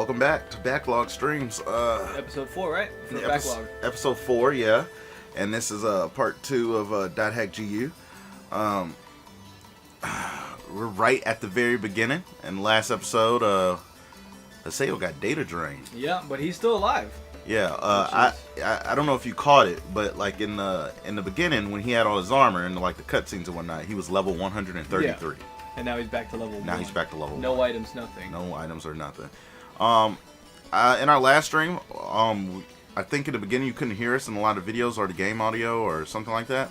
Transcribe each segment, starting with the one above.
Welcome back to Backlog Streams. Episode 4, right? For yeah, Backlog. Episode 4, yeah. And this is part 2 of .hack GU. We're right at the very beginning. In the last episode, Haseo got data drained. Yeah, but he's still alive. Yeah, I don't know if you caught it, but like in the beginning when he had all his armor and like the cutscenes and whatnot, he was level 133. Yeah. And now he's back to level 1. Now he's back to level 1. No items, nothing. No items or nothing. In our last stream, I think in the beginning you couldn't hear us in a lot of videos or the game audio or something like that.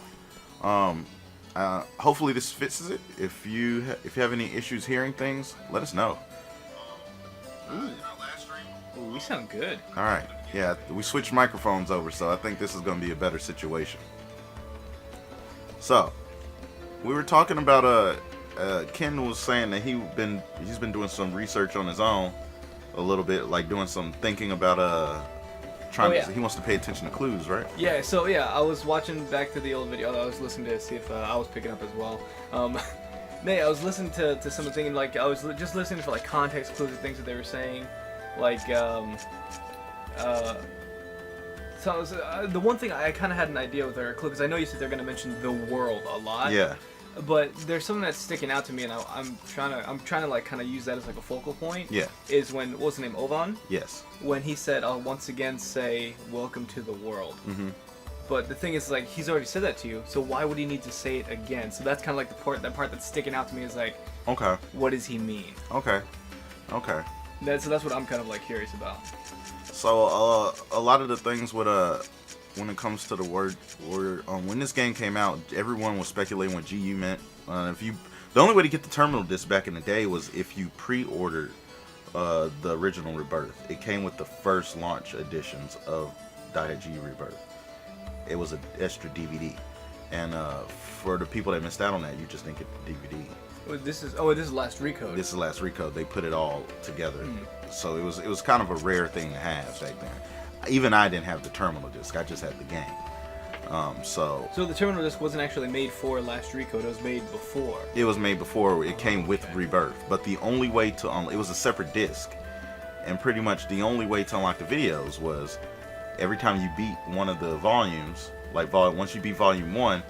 Hopefully this fixes it. If you have any issues hearing things, let us know. Ooh, we sound good. All right. Yeah, we switched microphones over, so I think this is going to be a better situation. So, we were talking about Ken was saying that he's been doing some research on his own a little bit, like doing some thinking about he wants to pay attention to clues, right? Yeah, so yeah, I was watching back to the old video that I was listening to see if I was picking up as well. I was listening to some of the things, like I was just listening for like context clues and things that they were saying, like so I was, the one thing I kind of had an idea with their clue, because I know you said they're going to mention the world a lot. Yeah. But there's something that's sticking out to me, and I'm trying to like kind of use that as like a focal point. Yeah. Is when, what was his name, Ovan? Yes. When he said, "I'll once again say, welcome to the world." Mm-hmm. But the thing is, like, he's already said that to you, so why would he need to say it again? So that's kind of like that part that's sticking out to me is like, okay, what does he mean? Okay. So that's what I'm kind of like curious about. So a lot of the things with when it comes to the word when this game came out, everyone was speculating what GU meant. The only way to get the terminal disc back in the day was if you pre-ordered the original Rebirth. It came with the first launch editions of .hack GU Rebirth. It was an extra DVD, and for the people that missed out on that, you just didn't get the DVD. This is last Recode. This is last Recode. They put it all together, so it was kind of a rare thing to have back then. Even I didn't have the terminal disc. I just had the game. So the terminal disc wasn't actually made for last Recode. It was made before. It was made before. It came with Rebirth. But the only way to it was a separate disc, and pretty much the only way to unlock the videos was every time you beat one of the volumes. Like once you beat Volume 1,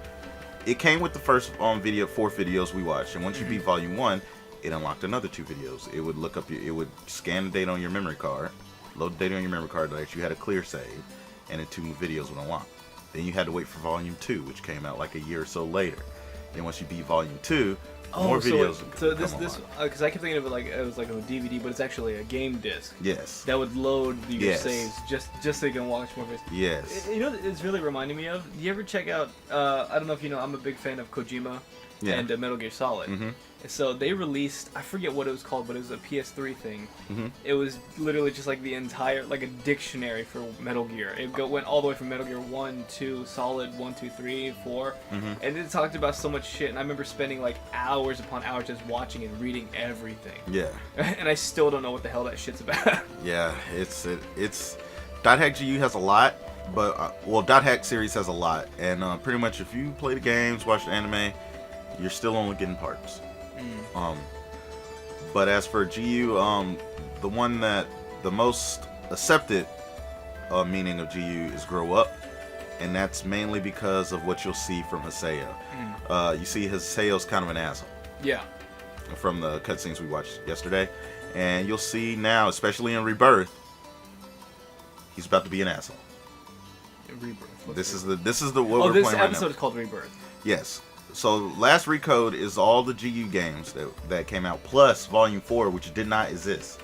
it came with the first 4 videos we watched, and once you beat Volume 1, it unlocked another 2 videos. It would look up it would scan the data on your memory card. Load the data on your memory card that you had a clear save, and the 2 videos would unlock. Then you had to wait for Volume 2, which came out like a year or so later. Then once you beat Volume 2, more videos would come this because I kept thinking of it like it was like a DVD, but it's actually a game disc. Yes. That would load your saves just so you can watch more videos. Yes. You know what it's really reminding me of? Do you ever check out? I don't know if you know. I'm a big fan of Kojima and Metal Gear Solid. Mm-hmm. So they released, I forget what it was called, but it was a PS3 thing. Mm-hmm. It was literally just like the entire, like a dictionary for Metal Gear. It went all the way from Metal Gear 1, 2, Solid, 1, 2, 3, 4. Mm-hmm. And it talked about so much shit. And I remember spending like hours upon hours just watching and reading everything. Yeah. And I still don't know what the hell that shit's about. Yeah, it's .hack GU has a lot, but .hack series has a lot. And pretty much if you play the games, watch the anime, you're still only getting parts. But as for GU, the one that the most accepted meaning of GU is grow up, and that's mainly because of what you'll see from Haseo. You see Haseo's kind of an asshole. Yeah. From the cutscenes we watched yesterday, and you'll see now, especially in Rebirth, he's about to be an asshole. Rebirth. This is the what we're playing right now. This episode is called Rebirth. Yes. So last Recode is all the GU games that came out, plus Volume 4, which did not exist.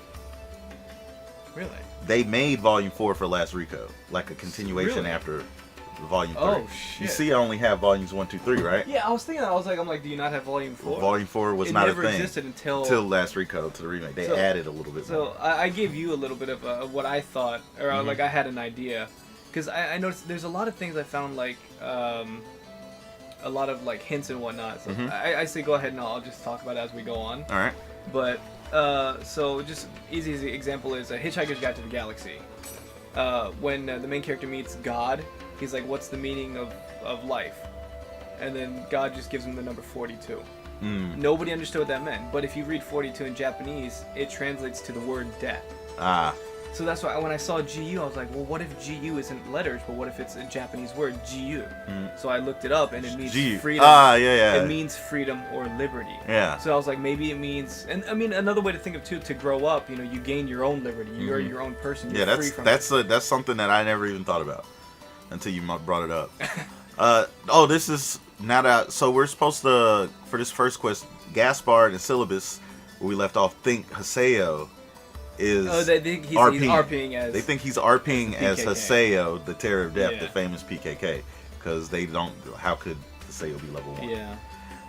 Really? They made Volume 4 for last Recode, like a continuation after Volume 3. Oh, shit. You see I only have Volumes 1, 2, 3, right? Yeah, I was thinking that. I'm like, do you not have Volume 4? Volume 4 was not a thing. It never existed until last Recode, to the remake. They added a little bit more. So I gave you a little bit of what I thought, or like I had an idea. Because I noticed there's a lot of things I found like... a lot of like hints and whatnot. So I say go ahead and I'll just talk about it as we go on. All right. But so just easy example is a Hitchhiker's Guide to the Galaxy. When the main character meets God, he's like, "What's the meaning of life?" And then God just gives him the number 42. Nobody understood what that meant. But if you read 42 in Japanese, it translates to the word death. So that's why when I saw GU, I was like, well, what if GU isn't letters, but what if it's a Japanese word, GU? So I looked it up, and it means freedom. It means freedom or liberty. Yeah. So I was like, maybe it means, and I mean, another way to think of too, to grow up, you gain your own liberty. You're your own person. You're free from that's something that I never even thought about until you brought it up. This is now that so we're supposed to for this first quest, Gaspard and Syllabus, where we left off, think Haseo is they think he's RPing as... They think he's RPing as PKK. Haseo, the Terror of Death, the famous PKK, because they don't... How could Haseo be level 1? Yeah.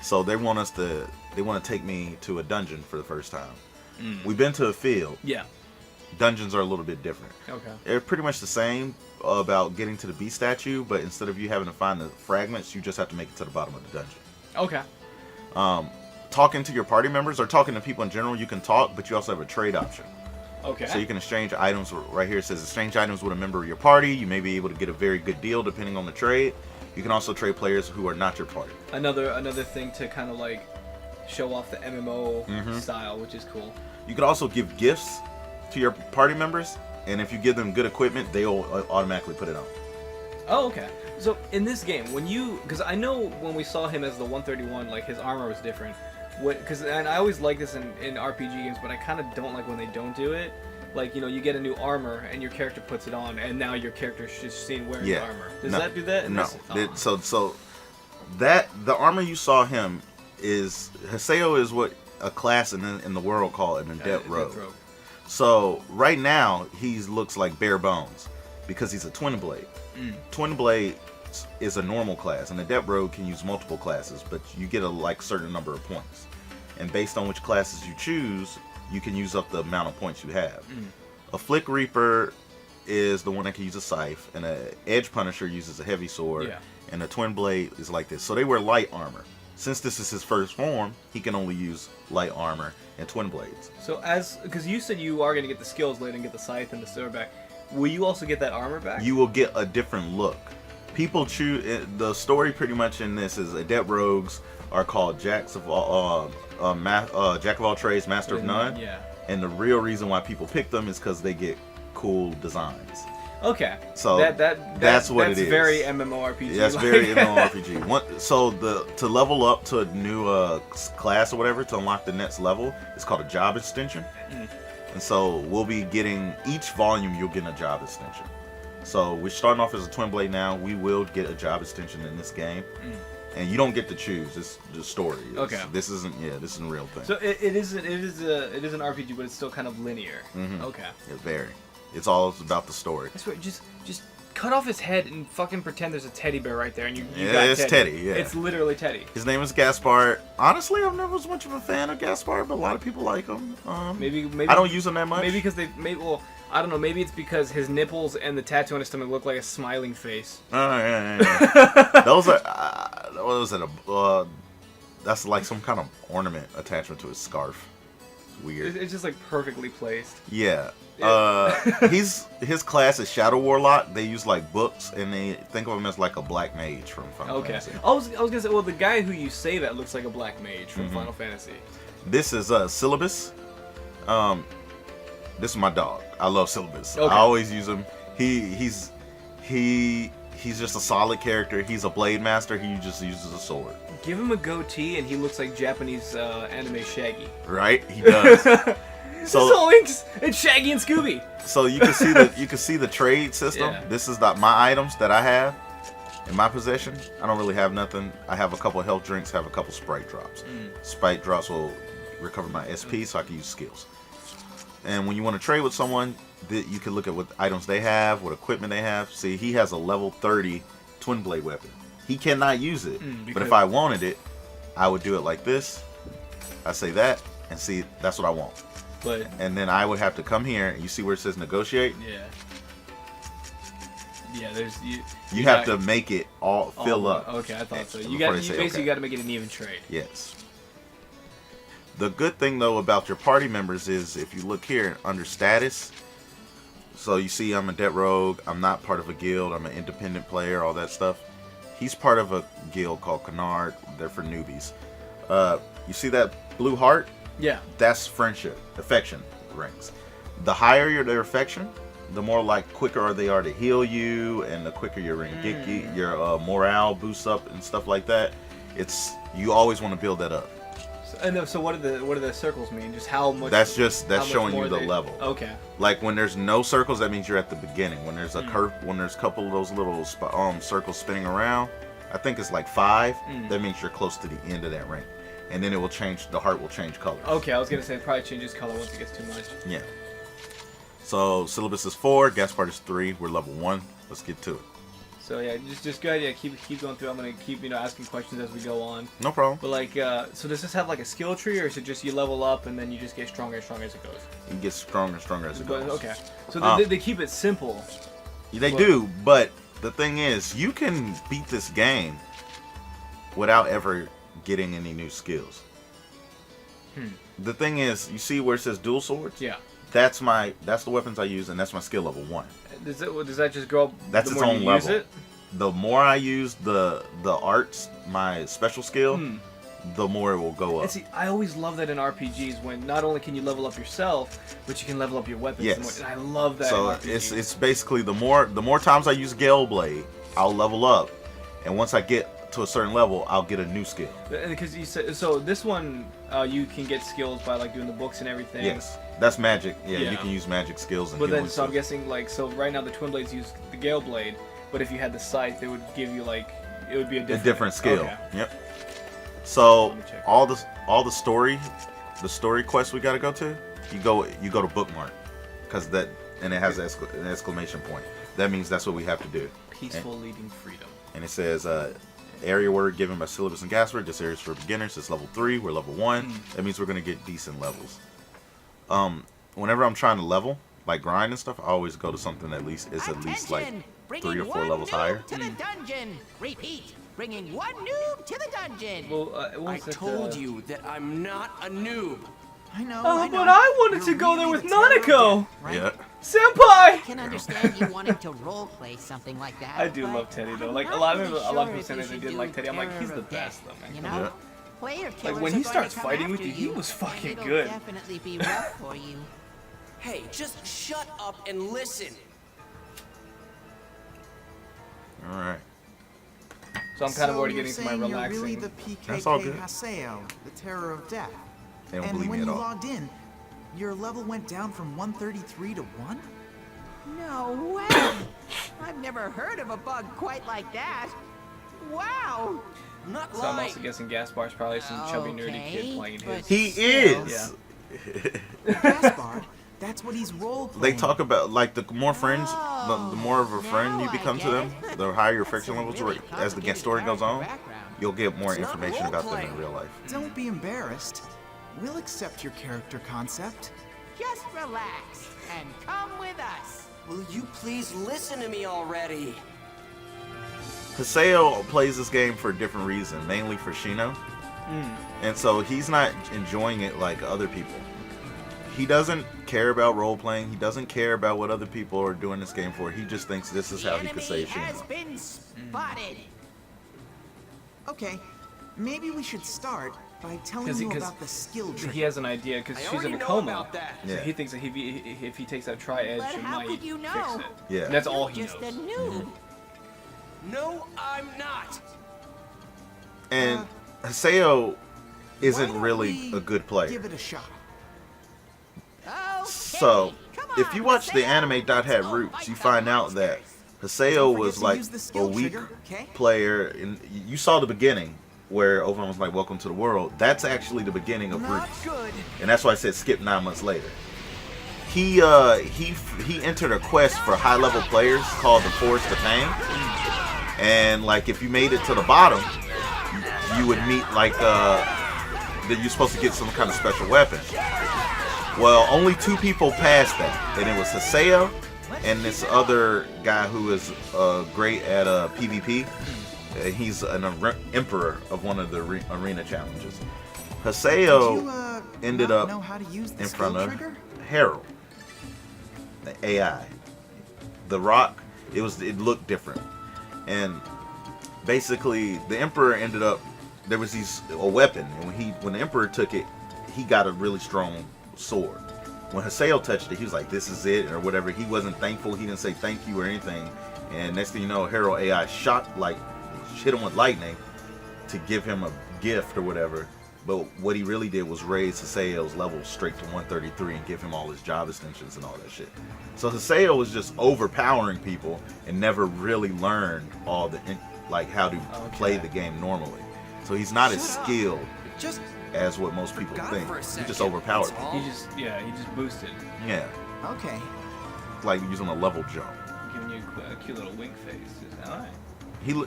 So they want to take me to a dungeon for the first time. We've been to a field. Yeah. Dungeons are a little bit different. Okay. They're pretty much the same about getting to the beast statue, but instead of you having to find the fragments, you just have to make it to the bottom of the dungeon. Okay. Talking to your party members or talking to people in general, you can talk, but you also have a trade option. Okay. So you can exchange items. Right here it says exchange items with a member of your party. You may be able to get a very good deal depending on the trade. You can also trade players who are not your party. Another thing to kind of like show off the MMO style, which is cool. You could also give gifts to your party members, and if you give them good equipment, they'll automatically put it on. Oh, okay. So in this game, because I know when we saw him as the 131, like his armor was different. And I always like this in RPG games, but I kind of don't like when they don't do it. Like, you get a new armor and your character puts it on, and now your character's just seen wearing the armor. Does that do that? No. So that the armor you saw him is Haseo is what a class in the world call an adept rogue. So right now he looks like bare bones because he's a twin blade. Twin blade is a normal class, and adept rogue can use multiple classes, but you get a certain number of points, and based on which classes you choose, you can use up the amount of points you have. A flick reaper is the one that can use a scythe, and a edge punisher uses a heavy sword, and a twin blade is like this. So they wear light armor. Since this is his first form, he can only use light armor and twin blades. So because you said you are going to get the skills later and get the scythe and the sword back, will you also get that armor back? You will get a different look. People choose the story pretty much in this is adept rogues are called jacks of all jack of all trades, master of none. Yeah. And the real reason why people pick them is because they get cool designs. Okay. So that's what it is. That's very MMORPG. That's very MMORPG. So to level up to a new class or whatever to unlock the next level, it's called a job extension. And so we'll be getting each volume. You'll get a job extension. So we're starting off as a twin blade now. We will get a job extension in this game, and you don't get to choose. It's the story. This isn't a real thing. So it is an RPG, but it's still kind of linear. Okay. It's very. It's all about the story. That's right. Just cut off his head and fucking pretend there's a teddy bear right there, and you got Teddy. It's Teddy. Yeah. It's literally Teddy. His name is Gaspard. Honestly, I've never was much of a fan of Gaspard, but a lot of people like him. Maybe I don't use him that much. Maybe because I don't know. Maybe it's because his nipples and the tattoo on his stomach look like a smiling face. Oh yeah. Those are. What was it? That's like some kind of ornament attachment to his scarf. Weird. It's just like perfectly placed. Yeah. His class is Shadow Warlock. They use like books, and they think of him as like a black mage from Final Fantasy. I was gonna say, well, the guy who you say that looks like a black mage from Final Fantasy. This is Syllabus. This is my dog. I love Syllabus. Okay. I always use him. He's just a solid character. He's a blade master. He just uses a sword. Give him a goatee, and he looks like Japanese anime Shaggy. Right? He does. So it's Shaggy and Scooby. So you can see the trade system. Yeah. This is my items that I have in my possession. I don't really have nothing. I have a couple of health drinks. Have a couple sprite drops. Sprite drops will recover my SP, so I can use skills. And when you want to trade with someone, you can look at what items they have, what equipment they have. See, he has a level 30 twin blade weapon. He cannot use it, but if I wanted it, I would do it like this. I say that, and see, that's what I want. And then I would have to come here, and you see where it says negotiate? Yeah, there's you have to make it all fill up. Okay, I thought so. You basically got to make it an even trade. Yes. The good thing though about your party members is if you look here under status, so you see I'm a debt rogue, I'm not part of a guild, I'm an independent player, all that stuff. He's part of a guild called Canard. They're for newbies. You see that blue heart? Yeah. That's friendship, affection rings. the higher their affection, the more like quicker they are to heal you, and the quicker your your morale boosts up and stuff like that. You always want to build that up. So what do the circles mean? Just how much? That's showing you the level. Okay. Like when there's no circles, that means you're at the beginning. When there's a curve, when there's a couple of those little circles spinning around, I think it's like 5. That means you're close to the end of that rank, and then it will change. The heart will change colors. Okay, I was gonna say it probably changes color once it gets too much. Yeah. So syllabus is 4, Gaspard is 3. We're level 1. Let's get to it. So yeah, just go ahead. Yeah, keep going through. I'm gonna keep asking questions as we go on. No problem. But like, so does this have like a skill tree, or is it just you level up and then you just get stronger and stronger as it goes? You get stronger and stronger as it goes. Okay. So they keep it simple. They do, but the thing is, you can beat this game without ever getting any new skills. The thing is, you see where it says dual swords? Yeah. That's the weapons I use, and that's my skill level 1. Does that just go up? That's its own level. The more I use the arts, my special skill, the more it will go up. And see, I always love that in RPGs when not only can you level up yourself, but you can level up your weapons. Yes. And I love that. So in RPGs. it's basically the more times I use Gale Blade, I'll level up, and once I get to a certain level, I'll get a new skill. Because you said so, this one you can get skills by like doing the books and everything. Yes, that's magic. Yeah, you can use magic skills. And but then, so I'm guessing like right now the Twin Blades use the Gale Blade, but if you had the Scythe, it would give you like it would be a different skill. Okay. Yep. So all the story quests we gotta go to, you go to bookmark, and it has an exclamation point. That means that's what we have to do. Peaceful leading freedom. And it says area word given by Syllabus and Gaspard. This area is for beginners. It's level 3. We're level 1. That means we're gonna get decent levels. Whenever I'm trying to level, like grind and stuff, I always go to something at least like 3 or 4 levels higher. To the dungeon. Repeat, bringing one noob to the dungeon. Well, I told you that I'm not a noob. I know. But I wanted to go there with Nanako. Right? Yeah. Senpai! I can understand you wanting to roleplay something like that. I do but love Teddy though. Like a I'm lot not of really people sure saying if they you didn't should like Teddy. I'm like, do he's the Error best of though, man. You know? Yeah. Player killers Like when he are going to starts come fighting with after you, he was fucking and good. It'll definitely be rough for you. Hey, just shut up and listen. All right. So I'm kind of already getting to my relaxing. You're really the PKK That's all good. Haseo, the Terror of Death. They don't And believe when me you at all. logged in, your level went down from 133 to 1? No way! I've never heard of a bug quite like that. Wow! I'm not So I'm lying. also guessing Gaspar's probably some chubby nerdy kid playing his. He Still. is. Gaspard, that's what he's role They playing. talk about like the more friends, the more of a friend you now become I to them, get it. the higher your That's affection some levels. really As the complicated story goes on, character background. you'll get more It's not information about them in role-playing. real life. Don't be embarrassed. We'll accept your character concept. Just relax and come with us. Will you please listen to me already? Haseo plays this game for a different reason, mainly for Shino. And so he's not enjoying it like other people. He doesn't care about role-playing. He doesn't care about what other people are doing this game for. He just thinks this is The how he enemy can save has Shino. been spotted. Okay, maybe we should start by telling you about the skill tree. He has an idea because I she's already in a know coma. about that. So Yeah. he thinks that if he takes that tri-edge, But it how might could you fix know? it. Yeah. And that's all You're he just knows. a noob. No, I'm not. And Haseo Why isn't don't really we a good player. Give it a shot. Okay. So, Come if on, you watch the Haseo. anime Dot Had Let's go Roots, fight you the find out that monsters. Haseo Don't forget was to like use the a skill weak trigger, okay? player. And you saw the beginning where Ovan was like, "Welcome to the world." That's actually the beginning of Not Roots, good. and that's why I said skip 9 months later. He entered a quest for high level players called the Forest of Pain, and like if you made it to the bottom, you would meet like that you're supposed to get some kind of special weapon. Well, only 2 people passed that, and it was Haseo and this other guy who is great at PvP. He's an emperor of one of the arena challenges. Haseo ended not up know how to use the in skill front of trigger? Harold, the AI. The Rock, it looked different, and basically the emperor ended up, there was a weapon, and when the emperor took it, he got a really strong sword. when Haseo touched it, he was like, "This is it," or whatever. He wasn't thankful. He didn't say thank you or anything. And next thing you know, Hero AI hit him with lightning to give him a gift or whatever. But what he really did was raise Haseo's level straight to 133 and give him all his job extensions and all that shit. So Haseo was just overpowering people and never really learned all the how to play the game normally. So he's not as skilled as what most people think. He just overpowered people. He just boosted. Yeah. Okay. Like using a level jump. Giving you a cute little wink face. Alright.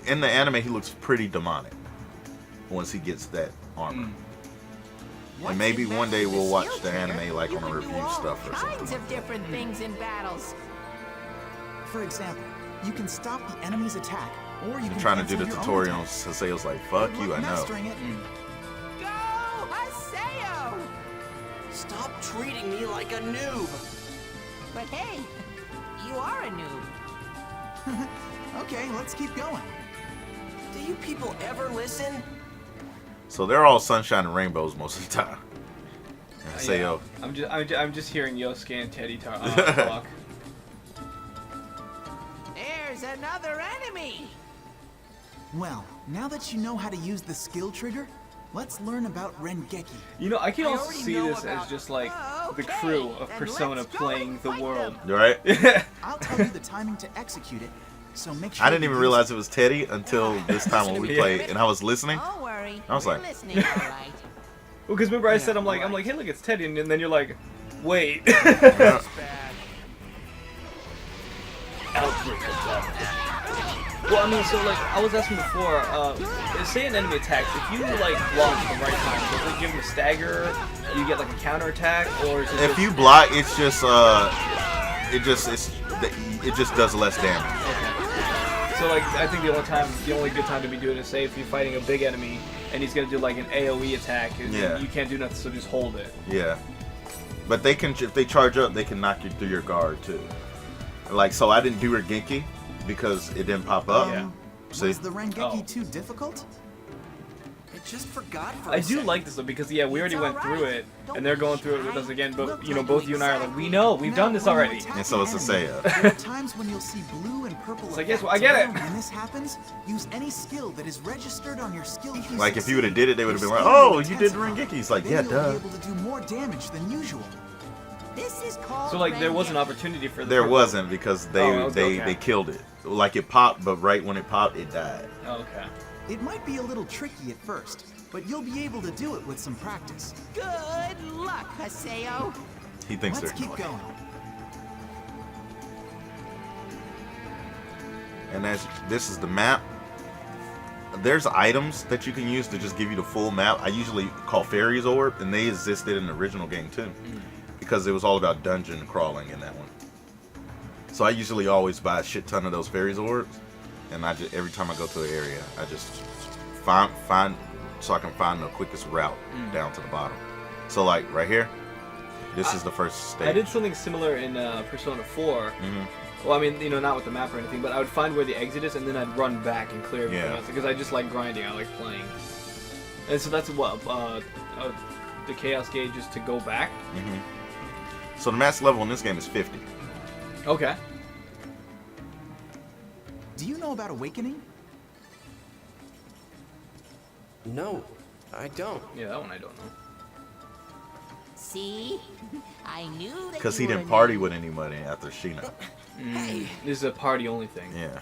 In the anime, he looks pretty demonic once he gets that armor. And maybe one day we'll watch the anime like on a review stuff or something. Kinds of different things in battles. For example, you can stop the enemy's attack, or you can trying to do the cancel your tutorial, own and attack. Haseo's like, "Fuck you, I know." Mastering it. Go, Haseo! Stop treating me like a noob. But hey, you are a noob. Okay, let's keep going. Do you people ever listen? So they're all sunshine and rainbows most of the time. And Haseo. I'm just hearing Yosuke and Teddy talk. There's another enemy. Well, now that you know how to use the skill trigger, let's learn about Rengeki. You know, I can also already see know this about- as just like the Okay, crew of then Persona let's go playing and the fight world. them. Right? I'll tell you the timing to execute it, so make sure I didn't you even use realize it was Teddy until this time when we Yeah. played, and I was listening. Don't worry. I was we're like- listening, all right. Well, because remember I said I'm right. like, hey, look, it's Teddy, and then you're like, wait. Yeah. Well, I mean, so like I was asking before, say an enemy attacks, if you like block at the right time, does it give him a stagger? Do you get like a counter attack, or is it If just... you block, it's just it just does less damage. So like I think the only good time to be doing it is say if you're fighting a big enemy and he's gonna do like an AOE attack, and Yeah. you can't do nothing, so just hold it. Yeah, but they can, if they charge up, they can knock you through your guard too. Like, so I didn't do Rengeki because it didn't pop up. Yeah. See? Was the Rengeki Oh. too difficult? I just forgot for I a do second. like this though because we already It's went all through right. it, Don't and they're be going through it with shy. us again. We'll But tell you both you and I are like, exactly. we know, we've done this Now, when you already. attack And so an it's enemy, Haseo. There are times when you'll see blue and purple It's like, yes, effects. well, I get it. When this happens, use any skill that is registered on your skill tree. Like, if you would have did it, they would have been like, "Oh, you did Rengeki." It's like, yeah, Then you'll duh. be able to do more damage than usual. This is called So like there was an Rengeki. opportunity for the There wasn't, because okay. they killed it. Like, it popped, but right when it popped, it died. Oh, okay. It might be a little tricky at first, but you'll be able to do it with some practice. Good luck, Haseo. He thinks Let's they're keep annoying. going. And this is the map. There's items that you can use to just give you the full map. I usually call Fairies Orb, and they existed in the original game too, because it was all about dungeon crawling in that one. So I usually always buy a shit ton of those Fairies Orbs, and I just, every time I go to an area, I just find so I can find the quickest route down to the bottom. So like right here, this is the first stage. I did something similar in Persona 4. Well, I mean, you know, not with the map or anything, but I would find where the exit is, and then I'd run back and clear everything Yeah. else, because I just like grinding, I like playing. And so that's what, the Chaos Gauge is to go back? So the max level in this game is 50. Okay. Do you know about Awakening? No, I don't. Yeah, that one I don't know. See? I knew that Because you he were didn't a party noob. with anybody after Sheena. Hey, This is a party-only thing. Yeah.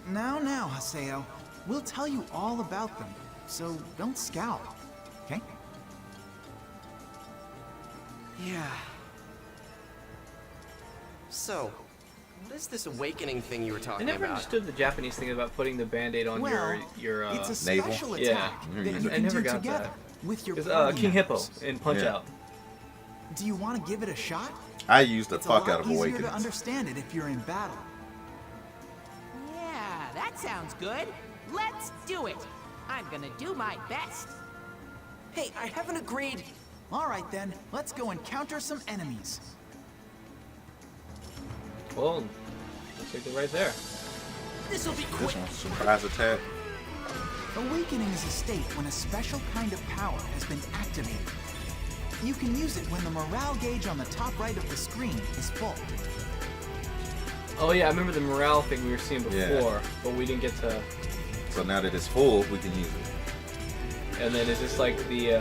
Now, Haseo. We'll tell you all about them, so don't scowl, okay? yeah. So, what is this awakening thing you were I talking never about? understood the Japanese thing about putting the Band-Aid on Well, your it's a navel? special Yeah. attack that you I can never do got together that. with your It's, party King Hippo members. in Punch-Out! Do you want to give it a shot? I used the It's a fuck lot out of easier to Awakenings. understand it if you're in battle. Yeah, that sounds good. Let's do it. I'm gonna do my best. Hey, I haven't agreed. All right then, let's go encounter some enemies. Well, looks like they're right there. This'll be This quick. one, surprise attack. Awakening is a state when a special kind of power has been activated. You can use it when the morale gauge on the top right of the screen is full. Oh yeah, I remember the morale thing we were seeing before, Yeah. but we didn't get to. So now that it's full, we can use it. And then is this like the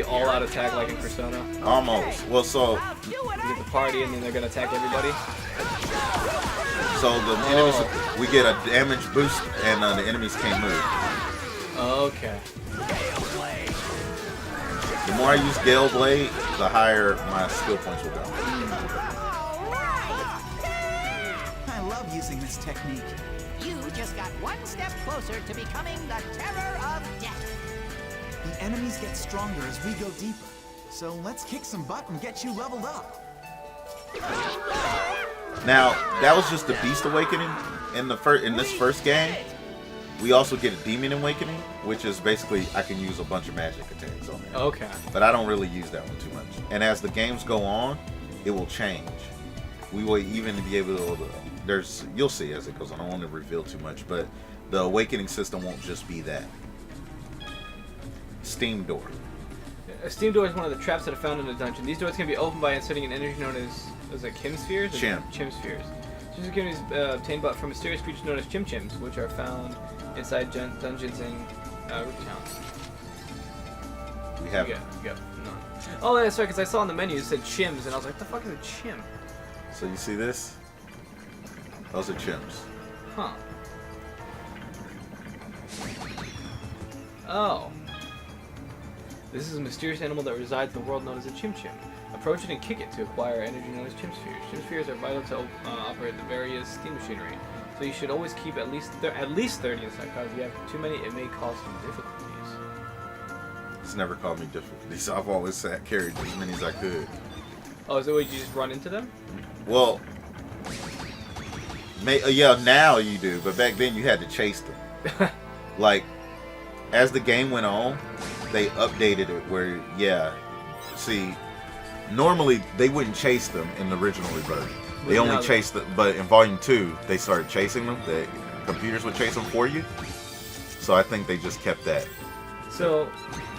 all-out attack like in Persona? Almost. Well, so I'll do what You I get the party and then they're gonna attack everybody. the enemies, we get a damage boost, and the enemies can't move. Okay. The more I use Gale Blade, the higher my skill points will go. I love using this technique. You just got one step closer to becoming the terror of death. The enemies get stronger as we go deeper. So let's kick some butt and get you leveled up. Now, that was just the Beast Awakening in this first game. We also get a Demon Awakening, which is basically I can use a bunch of magic attacks on there. Okay. But I don't really use that one too much. And as the games go on, it will change. We will even be able to, you'll see as it goes on. I don't want to reveal too much, but the awakening system won't just be that. Steam door. A steam door is one of the traps that are found in a dungeon. These doors can be opened by inserting an energy known as Kim spheres? Chim spheres. Chim spheres obtained from mysterious creatures known as Chim Chims, which are found inside dungeons and root towns. We have You got none. Oh, that's right, because I saw on the menu it said Chims, and I was like, what the fuck is a Chim? So you see this? Those are chims. Huh. Oh. This is a mysterious animal that resides in the world known as a Chim Chim. Approach it and kick it to acquire energy known as Chim Spheres. Chim Spheres are vital to operate the various steam machinery, so you should always keep at least 30 inside. Because if you have too many, it may cause some difficulties. It's never caused me difficulties. I've always carried as many as I could. Oh, is it would you just run into them? Well, yeah, now you do, but back then you had to chase them. Like, as the game went on, they updated it where, see, normally they wouldn't chase them in the original Rebirth. They only chased them, but in Volume 2, they started chasing them. The computers would chase them for you. So I think they just kept that. So,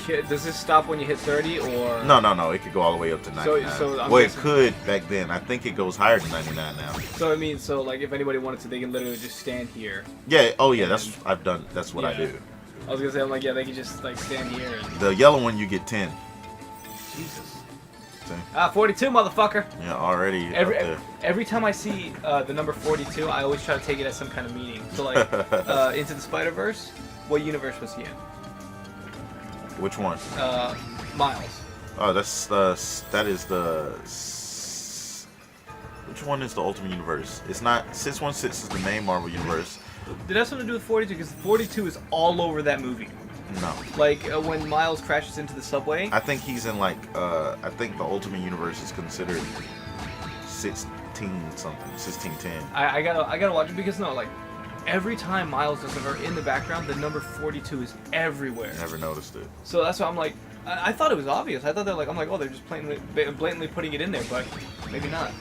does this stop when you hit 30, or...? No, it could go all the way up to 99. So it could back then. I think it goes higher than 99 now. So, I mean, like, if anybody wanted to, they can literally just stand here. Yeah, that's what I do. I was gonna say, I'm like, yeah, they can just, like, stand here and... The yellow one, you get 10. Jesus. See? 42, motherfucker! Yeah, already Every time I see the number 42, I always try to take it as some kind of meaning. So, like, Into the Spider-Verse, what universe was he in? Which one? Miles. Oh, that is the... Which one is the Ultimate Universe? It's not... 616 is the main Marvel Universe. Did that have something to do with 42? Because 42 is all over that movie. No. Like, when Miles crashes into the subway? I think he's in, like, I think the Ultimate Universe is considered 1610. I gotta watch it because, no, like, every time Miles does it, or in the background, the number 42 is everywhere. Never noticed it. So that's why I'm like, I thought it was obvious. I thought they're like, oh, they're just blatantly putting it in there, but maybe not.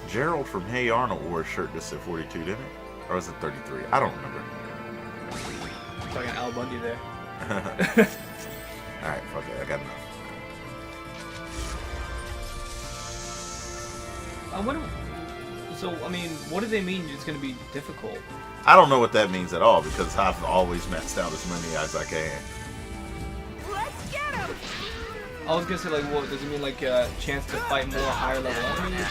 Gerald from Hey Arnold wore a shirt that said 42, didn't it? Or was it 33? I don't remember. Talking Al Bundy there. Alright, fuck it. I got enough. So, I mean, what do they mean it's going to be difficult? I don't know what that means at all because I've always maxed out as many as I can. Let's get him! I was going to say, like, what does it mean, like, a chance to fight more higher level enemies?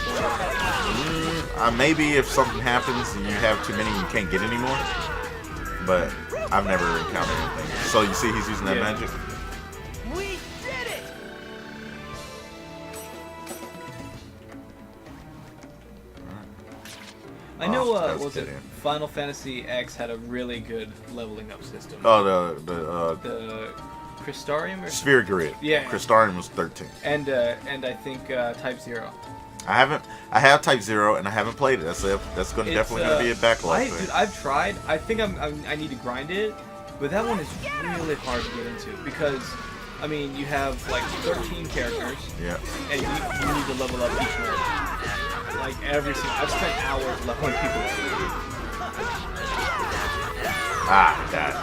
Or... maybe if something happens and you have too many, you can't get any more. But I've never encountered anything. So you see he's using that magic? We did it! I know, Final Fantasy X had a really good leveling up system. Oh, the Crystarium or Sphere Grid. Yeah. Crystarium was 13. And I think Type 0. I have Type 0 and I haven't played it. That's definitely gonna be a backlog thing. Dude, I've tried. I think I need to grind it, but that one is really hard to get into because, I mean, you have like 13 characters. Yeah. And you need to level up each one. Like every single. I've spent hours leveling people up. God.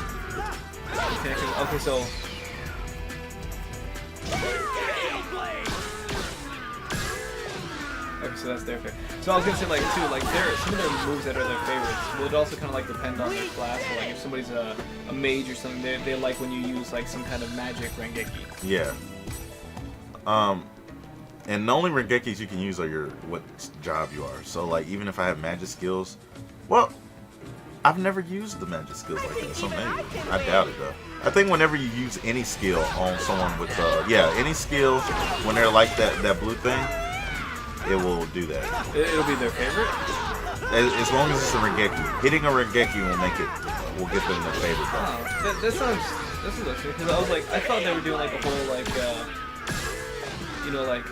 Okay, so Okay, so that's their favorite. So I was gonna say, like, too, like, some of their moves that are their favorites will also kind of, like, depend on their class. So, like, if somebody's a mage or something, they like when you use, like, some kind of magic Rengeki. Yeah. And the only Rengekis you can use are what job you are. So, like, even if I have magic skills, well, I've never used the magic skills like that. So maybe I doubt it though. I think whenever you use any skill on someone with any skill when they're like that blue thing, it will do that. It'll be their favorite? As long as it's a Rengeki. Hitting a Rengeki will get them their favorite. Oh, that sounds interesting, because I was like, I thought they were doing like a whole like,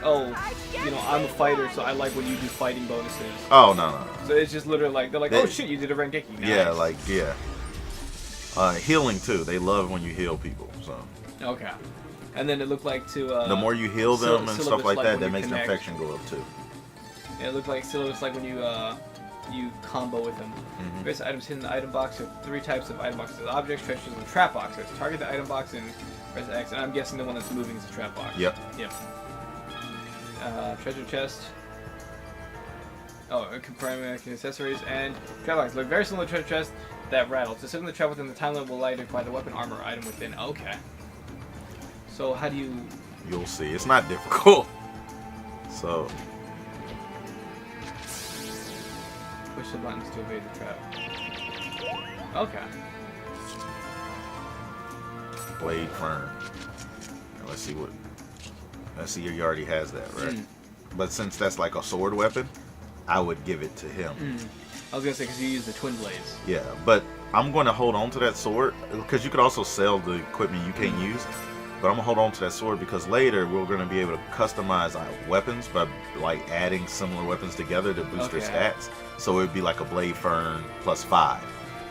I'm a fighter, so I like when you do fighting bonuses. Oh, no. So it's just literally like, they're like, oh shit, you did a Rengeki. Nice. Yeah, healing too. They love when you heal people, so. Okay. And then it looked like the more you heal them and stuff like that makes their infection go up too. Yeah, it looked like syllabus like when you combo with them. Various items hidden in the item box. There are 3 types of item boxes: objects, treasures, and trap boxes. Target the item box and press X. And I'm guessing the one that's moving is a trap box. Yep. Treasure chest. Oh, primary accessories and trap box. Look very similar to treasure chest that rattles. To sit in the trap within the time limit will allow you to acquire the weapon, armor, or item within. Okay. So how do you? You'll see. It's not difficult. So. Push the buttons to evade the trap. Okay. Blade Fern. Let's see he already has that, right? But since that's like a sword weapon, I would give it to him. I was gonna say because you use the twin blades. Yeah, but I'm going to hold on to that sword because you could also sell the equipment you can't use. But I'm gonna hold on to that sword because later we're gonna be able to customize our weapons by like adding similar weapons together to boost their stats. So it would be like a Blade Fern plus 5,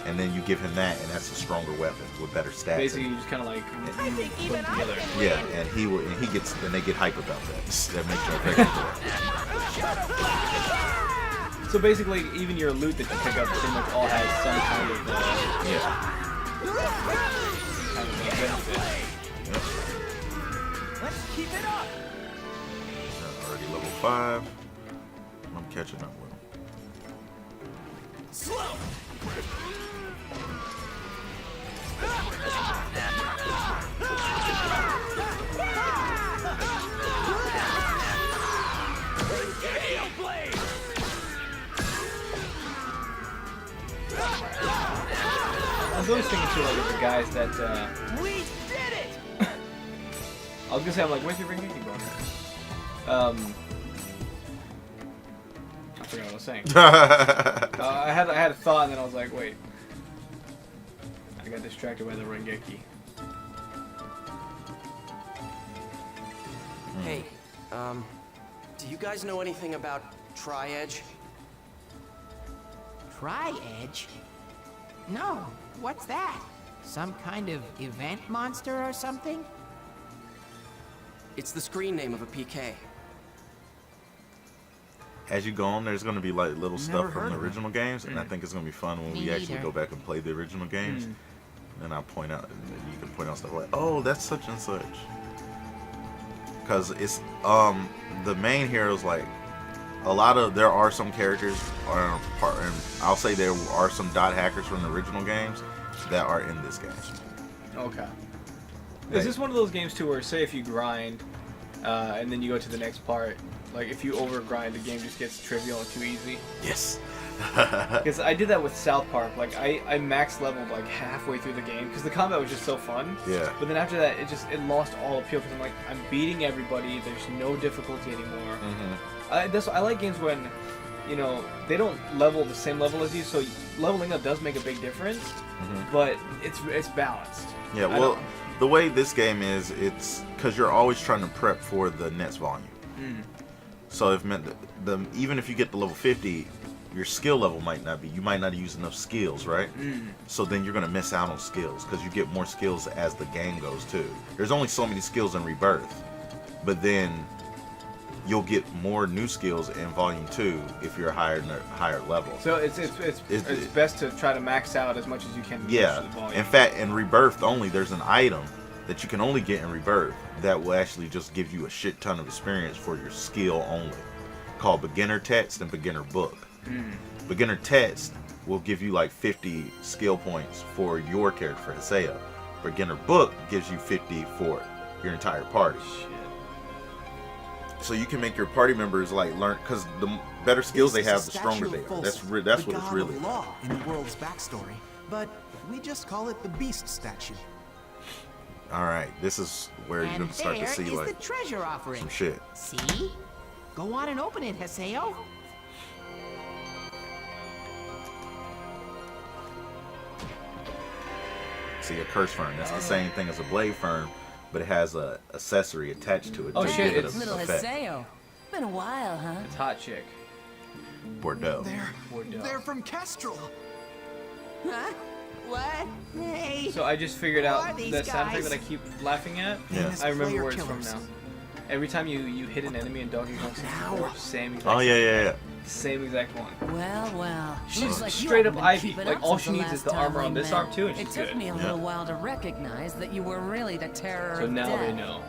and then you give him that, and that's a stronger weapon with better stats. Basically, you just kind of like put them together. Yeah, and they get hype about that. That makes you effective. So basically, even your loot that you pick up pretty much all has some kind of benefit. Let's keep it up. Already level 5. I'm catching up with him. Slow. I was always thinking too, like, with the guys that, We did it! I was gonna say, I'm like, where's your Rengeki bro? I forgot what I was saying. I had a thought, and then I was like, wait. I got distracted by the Rengeki. Hey, do you guys know anything about Tri-Edge? Tri-Edge? No, what's that? Some kind of event monster or something? It's the screen name of a PK. As you go on, there's going to be like little stuff from heard the of original games, and I think it's going to be fun when Me we actually neither. go back and play the original games. And I'll point out, and then you can point out stuff like, oh, that's such and such. Because it's the main heroes, like there are some characters and I'll say there are some dot hackers from the original games that are in this game. Okay. Is this one of those games too where, say, if you grind, and then you go to the next part, like if you overgrind, the game just gets trivial and too easy? Yes. Because I did that with South Park. Like I max leveled like halfway through the game because the combat was just so fun. Yeah. But then after that, it lost all appeal because I'm like, I'm beating everybody. There's no difficulty anymore. I like games when, they don't level the same level as you, so leveling up does make a big difference. But it's balanced. Yeah. Well, the way this game is, it's because you're always trying to prep for the next volume. So even if you get to level 50. Your skill level might not be. You might not use enough skills, right? So then you're going to miss out on skills because you get more skills as the game goes too. There's only so many skills in Rebirth, but then you'll get more new skills in Volume 2 if you're higher level. So it's best to try to max out as much as you can. Yeah. In fact, in Rebirth only, there's an item that you can only get in Rebirth that will actually just give you a shit ton of experience for your skill only, called Beginner Text and Beginner Book. Beginner Text will give you like 50 skill points for your character, for Haseo. Beginner Book gives you 50 for your entire party. So you can make your party members like learn, because the better skills they have, the stronger they are. That's what it's really law in the world's backstory, but we just call it the Beast statue. All right, this is where you're gonna start to see the like treasure offering. some shit. See? Go on and open it, Haseo. See, a curse fern. That's the same thing as a blade fern, but it has a accessory attached to it. Oh, to shit, give it it's a Little effect. Haseo. Been a while, huh? It's hot chick. Bordeaux. They're from Kestrel. Huh? What? Hey. So I just figured Who out are these that sound effect guys? that I keep laughing at. Yeah. I remember Player where it's killers. from now. Every time you hit an enemy in Donkey Kong 64, same exact. Oh yeah. Same exact one. Well. She's Looks like you straight haven't up been Ivy. keeping Like, up all since she the needs is last the time armor we on this met. arm, too, and It she's took good. me a Yeah. little while to recognize that you were really the terror So of now death. they know.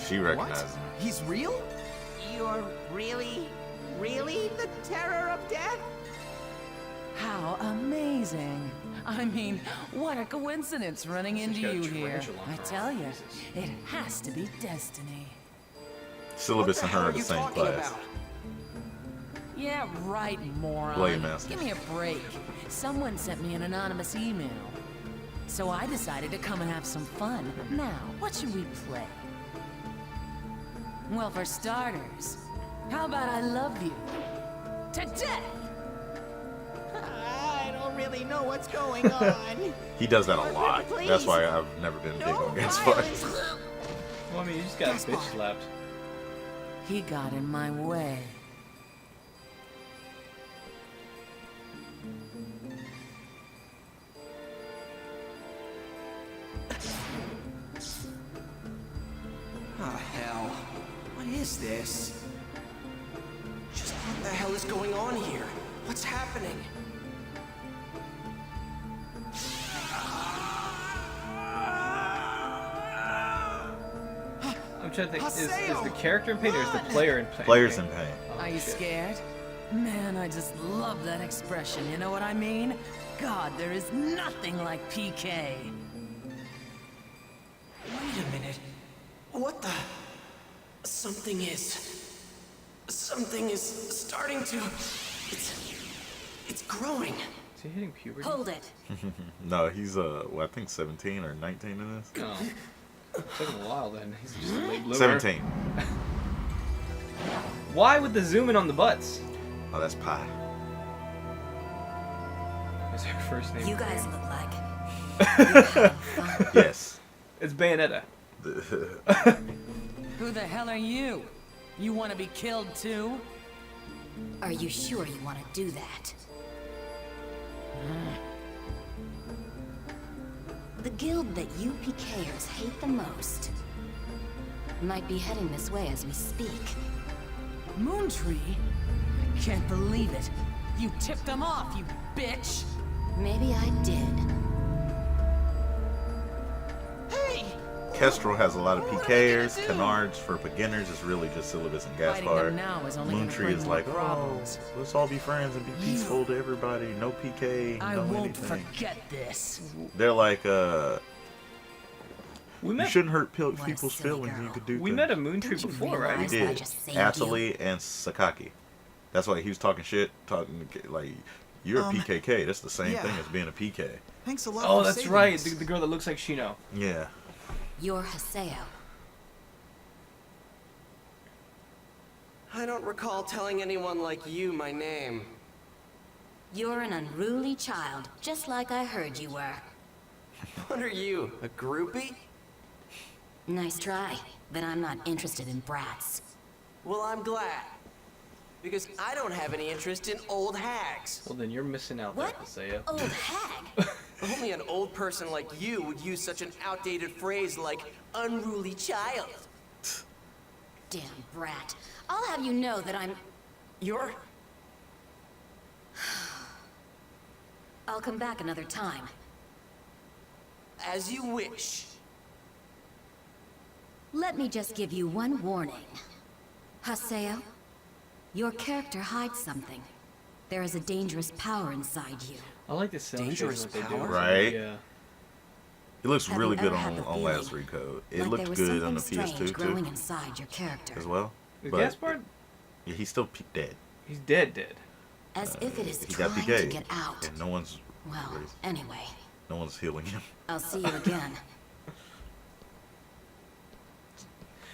She What? recognizes me. He's real? You're really the terror of death? How amazing. I mean, what a coincidence running She's into got a you here. tarantula on I her tell arm. you, Jesus. it has to be destiny. Syllabus and hell her are in the you same talking class. about? Yeah, right, moron. Blade Master. Give me a break. Someone sent me an anonymous email. So I decided to come and have some fun. Now, what should we play? Well, for starters, how about I love you? To death! I don't really know what's going on. He does that a lot. Please. That's why I've never been big No on Against violence. Fire. Well, I mean, you just got bitch slapped. He got in my way. Oh, hell. What is this? Just what the hell is going on here? What's happening? I'm trying to think, is the character in pain or is the player in pain? Players in pain. Oh, Are you shit. scared? Man, I just love that expression, you know what I mean? God, there is nothing like PK. Wait a minute. What the? Something is starting to. It's growing. Is he hitting puberty? Hold it. No, he's well, I think 17 or 19 in this. No. It took him a while then. He's just a late bloomer. 17. Why with the zoom in on the butts? Oh, that's Pi. Is her first name? You guys Graham? look like... Yes. It's Bayonetta. Who the hell are you? You want to be killed too? Are you sure you want to do that? The guild that you PKers hate the most might be heading this way as we speak. Moontree? I can't believe it. You tipped them off, you bitch! Maybe I did. Hey! Kestrel has a lot of PKers. Canards for beginners is really just Syllabus and Fighting Gaspar. them now is only gonna Moontree bring is more like, problems. oh, let's all be friends and be peaceful to everybody. No PK, I no won't anything. forget this. They're like, We you met. shouldn't hurt What a people's silly feelings. girl. You could do We things. met a Moontree Don't you before, right? We realize I did. just saved Atali and Sakaki. That's why he was talking shit, talking like, you're a PKK. That's the same yeah. thing as being a PK. Thanks a lot Oh, for that's saving right. us. The girl that looks like Shino. Yeah. You're Haseo. I don't recall telling anyone like you my name. You're an unruly child, just like I heard you were. What are you, a groupie? Nice try, but I'm not interested in brats. Well, I'm glad. Because I don't have any interest in old hags. Well, then you're missing out What? there, Haseo. Old hag? Only an old person like you would use such an outdated phrase like unruly child. Damn brat. I'll have you know that I'm... You're... I'll come back another time. as you wish. Let me just give you one warning. Haseo, your character hides something. There is a dangerous power inside you. I like the cell Dangerous shading what they do. power? Right? Yeah. It looks Have really you good ever had the on last feeling Recode. It like looked there was good on the something strange PS2 growing too, inside your character, as well. Is But Gaspard? yeah, he's still dead. He's dead. as if it is He got trying to PK'd, get out. and no one's Well, anyway, no one's healing him. I'll see you again.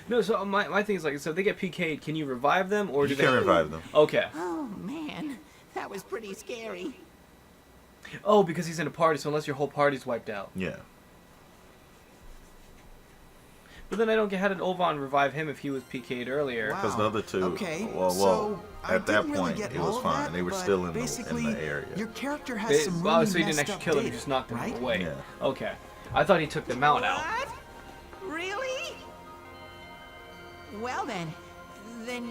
No, so my thing is like, so if they get PK'd, can you revive them, or do You they? can revive them. Okay. Oh man, that was pretty scary. Oh, because he's in a party, so unless your whole party's wiped out. Yeah. But then I don't get how did Ovan revive him if he was PK'd earlier. Wow. Because the other two, Okay, well, so I at that didn't really point, get it all was of fine. that, They were but still in basically, the area. your character has They, some well, really so he didn't messed actually up kill them, he data, just knocked them right? away. Yeah. Okay. I thought he took them out. What? Really? Well then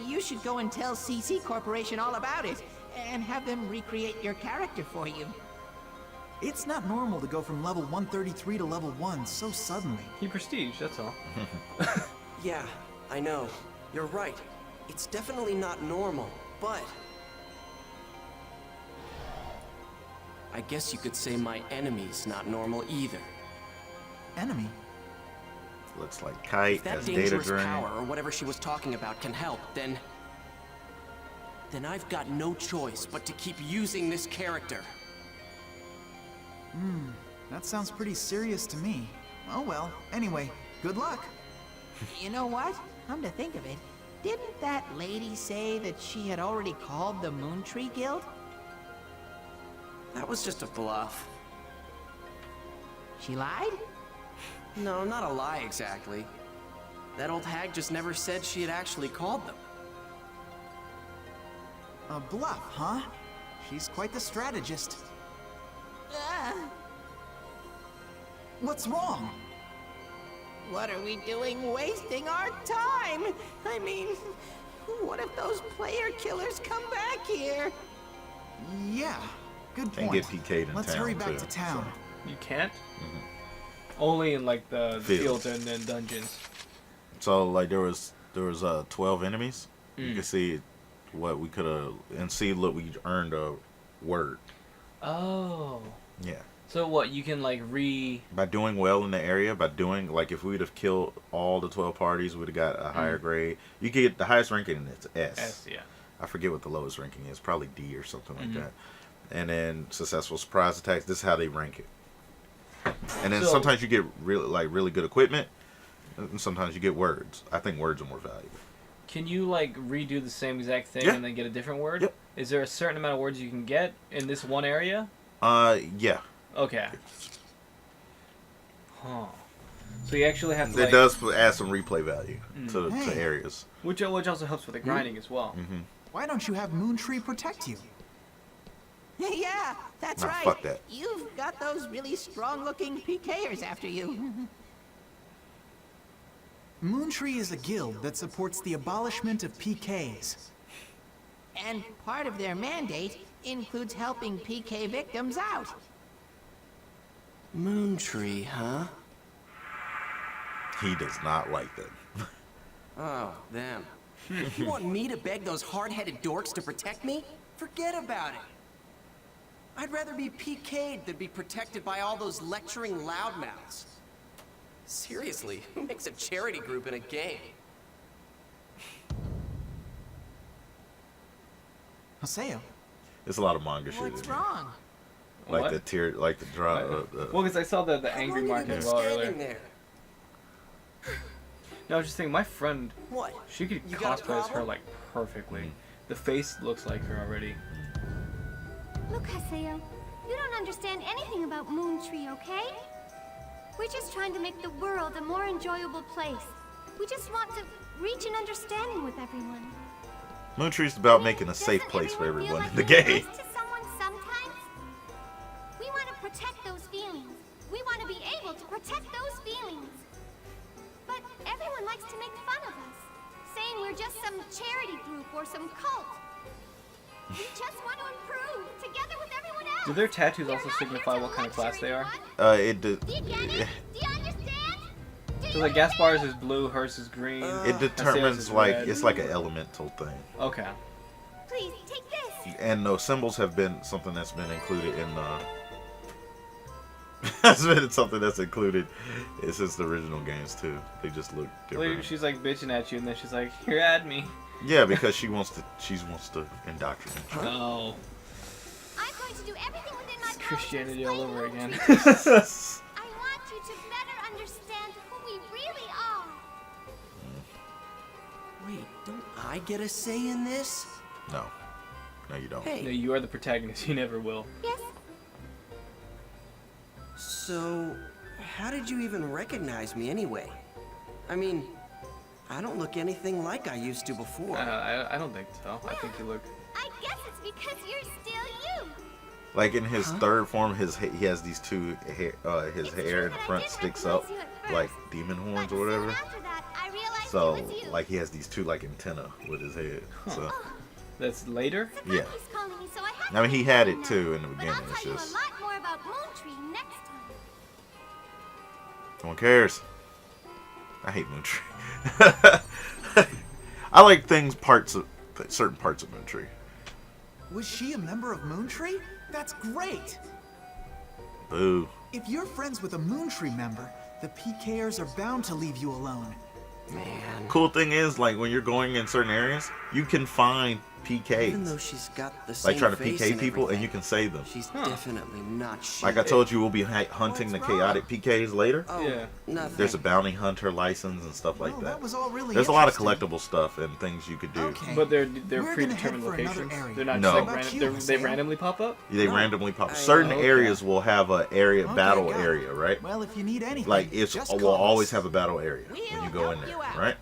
you should go and tell CC Corporation all about it, and have them recreate your character for you. It's not normal to go from level 133 to level 1 so suddenly. He prestige, that's all. Yeah, I know. You're right. It's definitely not normal, but... I guess you could say my enemy's not normal either. Enemy? Looks like Kite If that has data dangerous drain. power or whatever she was talking about can help, then I've got no choice but to keep using this character. That sounds pretty serious to me. Oh well, anyway, good luck. You know what? Come to think of it, didn't that lady say that she had already called the Moontree Guild? That was just a bluff. She lied? No, not a lie exactly. That old hag just never said she had actually called them. A bluff, huh? She's quite the strategist. What's wrong? What are we doing wasting our time? I mean, what if those player killers come back here? Yeah, good And point. get PK'd in Let's town, hurry back too, to town. You can't? Only in like the Fields. fields and then dungeons. So like there was 12 enemies. Mm. You can see what we could have, and see, look, we earned a word. Oh. Yeah. So what, you can like By doing well in the area, by doing, like, if we would have killed all the 12 parties, we'd have got a higher grade. You could get the highest ranking, it's S. S, yeah. I forget what the lowest ranking is, probably D or something like that. And then successful surprise attacks, this is how they rank it. And then So- sometimes you get really good equipment, and sometimes you get words. I think words are more valuable. Can you like redo the same exact thing Yeah. and then get a different word? Yep. Is there a certain amount of words you can get in this one area? Yeah. Okay. Huh. So you actually have to It like, does add some replay value to Hey. areas. which also helps with the grinding as well. Why don't you have Moontree protect you? Yeah, that's Nah, right. fuck that. You've got those really strong-looking PKers after you. Moontree is a guild that supports the abolishment of PKs. And part of their mandate includes helping PK victims out. Moontree, huh? He does not like them. Oh, them. You want me to beg those hard-headed dorks to protect me? Forget about it. I'd rather be PK'd than be protected by all those lecturing loudmouths. Seriously, who makes a charity group in a game? Haseo, It's a lot of manga shit. What's in there. wrong? Like What? the tier, like the draw. Well, because I saw the How angry long mark have you as been well standing earlier. there? No, I was just thinking, my friend, What? she could You got a cosplay as her problem? like perfectly. The face looks like her already. Look, Haseo, you don't understand anything about Moontree, okay? We're just trying to make the world a more enjoyable place. We just want to reach an understanding with everyone. Moontree's about I mean, making a safe doesn't place for everyone feel everyone like in the being game. nice to someone sometimes? We want to protect those feelings. We want to be able to protect those feelings. But everyone likes to make fun of us, saying we're just some charity group or some cult. We just want to improve together with everyone else. Do their tattoos We're also not here signify to what kind of lecture class they are? anyone. It did. Do you get it? Do you understand? Do So like Gaspar's is blue, hers is green. It determines like it's like an elemental thing. Okay. Please take this. And those symbols have been something that's been included in has been something that's included since the original games too. They just look different. She's like bitching at you, and then she's like, "Here, add me." Yeah, because she wants to indoctrinate you. Oh. I'm going to do everything within my power to Christianity all explain over again. I want you to better understand who we really are. Wait, don't I get a say in this? No, you don't. No, Hey, you are the protagonist. You never will. Yes, so how did you even recognize me anyway? I mean, I don't look anything like I used to before. I don't think so. I think you look. I guess it's because you're still you. Like in his third form, he has these two hair, his hair in the front sticks up like demon horns or whatever. After that, I realized So it was you. like he has these two like antenna with his head. So That's later. yeah, Sakaki's calling me, so I have I mean to he go had now. it too in the But beginning. I'll It's tell you just a lot more about Moontree next time. no one cares. I hate Moontree. I like certain parts of Moontree. Was she a member of Moontree? That's great! Boo. If you're friends with a Moontree member, the PKers are bound to leave you alone. Man, Cool thing is, like when you're going in certain areas, you can find even though PKs. she's got the same Like trying to face PK and people, and everything, you can save them. she's definitely not she. Like I told you, we'll be hunting the chaotic PKs later. Oh, Yeah. nothing. There's a bounty hunter license and stuff like Well, that. was all really There's a lot of interesting. collectible stuff and things you could do. Okay. But they're We're gonna head predetermined for another locations. area. They're not No. just What like about you, they Sam? randomly pop up. They No. randomly pop. I- Certain okay. areas will have a area Okay, battle got it. area, right? Well, if you need anything, Like it's just will call always us. have a battle area when you go in help there, you out. right?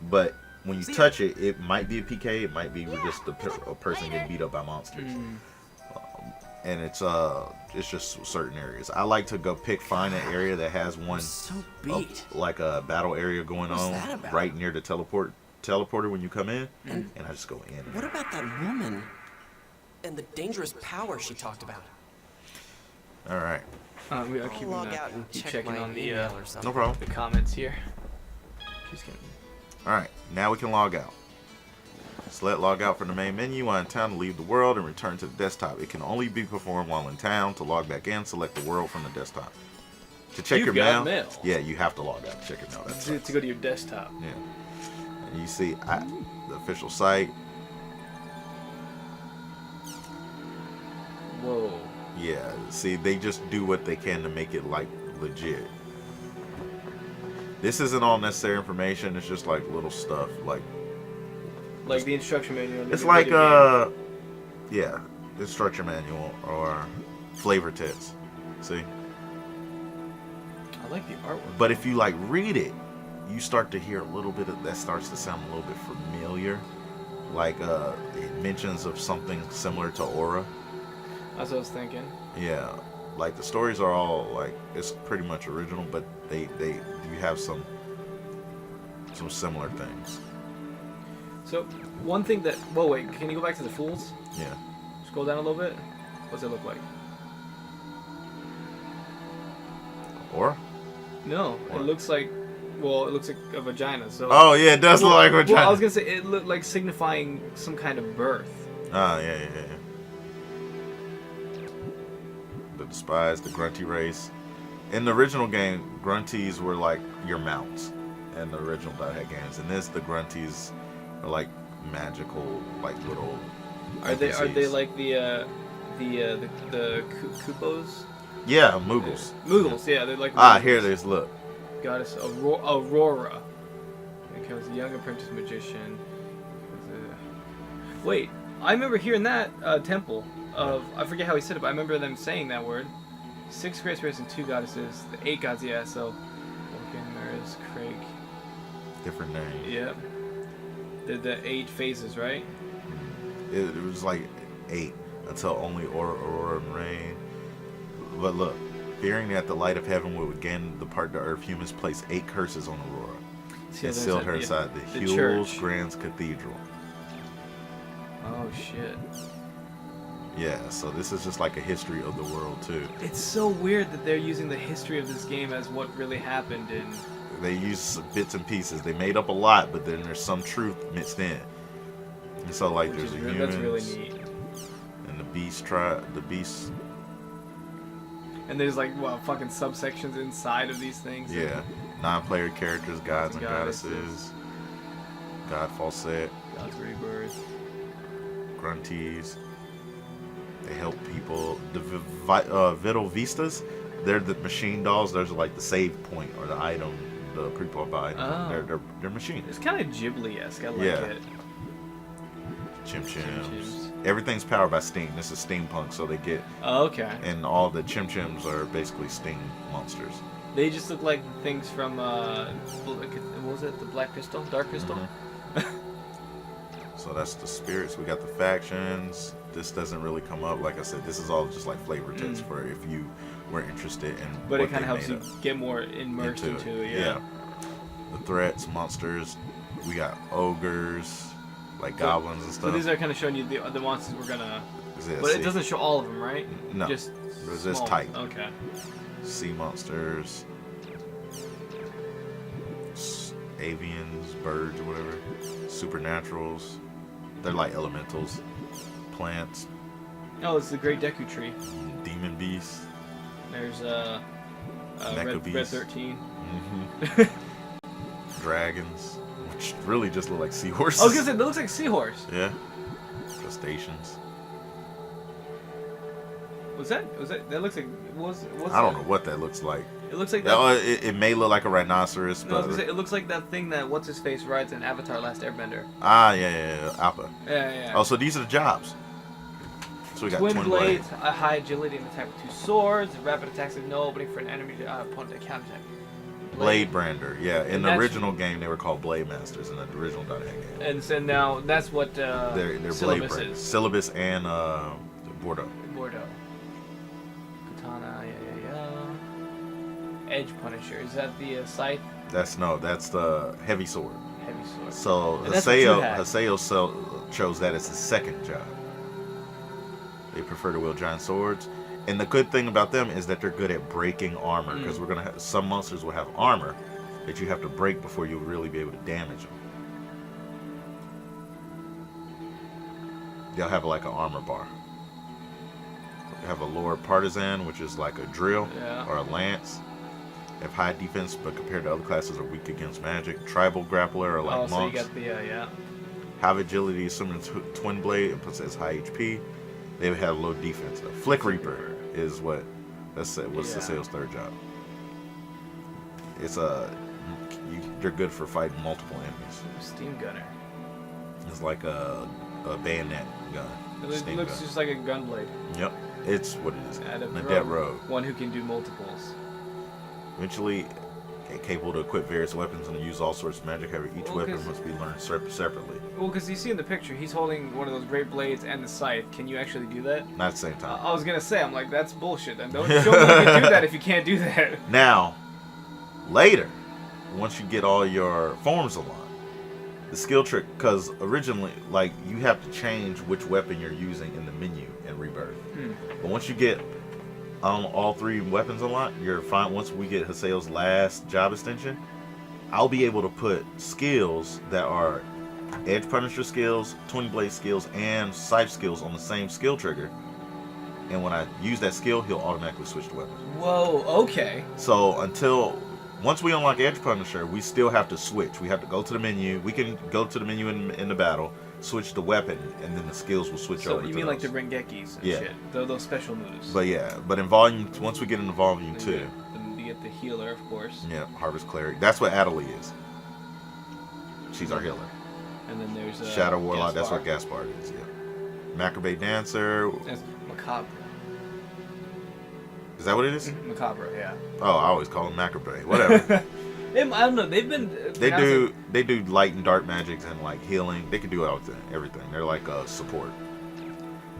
But when you See ya. touch it, it might be a PK. It might be just a person Later. getting beat up by monsters. Mm. And it's just certain areas. I like to find an area that has one so beat. like a battle area going What's on that about? right near the teleporter when you come in, and I just go in. What about that woman and the dangerous power she talked about? All right, We are I'll keeping log out and keep check checking my on the email or something. no problem. the comments here. Just kidding. All right, now we can log out. Select log out from the main menu while in town to leave the world and return to the desktop. It can only be performed while in town. To log back in, select the world from the desktop. To check You've your got mail, mail. yeah, you have to log out to check your mail. That's To go to your desktop. yeah. And you see the official site. Whoa. Yeah, see, they just do what they can to make it like legit. This isn't all necessary information. It's just like little stuff, like Like the instruction manual. in it's the like video game. yeah, instruction manual or flavor text. See, I like the artwork. but if you like read it, you start to hear a little bit of that starts to sound a little bit familiar. Like it mentions of something similar to Aura. That's what I was thinking. Yeah, like the stories are all like it's pretty much original, but they do have some similar things. So one thing that wait, can you go back to the fools? Yeah. Scroll down a little bit. What's it look like? Or? No, What? it looks like a vagina. So. Oh yeah, it does look like we're Well, I trying. was gonna say it looked like signifying some kind of birth. Oh yeah. The despised, the grunty race. In the original game, grunties were like your mounts in the original .hack games. In this, the grunties are like magical, like little. Are they NPCs. like the Kupos? Yeah, Moogles. Moogles, yeah, they're like. Ah, Moogles. here it is. Look. Goddess Aurora. Here comes a young apprentice magician. Wait, I remember hearing that temple of I forget how he said it, but I remember them saying that word. 6 great spirits and 2 goddesses. The 8 gods, yeah. So, Vulcan, Maris, Craig. Different name. Yep. The 8 phases, right? It was like 8 until only Aurora and Rain. But look, fearing that the light of heaven would again depart the earth, humans placed 8 curses on Aurora See, and there's sealed a- her yeah, inside the Hules church. Grand Cathedral. Oh shit. Yeah, so this is just like a history of the world too. It's so weird that they're using the history of this game as what really happened in They use bits and pieces. They made up a lot, but then there's some truth mixed in. And so like there's the humans. That's really neat. And the beast And there's like fucking subsections inside of these things. Yeah. 9-player characters, gods and goddesses. God Fawcett. God's Rebirth. Grunties. They help people. The Vital Vistas, they're the machine dolls. Those are like the save point or the item, the pre-pop item. Oh. They're machines. It's kind of Ghibli-esque. I like it. Chim Chims. Everything's powered by steam. This is steampunk, so they get. Oh, okay. And all the Chim Chims are basically steam monsters. They just look like things from what was it? The Black Pistol, Dark Pistol. So that's the spirits. We got the factions. This doesn't really come up. Like I said, this is all just like flavor text for if you were interested in. But it kind of helps you get more immersed into it. Yeah. The threats, monsters. We got ogres, like goblins and stuff. So these are kind of showing you the monsters we're gonna. Yeah, but it doesn't show all of them, right? No. Just this type. Okay. Sea monsters, avians, birds, or whatever. Supernaturals. They're like elementals. Plants. Oh, it's the Great Deku Tree. Demon beasts. There's Red 13. Dragons, which really just look like seahorses. I was gonna say, that looks like seahorse. Yeah. Crustaceans. That looks like I don't know what that looks like. It looks like that. It may look like a rhinoceros, No, I was gonna say, it looks like that thing that what's his face rides in Avatar: Last Airbender. Yeah, Alpha. Yeah. Oh, so these are the jobs. So we got twin blades, a high agility and attack with 2 swords, rapid attacks with no opening for an enemy opponent to counterattack. Blade Brander, yeah. In the original game, they were called Blade Masters in the original .NET game. And so now that's what they're Syllabus Blade is. Syllabus and Bordeaux. Katana, Edge Punisher. Is that the scythe? That's the heavy sword. Heavy sword. So And Haseo chose that as his second job. They prefer to wield giant swords. And the good thing about them is that they're good at breaking armor, because we're gonna have some monsters will have armor that you have to break before you'll really be able to damage them. They'll have like an armor bar. They have a Lord Partisan, which is like a drill or a lance. They have high defense, but compared to other classes are weak against magic. Tribal Grappler are like monks. So you got the High agility is similar to Twin Blade and possess high HP. They have low defense. Flick Reaper is what's Haseo's third job. It's they're good for fighting multiple enemies. Steam Gunner. It's like a bayonet gun. It looks just like a gunblade. Yep, it's what it is. An adept rogue. One who can do multiples. Eventually, capable to equip various weapons and use all sorts of magic. However, each weapon must be learned separately. Well, because you see in the picture, he's holding one of those great blades and the scythe. Can you actually do that? Not at the same time. I was gonna say, I'm like, that's bullshit. Then don't show me you can do that if you can't do that. Now, later, once you get all your forms aligned, the skill trick, because originally, like, you have to change which weapon you're using in the menu in Rebirth. But once you get all 3 weapons unlocked, you're fine. Once we get Haseo's last job extension, I'll be able to put skills that are Edge Punisher skills, Twin Blade skills, and Scythe skills on the same skill trigger. And when I use that skill, he'll automatically switch to weapons. Whoa, okay. So once we unlock Edge Punisher, we still have to switch. We have to go to the menu. We can go to the menu in the battle, switch the weapon, and then the skills will switch over to So you mean like the Rengekis and shit? Those special moves. But in Volume, once we get into Volume 2. Then you get the healer, of course. Yeah, Harvest Cleric. That's what Adelie is. She's our healer. And then there's Shadow Warlock, that's what Gaspard is, yeah. Macabre Dancer. That's Macabre. Is that what it is? Macabre, yeah. Oh, I always call him Macabre. Whatever. I don't know. They've been. They do light and dark magics and like healing. They can do everything. They're like a support.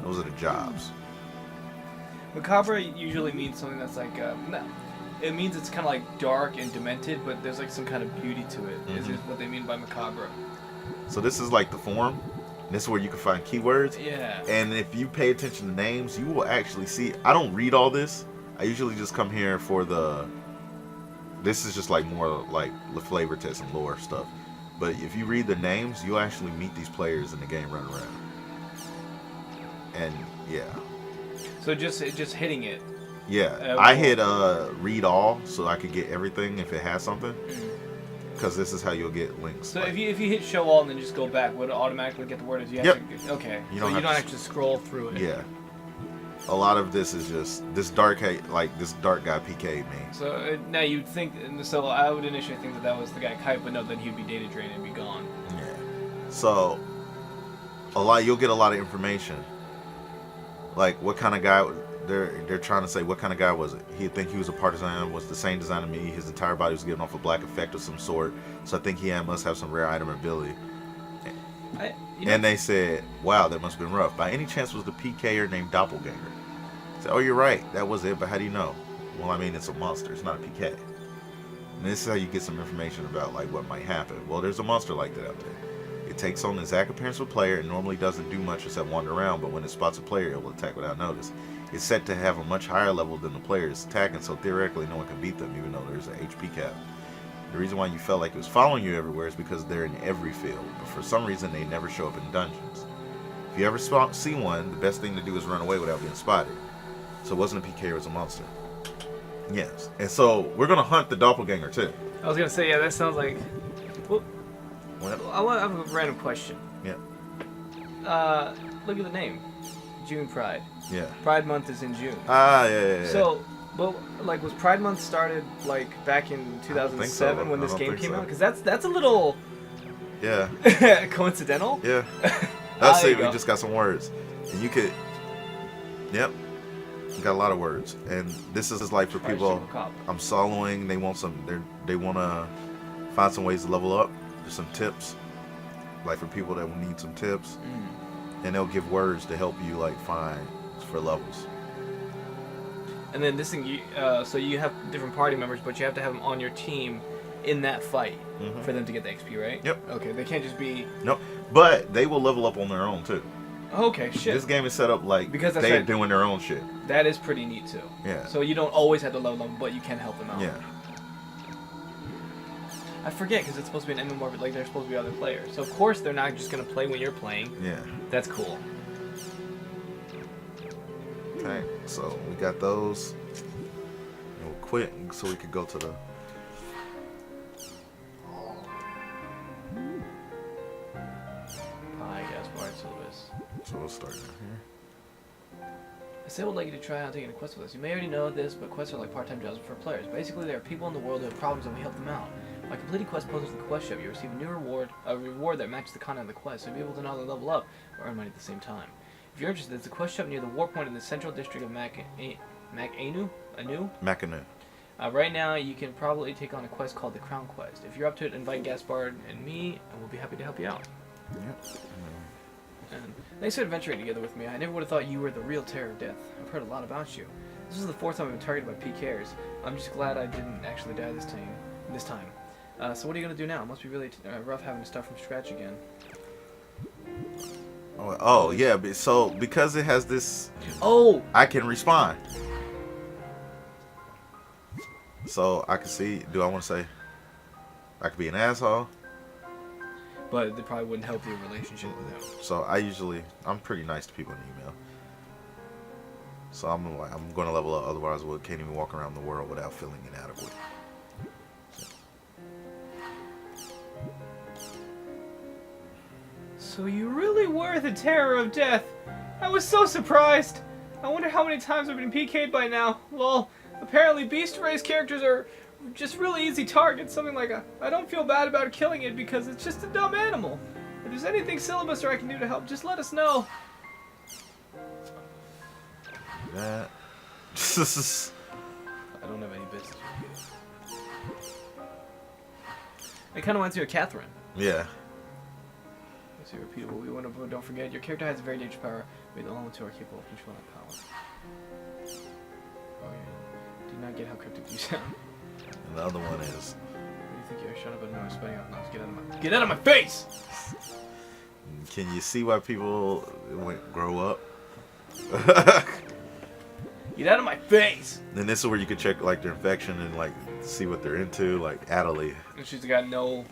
Those are the jobs. Macabre usually means something that's like no. It means it's kind of like dark and demented, but there's like some kind of beauty to it. Is what they mean by macabre. So this is like the form. This is where you can find keywords. Yeah. And if you pay attention to names, you will actually see. I don't read all this. I usually just come here for the this is just like more like the flavor test and lore stuff. But if you read the names, you'll actually meet these players in the game running around. And yeah. So just hitting it. Yeah, I hit read all so I could get everything if it has something. Because this is how you'll get links. So like, if you hit show all and then just go back, would it automatically get the word? If you have to, okay. You don't have to scroll through it. Yeah. A lot of this is just this dark guy PK'd me. So now you'd think, so I would initially think that was the guy Kite, but no, then he'd be data drained and be gone. Yeah. So you'll get a lot of information. Like what kind of guy they're trying to say, what kind of guy was it? He'd think he was a partisan, was the same design as me. His entire body was giving off a black effect of some sort. So I think he must have some rare item ability. And they said, wow, that must have been rough. By any chance was the PKer named Doppelganger? I said, oh, you're right. That was it, but how do you know? Well, I mean, it's a monster. It's not a PK. And this is how you get some information about like what might happen. Well, there's a monster like that out there. It takes on the exact appearance of a player and normally doesn't do much except wander around, but when it spots a player, it will attack without notice. It's set to have a much higher level than the player is attacking, so theoretically no one can beat them, even though there's an HP cap. The reason why you felt like it was following you everywhere is because they're in every field, but for some reason they never show up in dungeons. If you ever see one, the best thing to do is run away without being spotted. So it wasn't a PK, it was a monster. Yes. And so we're going to hunt the doppelganger too. I was going to say, yeah, that sounds like... Well, I have a random question. Yeah. Look at the name. June Pride. Yeah. Pride Month is in June. Yeah. So... But like, was Pride Month started like back in 2007 when this game came out? Because that's a little coincidental. Yeah. Let's see. We just got some words, and you could. Yep. You got a lot of words, and this is like for people. I'm soloing. They want some. They want to find some ways to level up. Just some tips, like for people that will need some tips, and they'll give words to help you like find for levels. And then this thing, so you have different party members, but you have to have them on your team in that fight for them to get the XP, right? Yep. Okay, they can't just be... Nope. But they will level up on their own, too. Okay, shit. This game is set up like they're doing their own shit. That is pretty neat, too. Yeah. So you don't always have to level them, but you can help them out. Yeah. I forget, because it's supposed to be an MMO, but like they're supposed to be other players. So of course they're not just going to play when you're playing. Yeah. That's cool. Okay, so we got those. And we'll quit so we can go to the. Hi, Gaspard Silvus. So we'll start down here. I said I would like you to try out taking a quest with us. You may already know this, but quests are like part-time jobs for players. Basically, there are people in the world who have problems and we help them out. By completing quest puzzles in the quest shop, you receive a reward that matches the content of the quest, so you'll be able to not only level up, but earn money at the same time. If you're interested, there's a quest shop near the war point in the central district of Makanu. Right now, you can probably take on a quest called the Crown Quest. If you're up to it, invite Gaspard and me, and we'll be happy to help you out. Yep. And thanks for adventuring together with me. I never would have thought you were the real terror of death. I've heard a lot about you. This is the 4th time I've been targeted by PKers. I'm just glad I didn't actually die this time. So what are you going to do now? It must be really rough having to start from scratch again. Oh yeah, so because it has this, I can respond. So I can see. Do I want to say? I could be an asshole. But it probably wouldn't help your relationship with them. So I'm pretty nice to people in email. So I'm going to level up. Otherwise, I can't even walk around the world without feeling inadequate. So you really were the terror of death. I was so surprised. I wonder how many times I've been PK'd by now. Lol. Apparently Beast Race characters are just really easy targets. Something like I don't feel bad about killing it because it's just a dumb animal. If there's anything Syllabus or I can do to help, just let us know. That. I don't have any business with you. It kind of reminds me of Catherine. Yeah. So repeat what we want to, don't forget, your character has a very dangerous power. We the only two are capable of controlling that power. Oh yeah. Do not get how cryptic you sound. And the other one is. What do you think you're? Shut up and no spitting out noise. Get out of my face! Can you see why people grow up? Get out of my face! And this is where you can check like their infection and like see what they're into. Like Atali. And she's got no.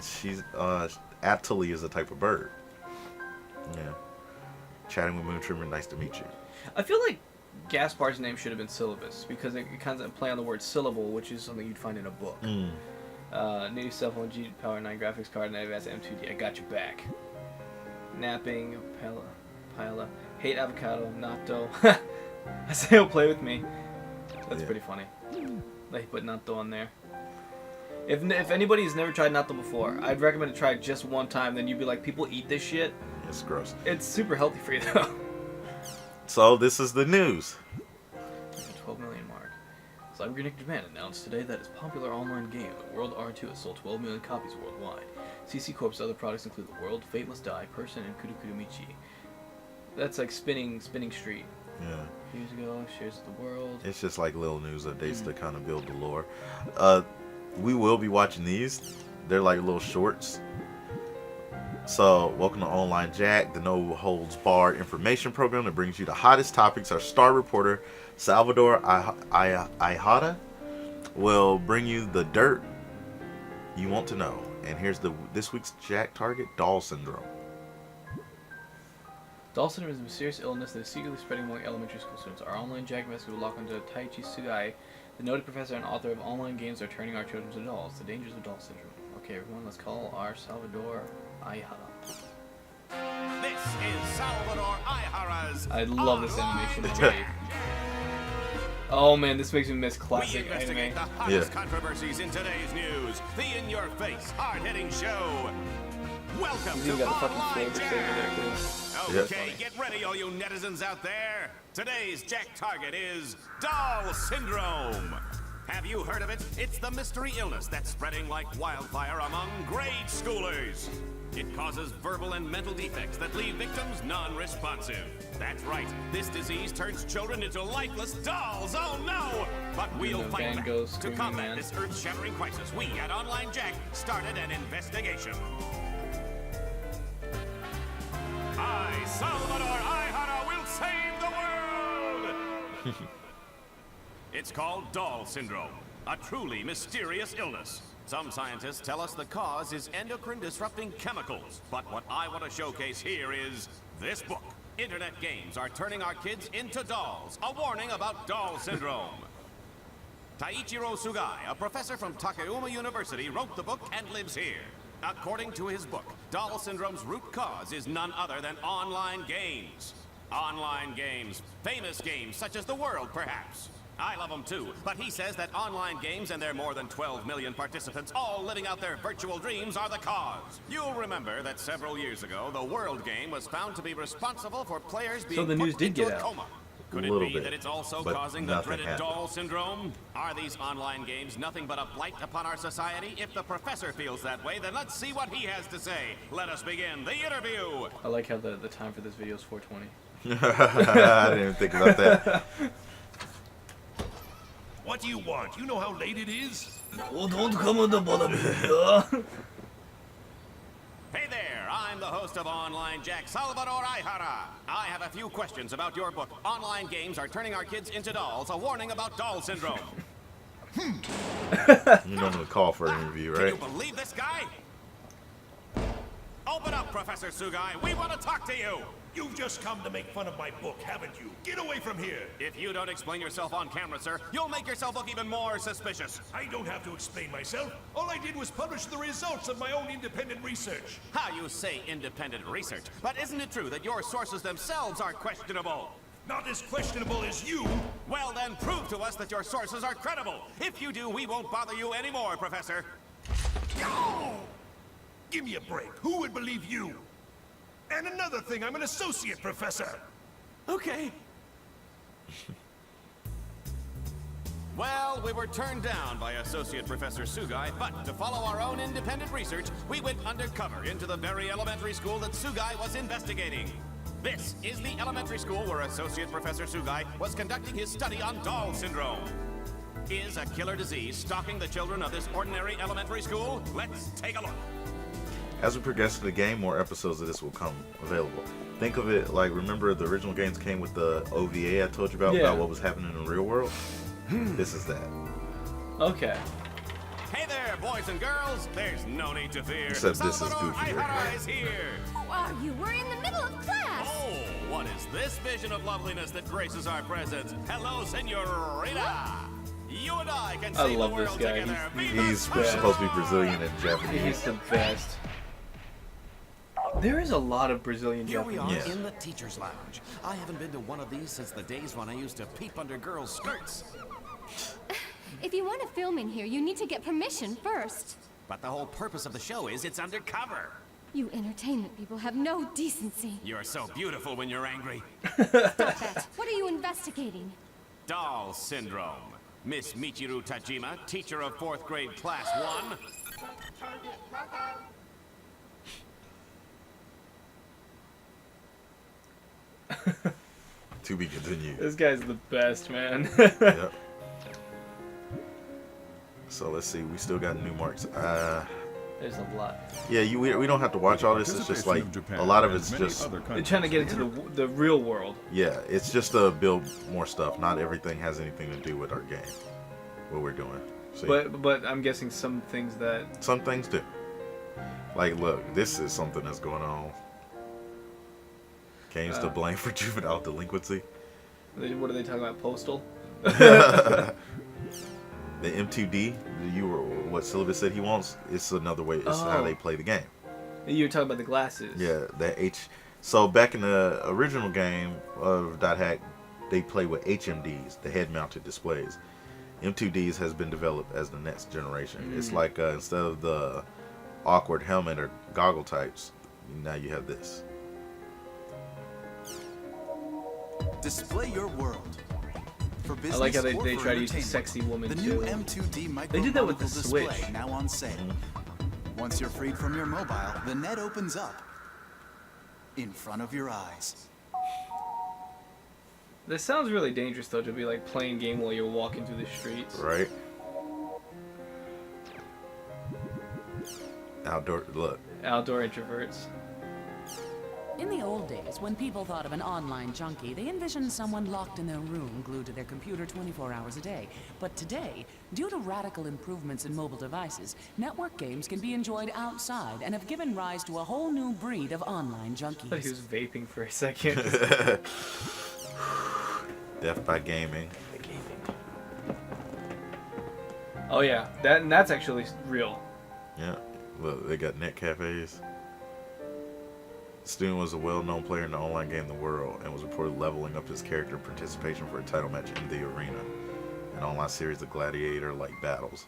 She's Atali is a type of bird. Yeah. Chatting with Moon Trimmer, nice to meet you. I feel like Gaspar's name should have been Syllabus because it kind of play on the word syllable, which is something you'd find in a book. Native cell phone, G Power 9 graphics card, and advanced M2D. I got your back. Napping, Pila, hate avocado, natto. I say he'll play with me. That's pretty funny. Like he put natto on there. If anybody's never tried natto before, I'd recommend to try it just one time. Then you'd be like, people eat this shit. It's gross. It's super healthy for you though. So this is the news. 12 million mark. Cybernetic Japan announced today that its popular online game, The World R2, has sold 12 million copies worldwide. CC Corp's other products include The World, Fate Must Die, Person, and Kurukurumichi. That's like spinning street. Yeah. Years ago, shares of the world. It's just like little news updates to kind of build the lore. We will be watching these. They're like little shorts. So, welcome to Online Jack, the no-holds-barred information program that brings you the hottest topics. Our star reporter, Salvador Ayjara, will bring you the dirt you want to know. And here's this week's Jack target, Doll Syndrome. Doll syndrome is a mysterious illness that is secretly spreading among elementary school students. Our online Jack investigator will lock onto Taichi Sugai, the noted professor and author of online games that are turning our children into dolls. The dangers of doll syndrome. Okay, everyone, let's call our Salvador Ayjara. This is Salvador Ayjara's. I love this animation. It's great. Oh man, this makes me miss classic we investigate anime. the hottest controversies in today's news. The in-your-face, hard-hitting show. Welcome to Online Jack. Okay, get ready, all you netizens out there. Today's Jack target is Doll Syndrome. Have you heard of it? It's the mystery illness that's spreading like wildfire among grade schoolers. It causes verbal and mental defects that leave victims non-responsive. That's right, this disease turns children into lifeless dolls. Oh no! But we'll fight back. To combat this earth-shattering crisis, we at Online Jack started an investigation. I, Salvador Ayjara, will save the world! It's called Doll Syndrome, a truly mysterious illness. Some scientists tell us the cause is endocrine-disrupting chemicals, but what I want to showcase here is this book. Internet games are turning our kids into dolls, a warning about Doll Syndrome. Taichiro Sugai, a professor from Takayama University, wrote the book and lives here. According to his book, Doll Syndrome's root cause is none other than online games. Online games, famous games such as The World, perhaps. I love them too, but he says that online games and their more than 12 million participants all living out their virtual dreams are the cause. You'll remember that several years ago, the World game was found to be responsible for players being put into a coma. Could it be that it's also causing the dreaded Doll Syndrome? Are these online games nothing but a blight upon our society? If the professor feels that way, then let's see what he has to say. Let us begin the interview. I like how the time for this video is 4:20. I didn't even think about that. What do you want? You know how late it is? Oh, don't come on the bottom. Hey there, I'm the host of Online Jack, Salvador Ayjara. I have a few questions about your book. Online games are turning our kids into dolls, a warning about Doll Syndrome. You normally call for an interview, right? Can you believe this guy? Open up, Professor Sugai. We want to talk to you. You've just come to make fun of my book, haven't you? Get away from here! If you don't explain yourself on camera, sir, you'll make yourself look even more suspicious. I don't have to explain myself. All I did was publish the results of my own independent research. How you say independent research? But isn't it true that your sources themselves are questionable? Not as questionable as you. Well, then prove to us that your sources are credible. If you do, we won't bother you anymore, Professor. Oh! Give me a break. Who would believe you? And another thing, I'm an associate professor. Okay. Well, we were turned down by Associate Professor Sugai, but to follow our own independent research, we went undercover into the very elementary school that Sugai was investigating. This is the elementary school where Associate Professor Sugai was conducting his study on Doll Syndrome. Is a killer disease stalking the children of this ordinary elementary school? Let's take a look. As we progress to the game, more episodes of this will come available. think of it like, remember the original games came with the OVA I told you about what was happening in the real world? This is that. Okay. Hey there, boys and girls. There's no need to fear. Except this is Salvador goofier. Aihara is here. Who are you? We're in the middle of class. Oh, what is this vision of loveliness that graces our presence? Hello, senorita. You and I can I save the love this world guy. together. He's supposed to be Brazilian and Japanese. He's the best. There is a lot of Brazilian Here we Japanese. are in the teacher's lounge. I haven't been to one of these since the days when I used to peep under girls' skirts. If you want to film in here, you need to get permission first. But the whole purpose of the show is it's undercover. You entertainment people have no decency. You're so beautiful when you're angry. Stop that. What are you investigating? Doll syndrome. Miss Michiru Tajima, teacher of 4th grade class 1. To be continued. This guy's the best, man. Yep. So let's see, we still got new marks. There's a lot. Yeah, we don't have to watch all this. It's just like a lot of it's just They're trying to get into the real world. yeah. It's just to build more stuff. Not everything has anything to do with our game. What we're doing. See? But I'm guessing some things that Some things do. Like, look, this is something that's going on. Games to blame for juvenile delinquency. what are they talking about? Postal. The M2D, what Syllabus said he wants, it's another way. It's how they play the game. You were talking about the glasses. Yeah, the H. So back in the original game of Dot Hack, they play with HMDs, the head-mounted displays. M2Ds has been developed as the next generation. It's like instead of the awkward helmet or goggle types, now you have this. Display your world. For I like how business they or for try to use the entertainment, sexy woman the too. new M2D micro They did that with the display Switch. now on sale. Once you're freed from your mobile, the net opens up in front of your eyes. This sounds really dangerous though, to be like playing game while you're walking through the streets. Right. Outdoor, look. Outdoor introverts. In the old days, when people thought of an online junkie, they envisioned someone locked in their room, glued to their computer 24 hours a day. But today, due to radical improvements in mobile devices, network games can be enjoyed outside and have given rise to a whole new breed of online I thought he junkies. was vaping for a second. Death by gaming. Oh yeah, that's actually real. Yeah. Look, they got net cafes. The student was a well-known player in the online game The World and was reported leveling up his character in participation for a title match in the arena, an online series of gladiator-like battles.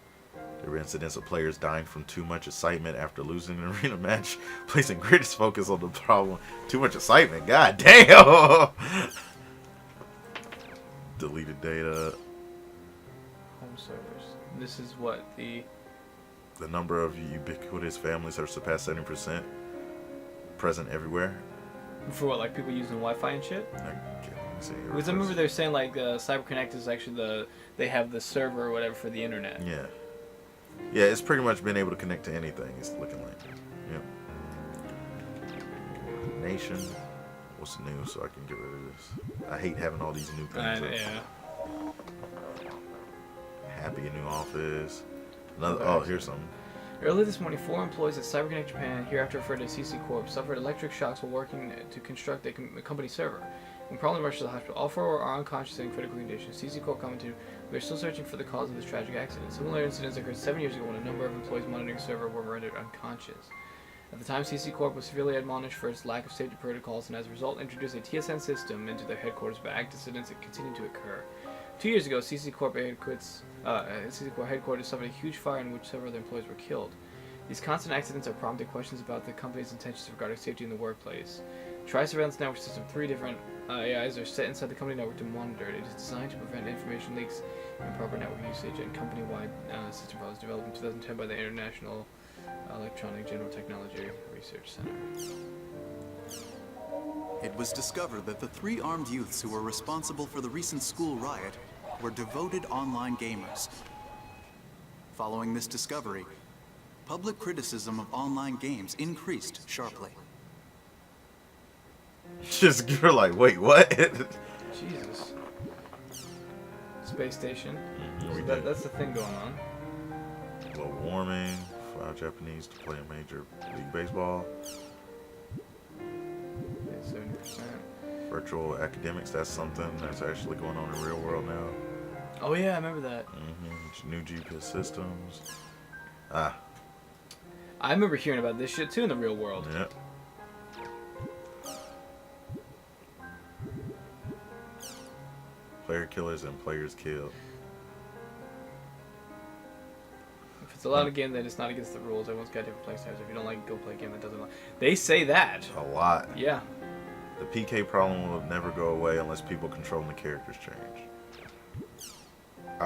There were incidents of players dying from too much excitement after losing an arena match, placing greatest focus on the problem. Too much excitement, god damn! Deleted data. Home servers. This is what the number of ubiquitous families have surpassed 70%. Present everywhere. for what, like people using Wi-Fi and shit. Okay, let me see. Because I remember they're saying like CyberConnect is actually they have the server or whatever for the internet. Yeah. Yeah, it's pretty much been able to connect to anything. It's looking like. Yep. Nation. What's new so I can get rid of this? I hate having all these new things. Yeah. Happy new office. Another. Oh, here's something. Early this morning, 4 employees at CyberConnect Japan, hereafter referred to as CC Corp, suffered electric shocks while working to construct a company server. When promptly rushed to the hospital, all 4 are unconscious and in critical condition. CC Corp commented, "We are still searching for the cause of this tragic accident. Similar incidents occurred 7 years ago when a number of employees monitoring the server were rendered unconscious. At the time, CC Corp was severely admonished for its lack of safety protocols and as a result introduced a TSN system into their headquarters, but accidents continued to occur. 2 years ago, CC Corp headquarters suffered a huge fire in which several of their employees were killed. These constant accidents are prompting questions about the company's intentions regarding safety in the workplace. Tri-Surveillance Network System, 3 different AIs are set inside the company network to monitor it. It is designed to prevent information leaks, improper network usage, and company-wide system problems developed in 2010 by the International Electronic General Technology Research Center. It was discovered that the 3 armed youths who were responsible for the recent school riot were devoted online gamers. Following this discovery, public criticism of online games increased sharply. Just you're like, wait, what? Jesus. Space station. Mm-hmm, So that's the thing going on. Global warming. 5 Japanese to play a major league baseball. Yeah, 70%. Virtual academics. That's something that's actually going on in the real world now. Oh yeah, I remember that. Mm-hmm. New GPS systems. I remember hearing about this shit too in the real world. Yeah. Player killers and players killed. If it's allowed a game that is not against the rules, everyone's got different play styles. If you don't like it, go play a game that doesn't like. They say that. A lot. Yeah. The PK problem will never go away unless people controlling the characters change.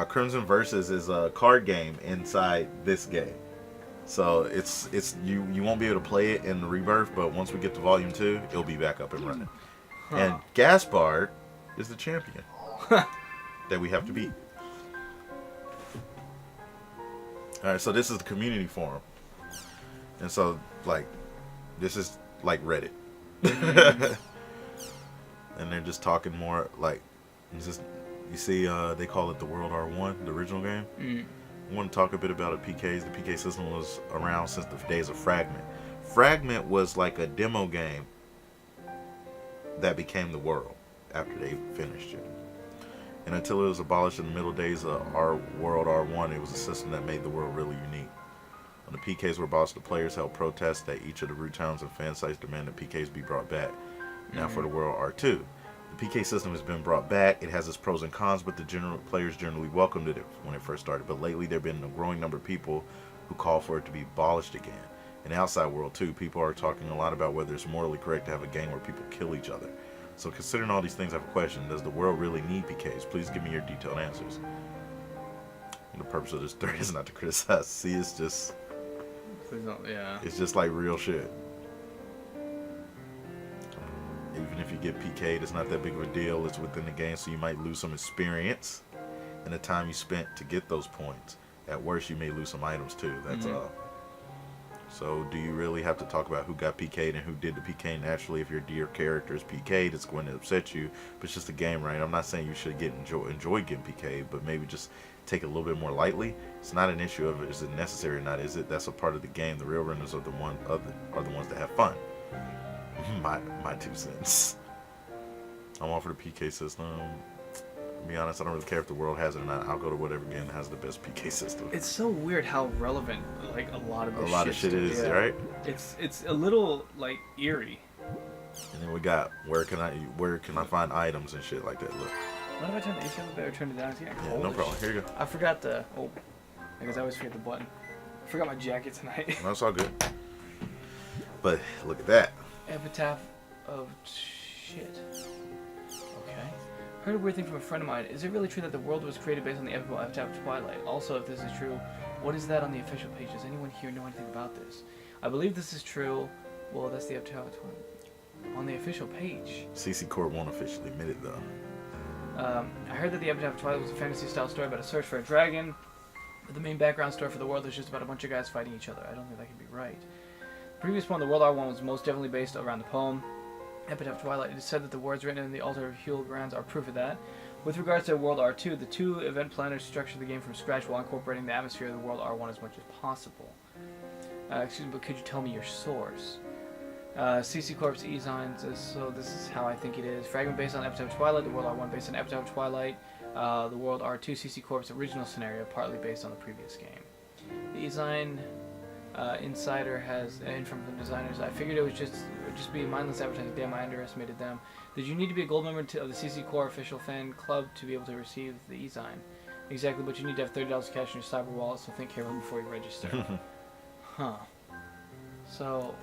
Crimson Versus is a card game inside this game. So it's you won't be able to play it in Rebirth, but once we get to Volume 2, it'll be back up and running. Huh. And Gaspard is the champion that we have to beat. Alright, so this is the community forum. And so, like, this is like Reddit. And they're just talking more, like, it's just, you see, they call it the World R1, the original game. I want to talk a bit about the PKs. The PK system was around since the days of Fragment. Fragment was like a demo game that became the world after they finished it. And until it was abolished in the middle days of our World R1, it was a system that made the world really unique. When the PKs were abolished, the players held protests at each of the root towns and fan sites demanded PKs be brought back. Now for the World R2. The PK system has been brought back. It has its pros and cons, but the players generally welcomed it when it first started. But lately, there have been a growing number of people who call for it to be abolished again. In the outside world, too, people are talking a lot about whether it's morally correct to have a game where people kill each other. So considering all these things, I have a question. Does the world really need PKs? Please give me your detailed answers. The purpose of this thread is not to criticize. See, it's just... Yeah. It's just like real shit. Even if you get PK'd, it's not that big of a deal. It's within the game, so you might lose some experience and the time you spent to get those points. At worst, you may lose some items too. That's all. So do you really have to talk about who got PK'd and who did the PK? Naturally, if your dear character is PK'd, it's going to upset you. But it's just a game, right? I'm not saying you should enjoy getting PK'd, but maybe just take it a little bit more lightly. It's not an issue of is it necessary or not. Is it? That's a part of the game. The real winners are the ones that have fun. My 2 cents. I'm all for the PK system. To be honest, I don't really care if the world has it or not. I'll go to whatever game that has the best PK system. It's so weird how relevant like a lot of this shit is, right? It's a little like eerie. And then we got where can I find items and shit like that. Look. What if I turn the AC up or turn it down? Yeah, no problem. Here you go. I forgot the I guess I always forget the button. I forgot my jacket tonight. No, it's all good. But look at that. Epitaph of shit. Okay. Heard a weird thing from a friend of mine. Is it really true that the world was created based on the Epitaph of Twilight? Also, if this is true, what is that on the official page? Does anyone here know anything about this? I believe this is true. Well, that's the Epitaph of Twilight. On the official page. CC Corp won't officially admit it, though. I heard that the Epitaph of Twilight was a fantasy-style story about a search for a dragon, but the main background story for the world is just about a bunch of guys fighting each other. I don't think that can be right. The previous poem, the World R1, was most definitely based around the poem Epitaph of Twilight. It is said that the words written in the altar of Hulgranz are proof of that. With regards to World R2, the 2 event planners structured the game from scratch while incorporating the atmosphere of the World R1 as much as possible. Excuse me, but could you tell me your source? CC Corp's E-Sign says, so this is how I think it is. Fragment based on Epitaph of Twilight, the World R1 based on Epitaph of Twilight, the World R2 CC Corp's original scenario, partly based on the previous game. The E-Sign Insider has info from the designers. I figured it would just be mindless advertising. Damn, I underestimated them. Did you need to be a gold member of the CC Core official fan club to be able to receive the E-Sign? Exactly, but you need to have $30 cash in your cyber wallet, so think carefully before you register. Huh. So,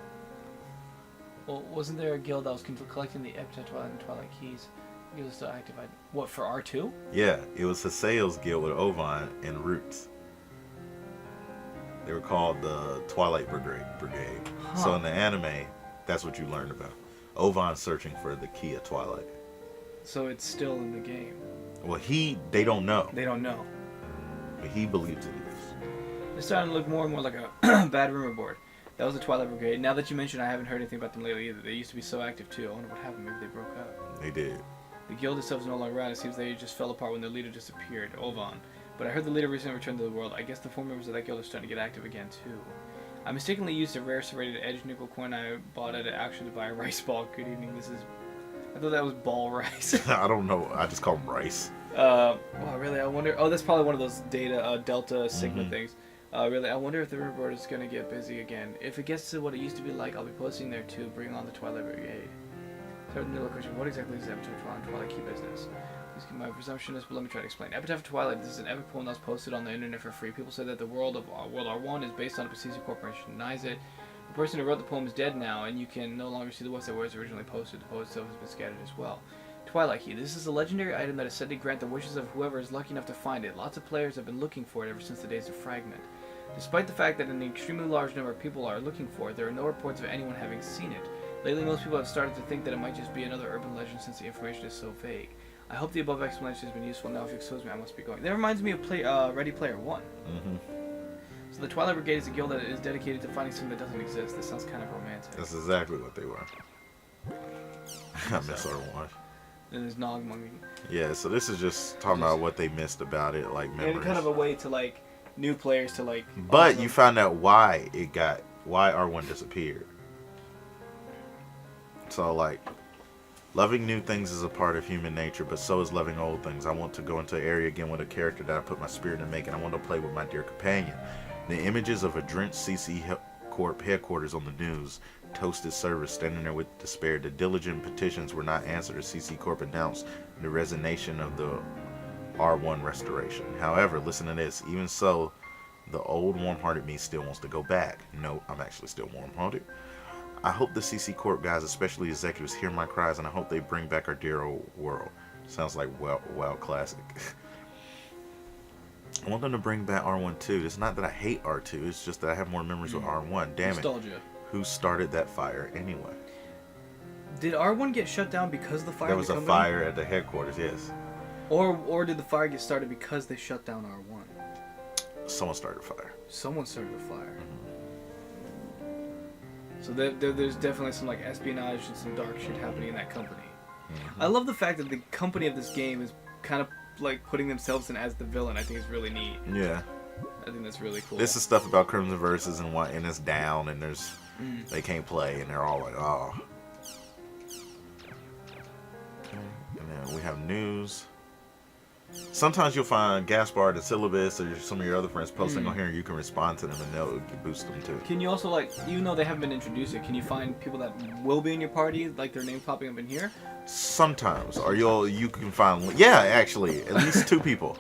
well, wasn't there a guild that was collecting the Epitaph Twilight and Twilight keys? The guild is still active. What, for R2? Yeah, it was a sales guild with Ovan and Roots. They were called the Twilight Brigade. Huh. So in the anime, that's what you learned about. Ovan searching for the key of Twilight. So it's still in the game. Well, they don't know. They don't know. But he believes it is. It's starting to look more and more like a bad rumor board. That was the Twilight Brigade. Now that you mention, I haven't heard anything about them lately either. They used to be so active too. I wonder what happened. Maybe they broke up. They did. The guild itself is no longer around. It seems they just fell apart when their leader disappeared, Ovan. But I heard the leader recently returned to the world. I guess the former members of that guild are starting to get active again too. I mistakenly used a rare serrated edge nickel coin I bought at an auction to buy a rice ball. Good evening. This is... I thought that was ball rice. I don't know. I just call them rice. Wow, really? I wonder... Oh, that's probably one of those Delta Sigma things. Really, I wonder if the riverboard is going to get busy again. If it gets to what it used to be like, I'll be posting there too. Bring on the Twilight Brigade. So, new question. What exactly is Epitaph for Twilight Key business? Please give my presumption is, but let me try to explain. Epitaph for Twilight, this is an epic poem that's posted on the internet for free. People say that the world of World R1 is based on a CC Corporation denies it. The person who wrote the poem is dead now, and you can no longer see the website where it was originally posted. The poem itself has been scattered as well. Twilight Key. This is a legendary item that is said to grant the wishes of whoever is lucky enough to find it. Lots of players have been looking for it ever since the days of Fragment. Despite the fact that an extremely large number of people are looking for it, there are no reports of anyone having seen it. Lately, most people have started to think that it might just be another urban legend since the information is so vague. I hope the above explanation has been useful. Now, if you excuse me, I must be going. That reminds me of Ready Player One. So the Twilight Brigade is a guild that is dedicated to finding something that doesn't exist. This sounds kind of romantic. That's exactly what they were. I miss R1. And there's Nogmung. Yeah, so this is just talking about what they missed about it, like memories. And kind of a way to like new players to like. But you found out why R1 disappeared. So like, loving new things is a part of human nature, but so is loving old things. I want to go into an area again with a character that I put my spirit in making. I want to play with my dear companion. The images of a drenched CC Corp headquarters on the news, toasted servers standing there with despair. The diligent petitions were not answered as CC Corp announced the resignation of the R1 restoration. However, listen to this. Even so, the old warm-hearted me still wants to go back. No, I'm actually still warm-hearted. I hope the CC Corp guys, especially executives, hear my cries, and I hope they bring back our dear old world. Sounds like WoW Classic. I want them to bring back R1 too. It's not that I hate R2, it's just that I have more memories with R1. Damn Nostalgia. It. Who started that fire anyway? Did R1 get shut down because of the fire? There was a fire at the headquarters, yes. Or did the fire get started because they shut down R1? Someone started a fire. Someone started a fire. So there's definitely some like espionage and some dark shit happening in that company. I love the fact that the company of this game is kind of like putting themselves in as the villain. I think it's really neat. Yeah. I think that's really cool. This is stuff about Crimson Versus and it's down and there's they can't play and they're all like, oh. Okay. And then we have news. Sometimes you'll find Gaspard and Syllabus or some of your other friends posting on here and you can respond to them and they'll boost them too. Can you also like, even though they haven't been introduced yet, can you find people that will be in your party, like their name popping up in here? Sometimes. Or you can find, yeah, actually, at least 2 people.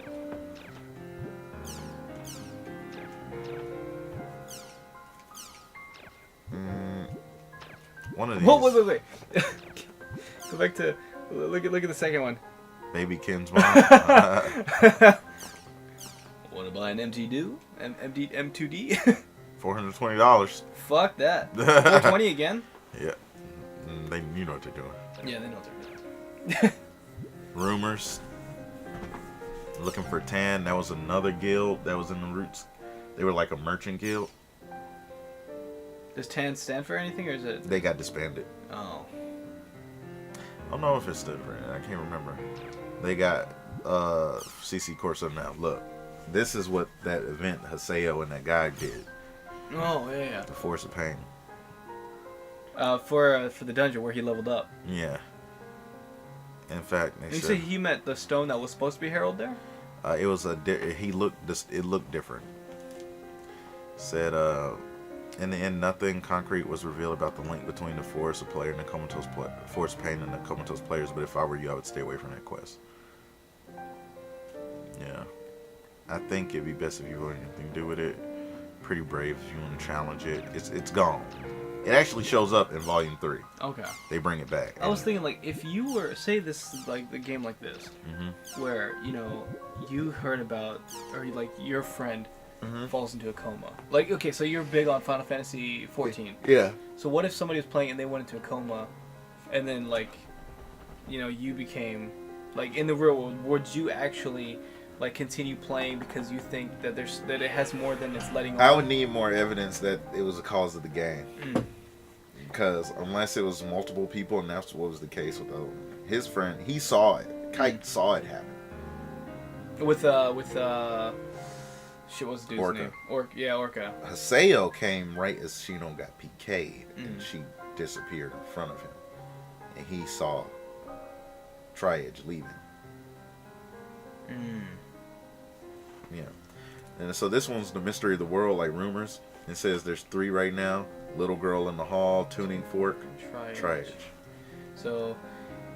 One of these. Whoa, wait. Go back to, look at the second one. Baby Ken's mom. Want to buy an M2D? $420. Fuck that. $420 again? Yeah. You know what they're doing. Yeah, they know what they're doing. Rumors. Looking for Tan. That was another guild that was in the roots. They were like a merchant guild. Does Tan stand for anything, or is it? They got disbanded. Oh. I don't know if it stood for it. I can't remember. They got CC Corsa now. Look, this is what that event Haseo and that guy did. Oh yeah. The Force of Pain. For the dungeon where he leveled up. Yeah. In fact, you say he met the stone that was supposed to be Harold there. It was it looked different. Said in the end, nothing concrete was revealed about the link between the Force of Player and the Comatose Force Pain and the Comatose players. But if I were you, I would stay away from that quest. Yeah, I think it'd be best if you want anything to do with it. Pretty brave if you want to challenge it. It's gone. It actually shows up in Volume 3. Okay. They bring it back. I was thinking, like, if you were, say this is like the game like this, where, you know, you heard about, or like your friend falls into a coma. Like, okay, so you're big on Final Fantasy 14. Yeah. So what if somebody was playing and they went into a coma, and then, like, you know, you became, like, in the real world, would you actually like continue playing because you think that that it has more than it's letting on? I would need more evidence that it was a cause of the game. Because unless it was multiple people, and that's what was the case with his friend, he saw it. Kite saw it happen. With shit, what's the dude's Orca. name? Orca. Haseo came right as Shino got PK'd, and she disappeared in front of him. And he saw Tri-Edge leaving. Yeah. And so this one's the mystery of the world, like rumors. It says there's 3 right now. Little girl in the hall, tuning fork, Tri-Edge. So,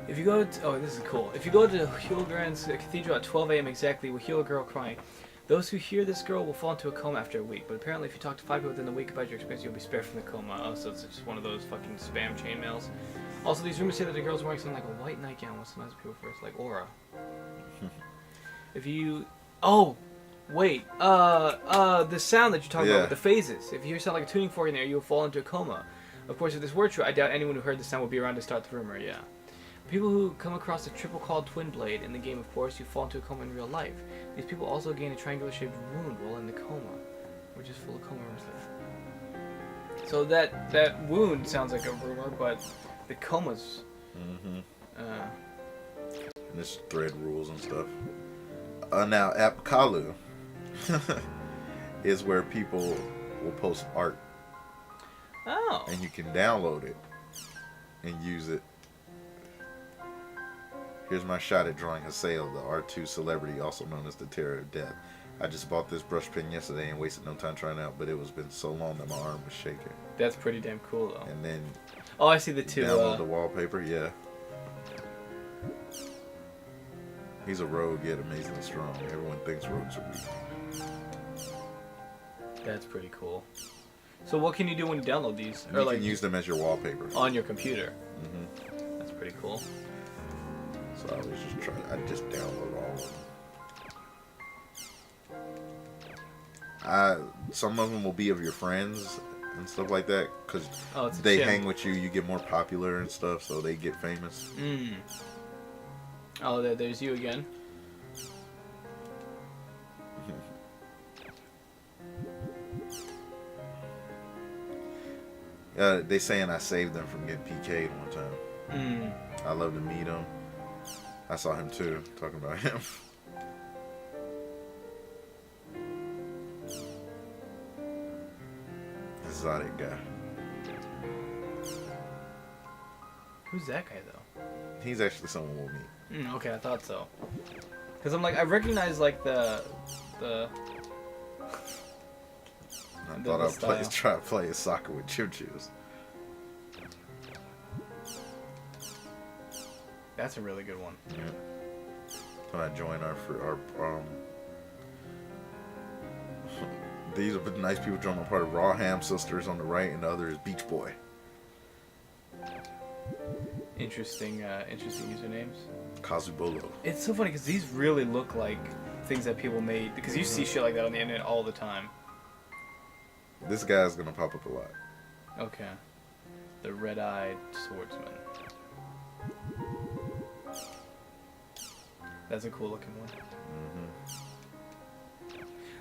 if you go to... Oh, this is cool. If you go to Hildegard's Cathedral at 12 a.m. exactly, we'll hear a girl crying. Those who hear this girl will fall into a coma after a week, but apparently if you talk to 5 people within a week about your experience, you'll be spared from the coma. Oh, so it's just one of those fucking spam chain mails. Also, these rumors say that the girl's wearing something like a white nightgown with sometimes people first, like aura. If you... Oh! Wait, the sound that you're talking about with the phases. If you hear sound like a tuning fork in there, you'll fall into a coma. Of course, if this were true, I doubt anyone who heard the sound would be around to start the rumor, yeah. People who come across the triple called Twin Blade in the game, of course, you fall into a coma in real life. These people also gain a triangular-shaped wound while in the coma, which is full of coma rumors there. So that wound sounds like a rumor, but the coma's... And this thread rules and stuff. Now, Apkalu is where people will post art. Oh. And you can download it and use it. Here's my shot at drawing Haseo, the R2 celebrity, also known as the Terror of Death. I just bought this brush pen yesterday and wasted no time trying it out, but it was been so long that my arm was shaking. That's pretty damn cool, though. And then... Oh, I see the 2. Download the wallpaper, yeah. He's a rogue, yet amazingly strong. Everyone thinks rogues are weak. That's pretty cool. So what can you do when you download these? You can use them as your wallpaper. On your computer? That's pretty cool. So I was just trying. I just download all of them. Some of them will be of your friends and stuff like that, because they hang with you. You get more popular and stuff, so they get famous. Oh, there's you again. They saying I saved them from getting PK'd one time. I love to meet him. I saw him too, talking about him. Exotic guy. Who's that guy, though? He's actually someone we'll meet. Okay, I thought so. Because I'm like, I recognize like the I thought I'd try to play soccer with choo-choos. That's a really good one. Yeah. When I join our these are nice people join my part of Raw Ham Sisters on the right, and the other is Beach Boy. Interesting usernames. Kazubolo. It's so funny because these really look like things that people made, because you see shit like that on the internet all the time. This guy's gonna pop up a lot. Okay. The red-eyed swordsman. That's a cool looking one.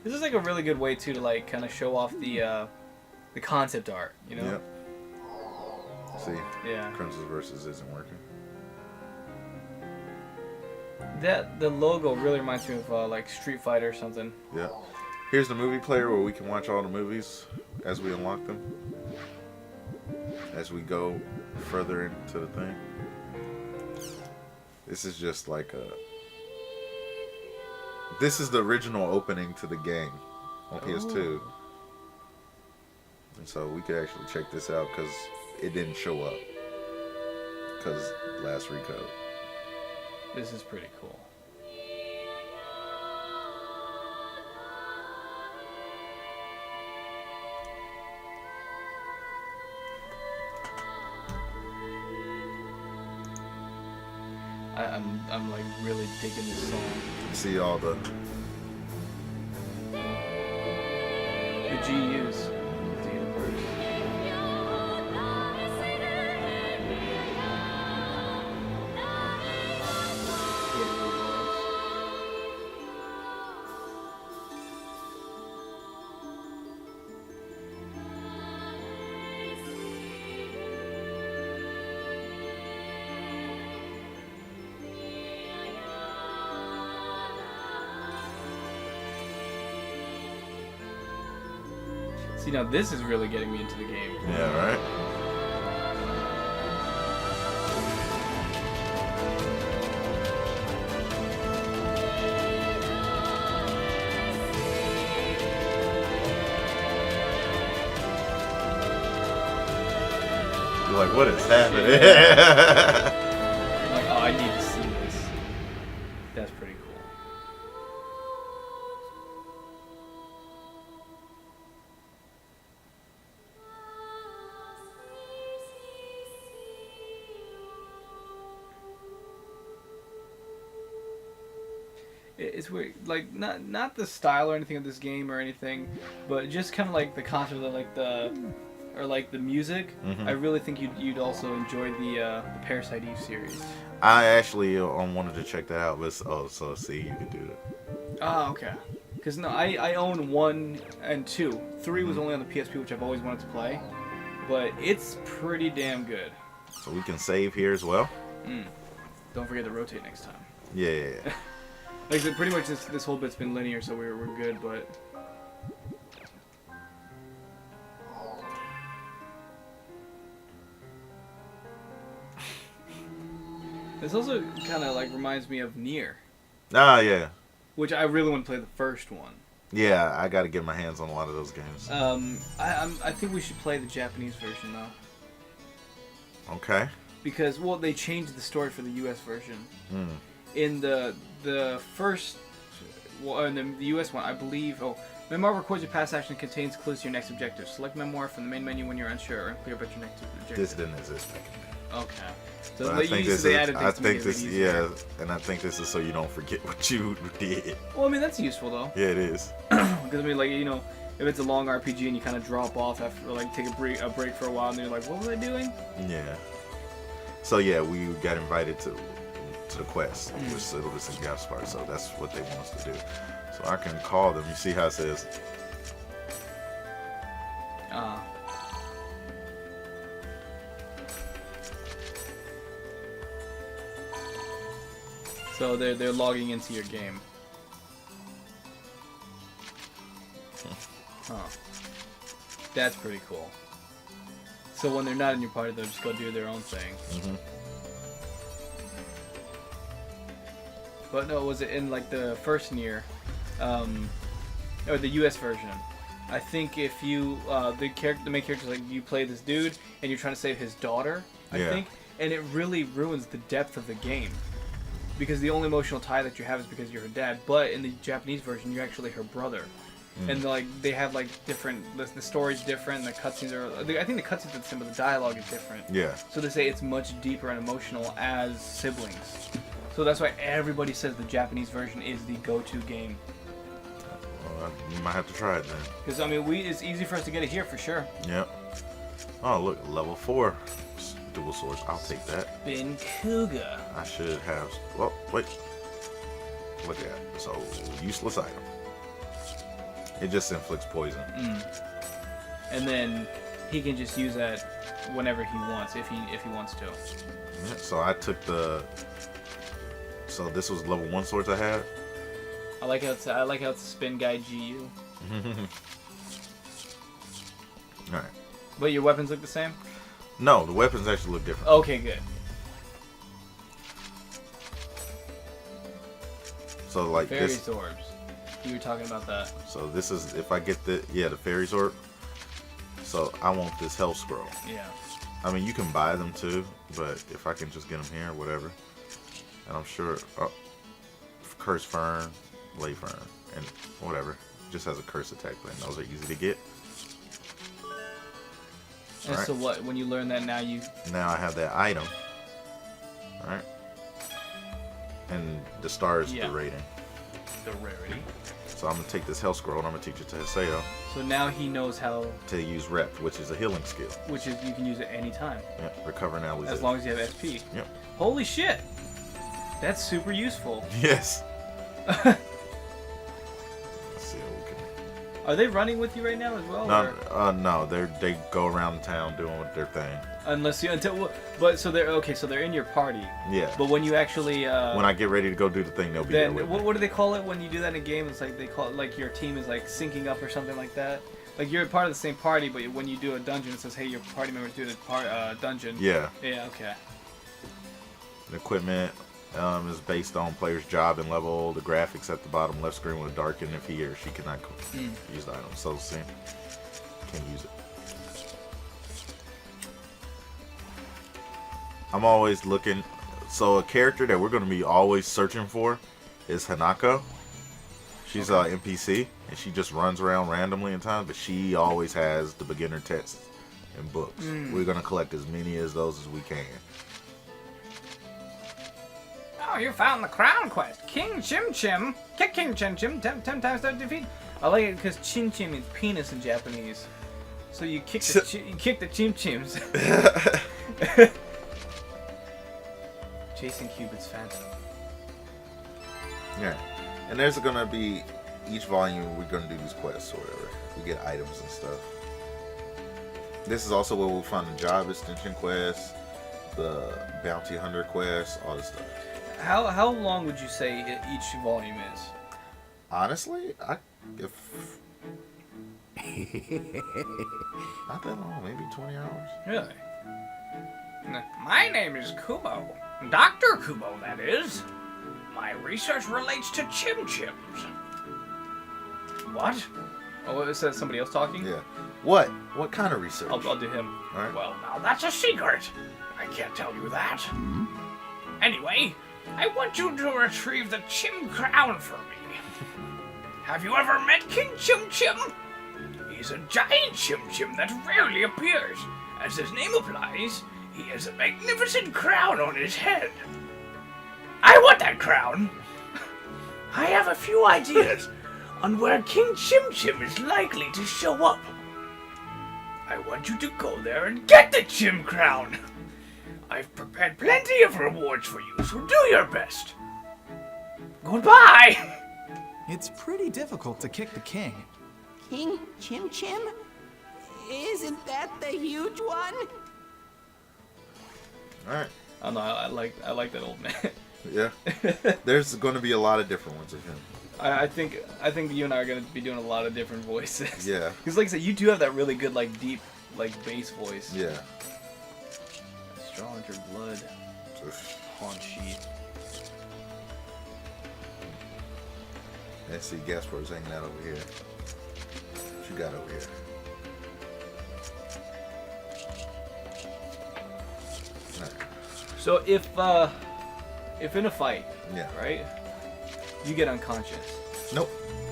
This is like a really good way too to like kind of show off the concept art, you know? Yep. See? Yeah. Crimson Versus isn't working. The logo really reminds me of like Street Fighter or something. Yeah. Here's the movie player where we can watch all the movies as we unlock them. As we go further into the thing. This is just like a... This is the original opening to the game on PS2. And so we could actually check this out because it didn't show up. Because last Recode. This is pretty cool. I'm like really digging this song. See all the GUs. The universe. See, now this is really getting me into the game. Yeah, right? You're like, what is happening? I'm like, oh, I need to see this. That's pretty cool. It's weird, like not the style or anything of this game or anything, but just kind of like the concept of like the music. I really think you'd also enjoy the Parasite Eve series. I actually wanted to check that out, but so see, you could do that. Oh, okay. Because no, I own 1 and 2. 3 was only on the PSP, which I've always wanted to play, but it's pretty damn good. So we can save here as well. Don't forget to rotate next time. Yeah. Like I said, pretty much this whole bit's been linear, so we're good, but. This also kind of like reminds me of Nier. Ah, yeah. Which I really want to play the first one. Yeah, I got to get my hands on a lot of those games. I think we should play the Japanese version though. Okay. Because they changed the story for the U.S. version. In the first, in the U.S. one, I believe. Memoir records your past action, contains clues to your next objective. Select Memoir from the main menu when you're unsure or unclear about your next objective. This didn't exist back in the day. Okay. So I think this is, and I think this is so you don't forget what you did. Well, I mean that's useful though. Yeah, it is. Because I mean, like if it's a long RPG and you kind of drop off after, like, take a break for a while, and then you're like, what was I doing? Yeah. So yeah, we got invited to the quest, which Syllabus and Gaspar. So that's what they want us to do. So I can call them. You see how it says? So they're logging into your game. Huh. That's pretty cool. So when they're not in your party, they'll just go do their own thing. But no, was it in like the first Nier, or the US version? I think if you the main character, like, you play this dude and you're trying to save his daughter, I think, and it really ruins the depth of the game. Because the only emotional tie that you have is because you're her dad, but in the Japanese version, you're actually her brother. And like they have like different, the story's different, the cutscenes are, I think the cutscenes are the same, but the dialogue is different. Yeah. So they say it's much deeper and emotional as siblings. So that's why everybody says the Japanese version is the go-to game. Well, you might have to try it then. Because I mean, it's easy for us to get it here for sure. Yep. Oh look, level 4. Dual swords, I'll take that. Ben Kuga. I should have. Well, wait. Look at that. So, useless item. It just inflicts poison. And then he can just use that whenever he wants, if he wants to. Yeah, so I took the. So this was level 1 swords I had. I like how it's Spin Guide GU. All right. But your weapons look the same? No, the weapons actually look different. Okay, good. So like Fairy's orbs. You were talking about that. So this is, if I get the Fairy's orb. So I want this Hell Scroll. Yeah. I mean, you can buy them too, but if I can just get them here or whatever. And I'm sure, Curse Fern, Lay Fern, and whatever. Just has a curse attack, and those are easy to get. And so what, when you learn that, now I have that item. Alright. And the star is the rating. The rarity. So I'm going to take this Hell Scroll and I'm going to teach it to Haseo. So now he knows how to use Rep, which is a healing skill. Which is, you can use it any time. Yep, recover now. As long as you have SP. Yep. Holy shit! That's super useful. Yes. Are they running with you right now as well? No, they go around town doing their thing. So they're in your party. Yeah. But when you actually when I get ready to go do the thing, they'll be there with me. What do they call it when you do that in a game? It's like they call it like your team is like syncing up or something like that. Like you're part of the same party, but when you do a dungeon, it says, "Hey, your party members do the dungeon." Yeah. Yeah. Okay. The equipment is based on player's job and level. The graphics at the bottom left screen will darken if he or she cannot use the item. So see, can't use it. I'm always looking. So a character that we're going to be always searching for is Hanako. She's a NPC, and she just runs around randomly in time, but she always has the beginner tests and books. We're going to collect as many of those as we can. Oh, you found the crown quest. King Chim Chim. Kick King Chim Chim 10 times to defeat. I like it because Chin Chim means penis in Japanese. So you kick the Chim Chims. Chasing Cupid's Phantom. Yeah. And there's going to be, each volume, we're going to do these quests or whatever. We get items and stuff. This is also where we'll find the job extension quests, the bounty hunter quests, all this stuff. How long would you say each volume is? Honestly, not that long, maybe 20 hours. Really? My name is Kubo. Dr. Kubo, that is. My research relates to Chim Chims. What? Oh, is that somebody else talking? Yeah. What? What kind of research? I'll do him. All right. Well, now that's a secret. I can't tell you that. Anyway, I want you to retrieve the Chim Crown for me. Have you ever met King Chim Chim? He's a giant Chim Chim that rarely appears. As his name implies, he has a magnificent crown on his head. I want that crown. I have a few ideas on where King Chim Chim is likely to show up. I want you to go there and get the Chim Crown. I've prepared plenty of rewards for you, so do your best. Goodbye. It's pretty difficult to kick the king. King Chim Chim? Isn't that the huge one? All right. I don't know. I like that old man. Yeah. There's going to be a lot of different ones of him. I think you and I are going to be doing a lot of different voices. Yeah. Because like I said, you do have that really good like deep like bass voice. Yeah. Straw under blood. Pawn sheet. Let's see, Gaspar's hanging out over here. What you got over here? So if in a fight, yeah, right, you get unconscious. Nope,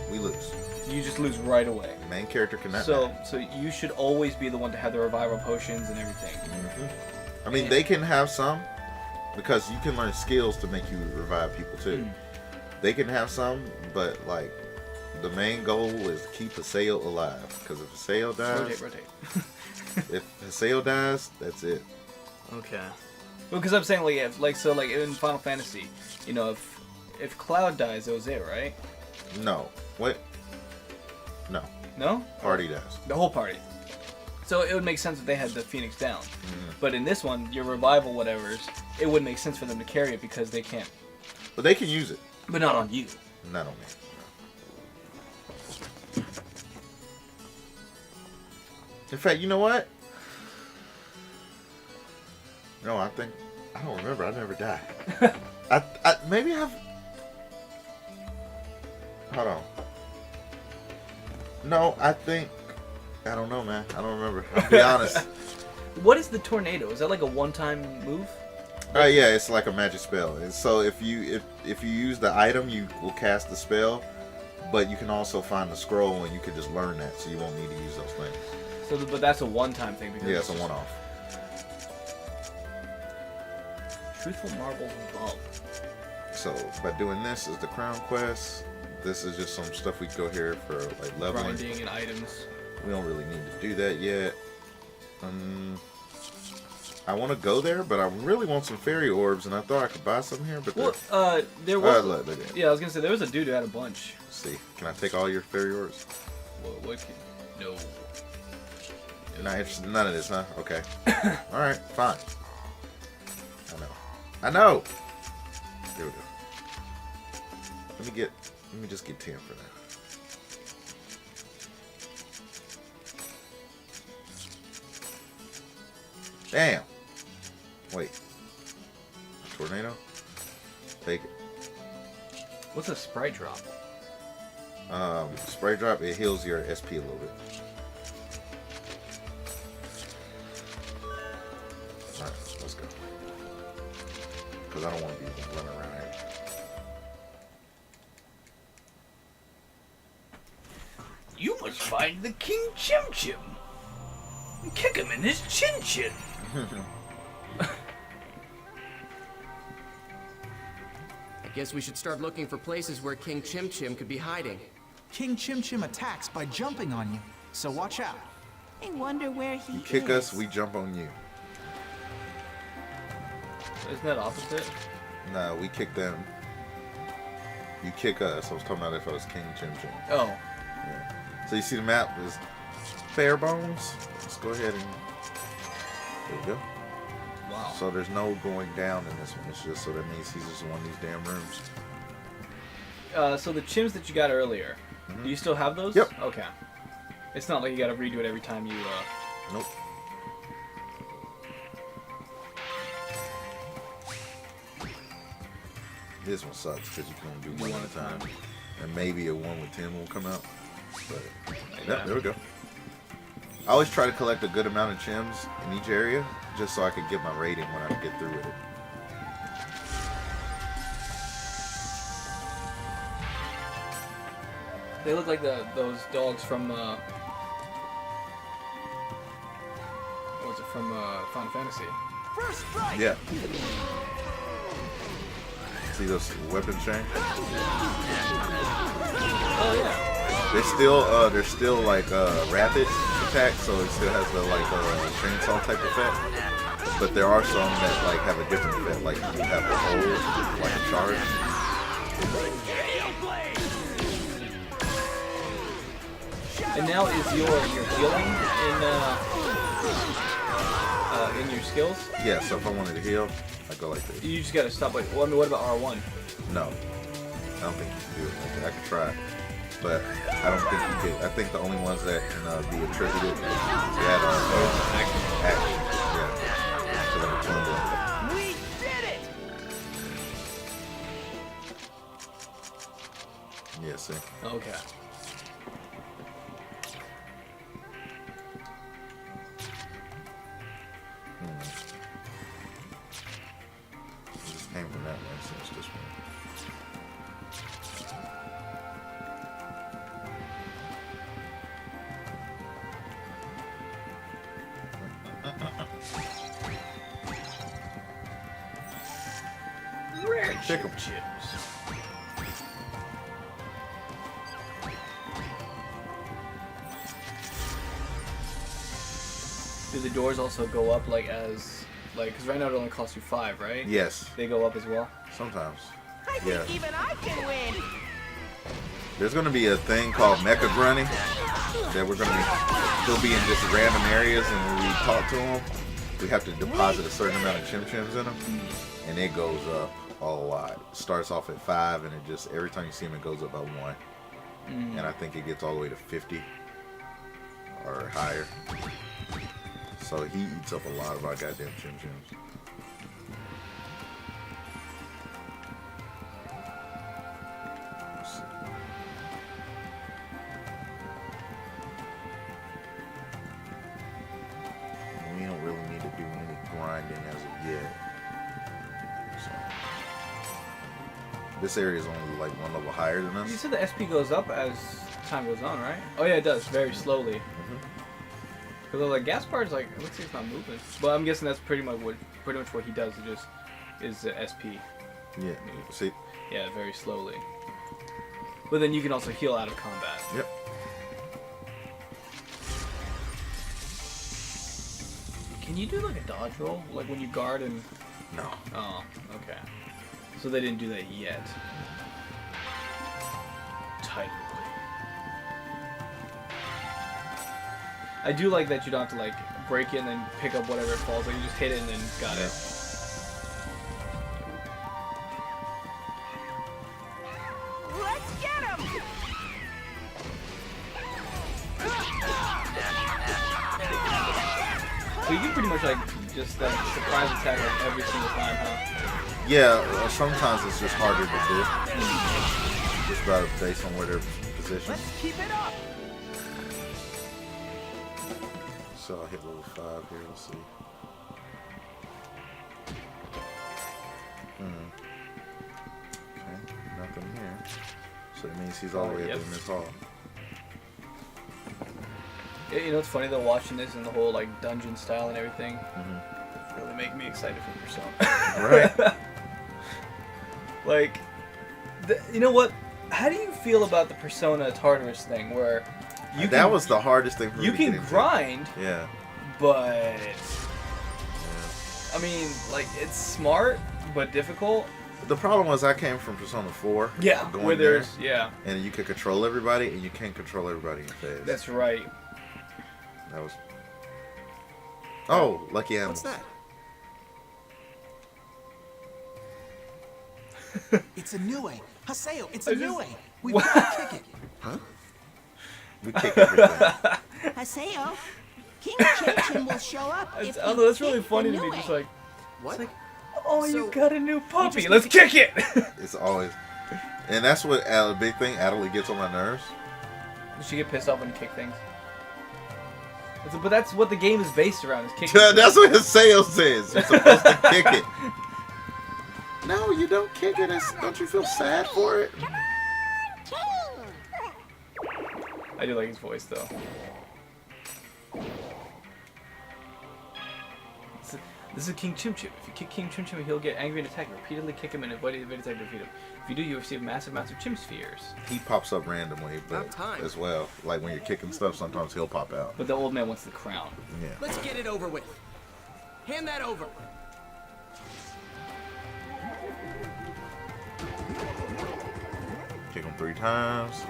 we lose. You just lose right away. The main character cannot. So you should always be the one to have the revival potions and everything. I mean, they can have some because you can learn skills to make you revive people too. They can have some, but like the main goal is to keep Haseo alive. Because if Haseo dies, rotate. If Haseo dies, that's it. Okay. Well, because I'm saying like in Final Fantasy, you know, if Cloud dies, that was it, right? No. What? No. No? Party dies. The whole party. So it would make sense if they had the Phoenix down. But in this one, your revival whatevers, it wouldn't make sense for them to carry it because they can't. But they can use it. But not on you. Not on me. In fact, you know what? No, I don't remember. I never died. Maybe I've... Hold on. No, I don't know, man. I don't remember. I'll be honest. What is the tornado? Is that like a one-time move? Yeah, it's like a magic spell. And so if you use the item, you will cast the spell, but you can also find the scroll and you can just learn that, so you won't need to use those things. So, but that's a one-time thing. Because yeah, it's a one-off. Truthful marbles involved. So by doing this is the crown quest. This is just some stuff we go here for like leveling. Grinding and items. We don't really need to do that yet. I want to go there, but I really want some fairy orbs, and I thought I could buy some here. But there was. Look. Yeah, I was gonna say there was a dude who had a bunch. Let's see, can I take all your fairy orbs? No. You're not interested in none of this, huh? Okay. All right, fine. I know. There we go. Let me just get 10 for Damn. Wait. Tornado? Take it. What's a sprite drop? Spray drop, it heals your SP a little bit. Alright, let's go. Because I don't want to be running around here. You must find the King Chim Chim. And kick him in his chin chin. I guess we should start looking for places where King Chim Chim could be hiding. King Chim Chim attacks by jumping on you, so watch out. I wonder where he You kick is. us, we jump on you. Isn't that opposite? Nah, we kick them. You kick us. I was talking about if I was King Chim Chim. Oh. Yeah. So you see the map is bare bones. Let's go ahead and there we go. Wow. So there's no going down in this one. It's just so that means he's just in one of these damn rooms. So the chims that you got earlier, do you still have those? Yep. Okay. It's not like you gotta redo it every time you, Nope. This one sucks because you can only do one at a time. And maybe a 1 with 10 will come out. But, yeah, there we go. I always try to collect a good amount of chims in each area just so I can get my rating when I get through with it. They look like those dogs from, what was it, from Final Fantasy. First strike. Yeah. See those weapon chains? Oh yeah. They're still like rapid attack, so it still has the like chainsaw type effect. But there are some that like have a different effect, like you have a hold, like a charge. And now is your healing in your skills? Yeah, so if I wanted to heal, I go like this. You just gotta stop. Like, well, I mean, what about R1? No, I don't think you can do it like that. I could try, but I don't think you could. I think the only ones that can be attributed to that are action. Yeah. So then it's one of them. We did it! Yeah, see. Okay. Just came from that one, so it's this one. Rare Pick 'em. chips. Do the doors also go up like as because right now it only costs you 5, right? Yes. They go up as well. Sometimes. I Yeah. think even I can win. There's gonna be a thing called Mecha Grunny that we're gonna be. He'll be in just random areas, and when we talk to him, we have to deposit a certain amount of chim chims in him, and it goes up a lot. It starts off at 5, and it just every time you see him, it goes up by 1, and I think it gets all the way to 50 or higher. So he eats up a lot of our goddamn chim chims. We don't really need to do any grinding as of yet. So, this area is only like 1 level higher than You us. said the SP goes up as time goes on, right? Oh yeah, it does, very slowly. Because like Gaspar's like, let's see, it's not moving. But I'm guessing that's pretty much what he does. It just is the SP. Yeah. See. Yeah, very slowly. But then you can also heal out of combat. Yep. Can you do like a dodge roll, like when you guard and? No. Oh, okay. So they didn't do that yet. Tight. I do like that you don't have to like break in and pick up whatever it falls. Like you just hit it and then got it. Let's get him! So you can pretty much like just surprise attack like every single time, huh? Yeah, sometimes it's just harder to do. Just about based on where they're positioned. Let's keep it up. So I'll hit level 5 here, let's see. Okay, nothing here. So that means he's all the way up in this hall. Yeah, you know what's funny though, watching this and the whole like dungeon style and everything, really make me excited for Persona. Right. Like, you know what? How do you feel about the Persona Tartarus thing, where you that was the hardest thing for me you to can get into. grind, Yeah. but I mean, like it's smart but difficult. The problem was I came from Persona 4. Yeah, going where there, there's and you could control everybody, and you can't control everybody in phase. That's right. That was. Oh, lucky animals. What's that? It's a new way. Haseo, it's a new way. We gotta kick it. Huh? We kick everything. Haseo, King Chinchin will show up if I don't know, that's we really kick funny the to me. Nue. Just like, What? it's like, oh, you So, got a new puppy. just Let's need to kick it. It's always, and that's what a big thing. Adelie gets on my nerves. Does she get pissed off when you kick things? But that's what the game is based around. Is kicking. That's what his sales says. You're supposed to kick it. No, you don't kick it. Don't you feel sad for it? I do like his voice though. This is King Chim Chim. If you kick King Chim Chim, he'll get angry and attack. Repeatedly kick him and avoid the attack to defeat him. If you do, you receive massive amounts of Chim Spheres. He pops up randomly, but About time. as well. Like when you're kicking stuff, sometimes he'll pop out. But the old man wants the crown. Yeah. Let's get it over with. Hand that over. Kick him 3 times.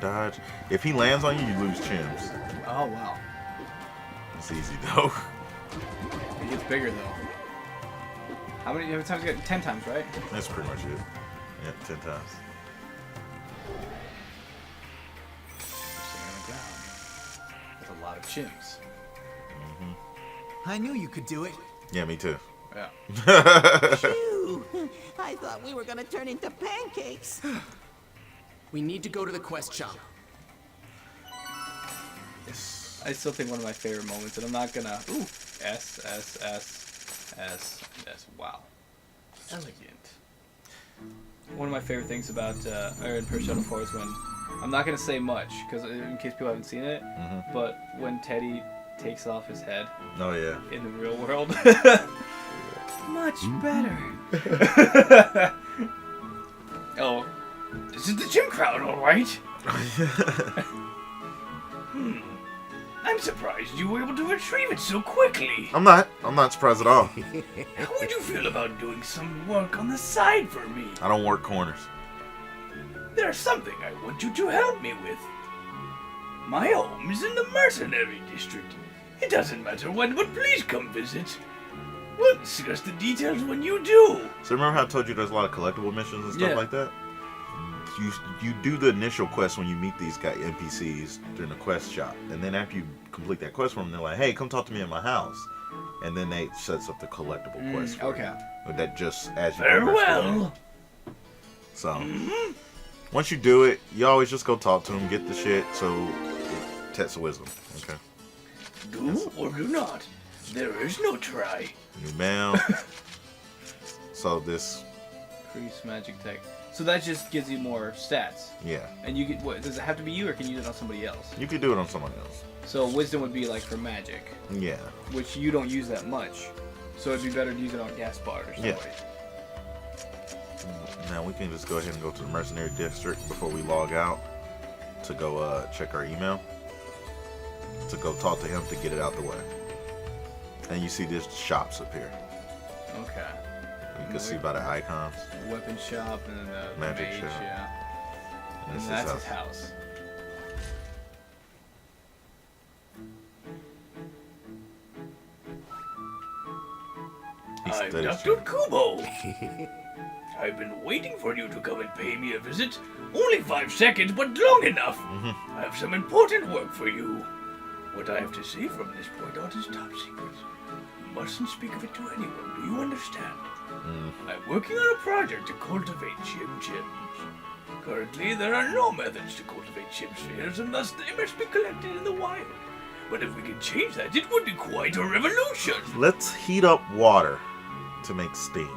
Dodge. If he lands on you, you lose chims. Oh wow. It's easy though. It gets bigger though. How many times you got? 10 times, right? That's pretty much it. Yeah, 10 times. Sitting on the ground with a lot of chims. I knew you could do it. Yeah, me too. Yeah. Phew. I thought we were gonna turn into pancakes. We need to go to the quest shop. I still think one of my favorite moments, and I'm not gonna. Ooh, S. Wow, elegant. One of my favorite things about in Persona 4 is when I'm not gonna say much because in case people haven't seen it, but when Teddy takes off his head. Oh yeah. In the real world. Much better. Oh, this is the gym crowd, all right. I'm surprised you were able to retrieve it so quickly. I'm not surprised at all. How would you feel about doing some work on the side for me? I don't work corners. There's something I want you to help me with. My home is in the mercenary district. It doesn't matter when, but please come visit. We'll discuss the details when you do. So remember how I told you there's a lot of collectible missions and stuff like that? You do the initial quest when you meet these guy NPCs during the quest shop, and then after you complete that quest for them, they're like, "Hey, come talk to me at my house," and then they sets up the collectible quest. For you. That just as you Farewell. So once you do it, you always just go talk to them, get the shit. So test of wisdom. Okay. Do or do not. There is no try. New mail. So this. Increase magic tech. So that just gives you more stats. Yeah. And you get what? Does it have to be you, or can you do it on somebody else? You could do it on someone else. So wisdom would be like for magic. Yeah. Which you don't use that much. So it'd be better to use it on Gaspard or somebody. Yeah. Now we can just go ahead and go to the mercenary district before we log out to go check our email. To go talk to him to get it out the way. And you see there's shops up here. Okay. You can see by the icons. Weapon shop and then the Magic mage, shop. yeah. And This that's is his house. I'm Dr. Kubo. I've been waiting for you to come and pay me a visit. Only 5 seconds, but long enough. I have some important work for you. What I have to say from this point on is top secret. You mustn't speak of it to anyone, do you understand? I'm working on a project to cultivate chim-chims. Currently, there are no methods to cultivate chim spheres, and thus they must be collected in the wild. But if we can change that, it would be quite a revolution. Let's heat up water to make steam.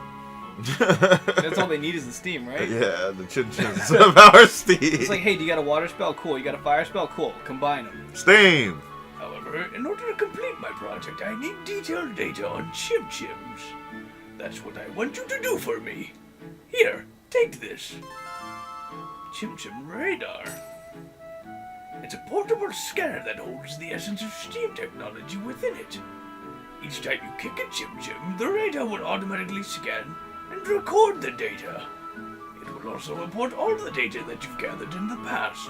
That's all they need is the steam, right? Yeah, the chin-chins of our steam. It's like, hey, do you got a water spell? Cool. You got a fire spell? Cool. Combine them. Steam! However, in order to complete my project, I need detailed data on chim-chims. That's what I want you to do for me. Here, take this. Chim-chim radar. It's a portable scanner that holds the essence of steam technology within it. Each time you kick a chim-chim, the radar will automatically scan and record the data. It will also report all the data that you've gathered in the past.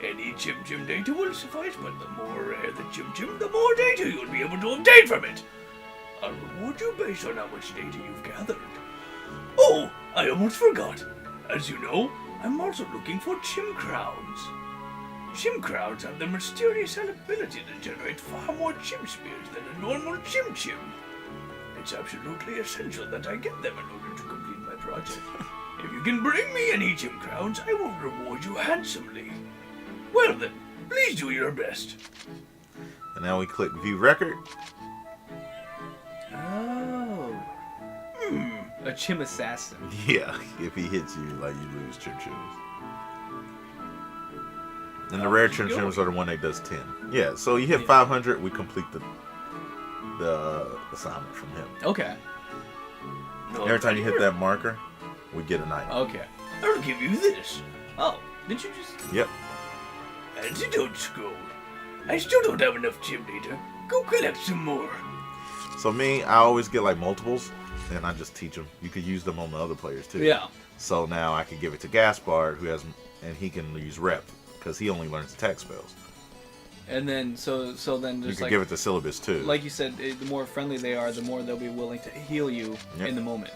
Any chim-chim data will suffice, but the more rare the chim-chim, the more data you'll be able to obtain from it. I'll reward you based on how much data you've gathered. Oh, I almost forgot. As you know, I'm also looking for chim crowns. Chim crowns have the mysterious ability to generate far more chim spears than a normal chim-chim. It's absolutely essential that I get them in order to complete my project. If you can bring me any chim crowns, I will reward you handsomely. Well then, please do your best. And now we click view record. Oh. A chim assassin. Yeah, if he hits you, like, you lose chim-chims. And the rare chim-chims are the one that does 10. Yeah, so you hit 500, we complete the assignment from him. Okay. Every time you hit that marker, we get an item. Okay. I'll give you this. Oh, did you just... Yep. Antidote scroll. I still don't have enough chim data. Go collect some more. So me, I always get like multiples, and I just teach them. You could use them on the other players too. Yeah. So now I can give it to Gaspard, who has, and he can use rep because he only learns attack spells. And then, so then You just can like... give it to Syllabus too. Like you said, the more friendly they are, the more they'll be willing to heal you in the moment.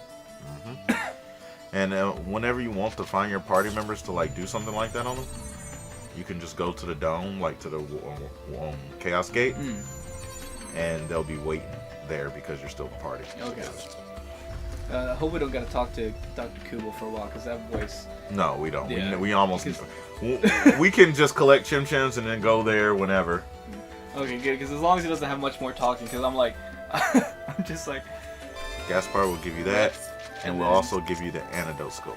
And whenever you want to find your party members to like do something like that on them, you can just go to the dome, like to the Chaos Gate, and they'll be waiting there because you're still a party. Okay. I hope we don't got to talk to Dr. Kubel for a while, because that voice... No, we don't. Yeah, we almost... we can just collect chim-chims and then go there whenever. Okay, good, because as long as he doesn't have much more talking, because I'm like... I'm just like... Gaspard will give you that, and we'll also give you the antidote scroll.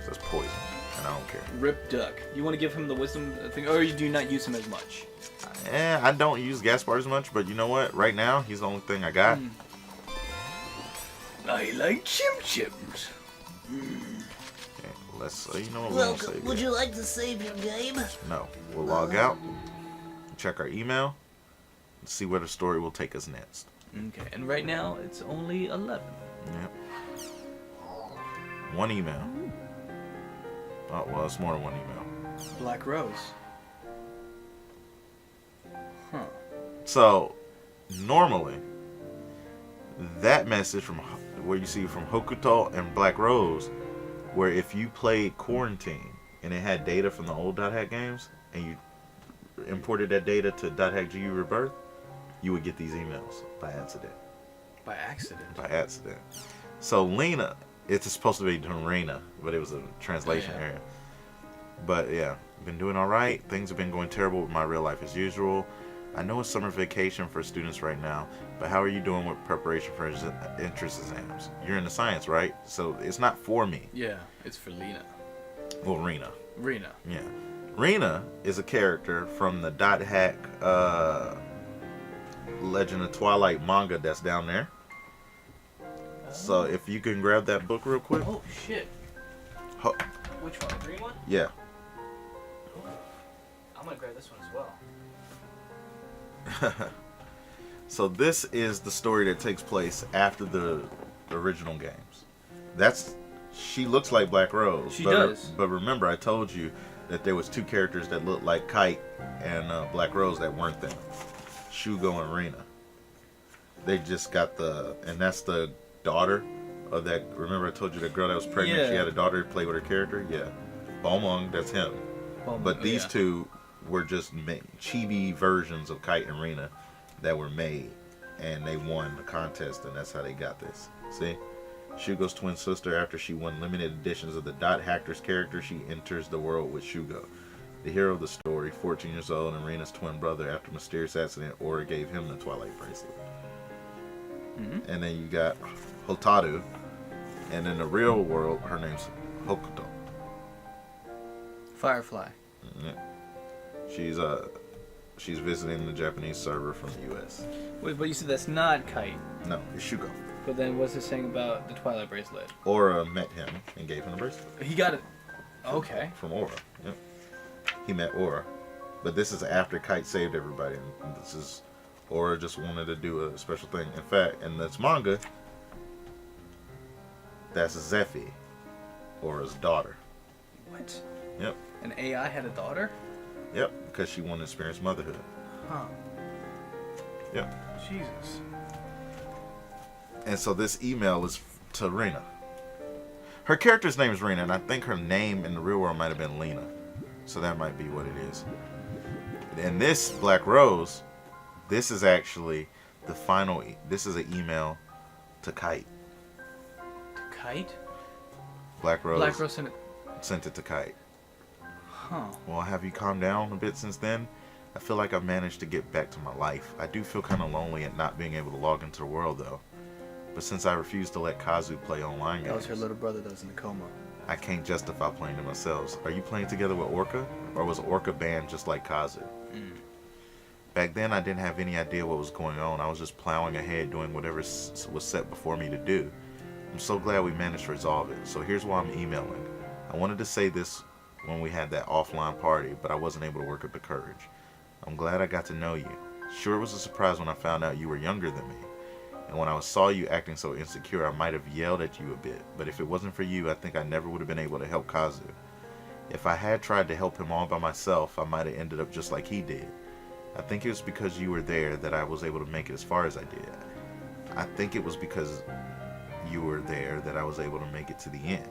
That's poison, and I don't care. Rip Duck. You want to give him the wisdom thing, or you do not use him as much? I don't use Gaspard as much, but you know what? Right now, he's the only thing I got. I like chim-chims. Okay, let's you know what? Welcome. Would you like to save your game? No. We'll log out, check our email, and see where the story will take us next. Okay, and right now, it's only 11. Yep. One email. Oh, well, it's more than one email. Black Rose. Huh. So, normally, that message from where you see from Hokuto and Black Rose, where if you played Quarantine and it had data from the old Dot Hack games and you imported that data to Dot Hack GU Rebirth, you would get these emails by accident. By accident? By accident. So Lena, it's supposed to be Rena, but it was a translation error. But yeah, been doing all right. Things have been going terrible with my real life as usual. I know it's summer vacation for students right now, but how are you doing with preparation for entrance exams? You're in the science, right? So it's not for me. Yeah, it's for Lena. Well, Rena. Rena. Yeah. Rena is a character from the Dot Hack Legend of Twilight manga that's down there. So if you can grab that book real quick. Oh, shit. Which one? The green one? Yeah. I'm going to grab this one as well. So this is the story that takes place after the original games. She looks like Black Rose. She does. But remember, I told you that there was two characters that looked like Kite and Black Rose that weren't them. Shugo and Rena. They just got and that's the daughter of that. Remember, I told you that girl that was pregnant. Yeah. She had a daughter to play with her character. Yeah, Balmung, that's him. Balmung, but these two were just chibi versions of Kite and Rena that were made, and they won the contest, and that's how they got this. See? Shugo's twin sister, after she won limited editions of the Dot Hackers character, she enters the world with Shugo. The hero of the story, 14 years old, and Rena's twin brother, after a mysterious accident, Aura gave him the Twilight bracelet. And then you got Hotaru, and in the real world, her name's Hokuto. Firefly. Yeah. She's visiting the Japanese server from the U.S. Wait, but you said that's not Kite. No, it's Shugo. But then what's it saying about the Twilight bracelet? Aura met him and gave him the bracelet. He got it. Okay. From Aura. Yep. He met Aura. But this is after Kite saved everybody. And this is Aura just wanted to do a special thing. In fact, in this manga, that's Zephy, Aura's daughter. What? Yep. An AI had a daughter? Yep, because she wanted to experience motherhood. Huh. Yep. Jesus. And so this email is to Rena. Her character's name is Rena, and I think her name in the real world might have been Lena. So that might be what it is. And this Black Rose, this is actually the final. This is an email to Kite. To Kite? Black Rose. Black Rose sent it to Kite. Huh. Well, have you calmed down a bit since then? I feel like I've managed to get back to my life. I do feel kind of lonely at not being able to log into the world, though. But since I refuse to let Kazu play online games... That was her little brother that was in a coma. I can't justify playing them myself. Are you playing together with Orca? Or was Orca banned just like Kazu? Back then, I didn't have any idea what was going on. I was just plowing ahead, doing whatever was set before me to do. I'm so glad we managed to resolve it. So here's why I'm emailing. I wanted to say this when we had that offline party, but I wasn't able to work up the courage. I'm glad I got to know you. Sure, it was a surprise when I found out you were younger than me. And when I saw you acting so insecure, I might have yelled at you a bit. But if it wasn't for you, I think I never would have been able to help Kazu. If I had tried to help him all by myself, I might have ended up just like he did. I think it was because you were there that I was able to make it as far as I did. I think it was because you were there that I was able to make it to the end.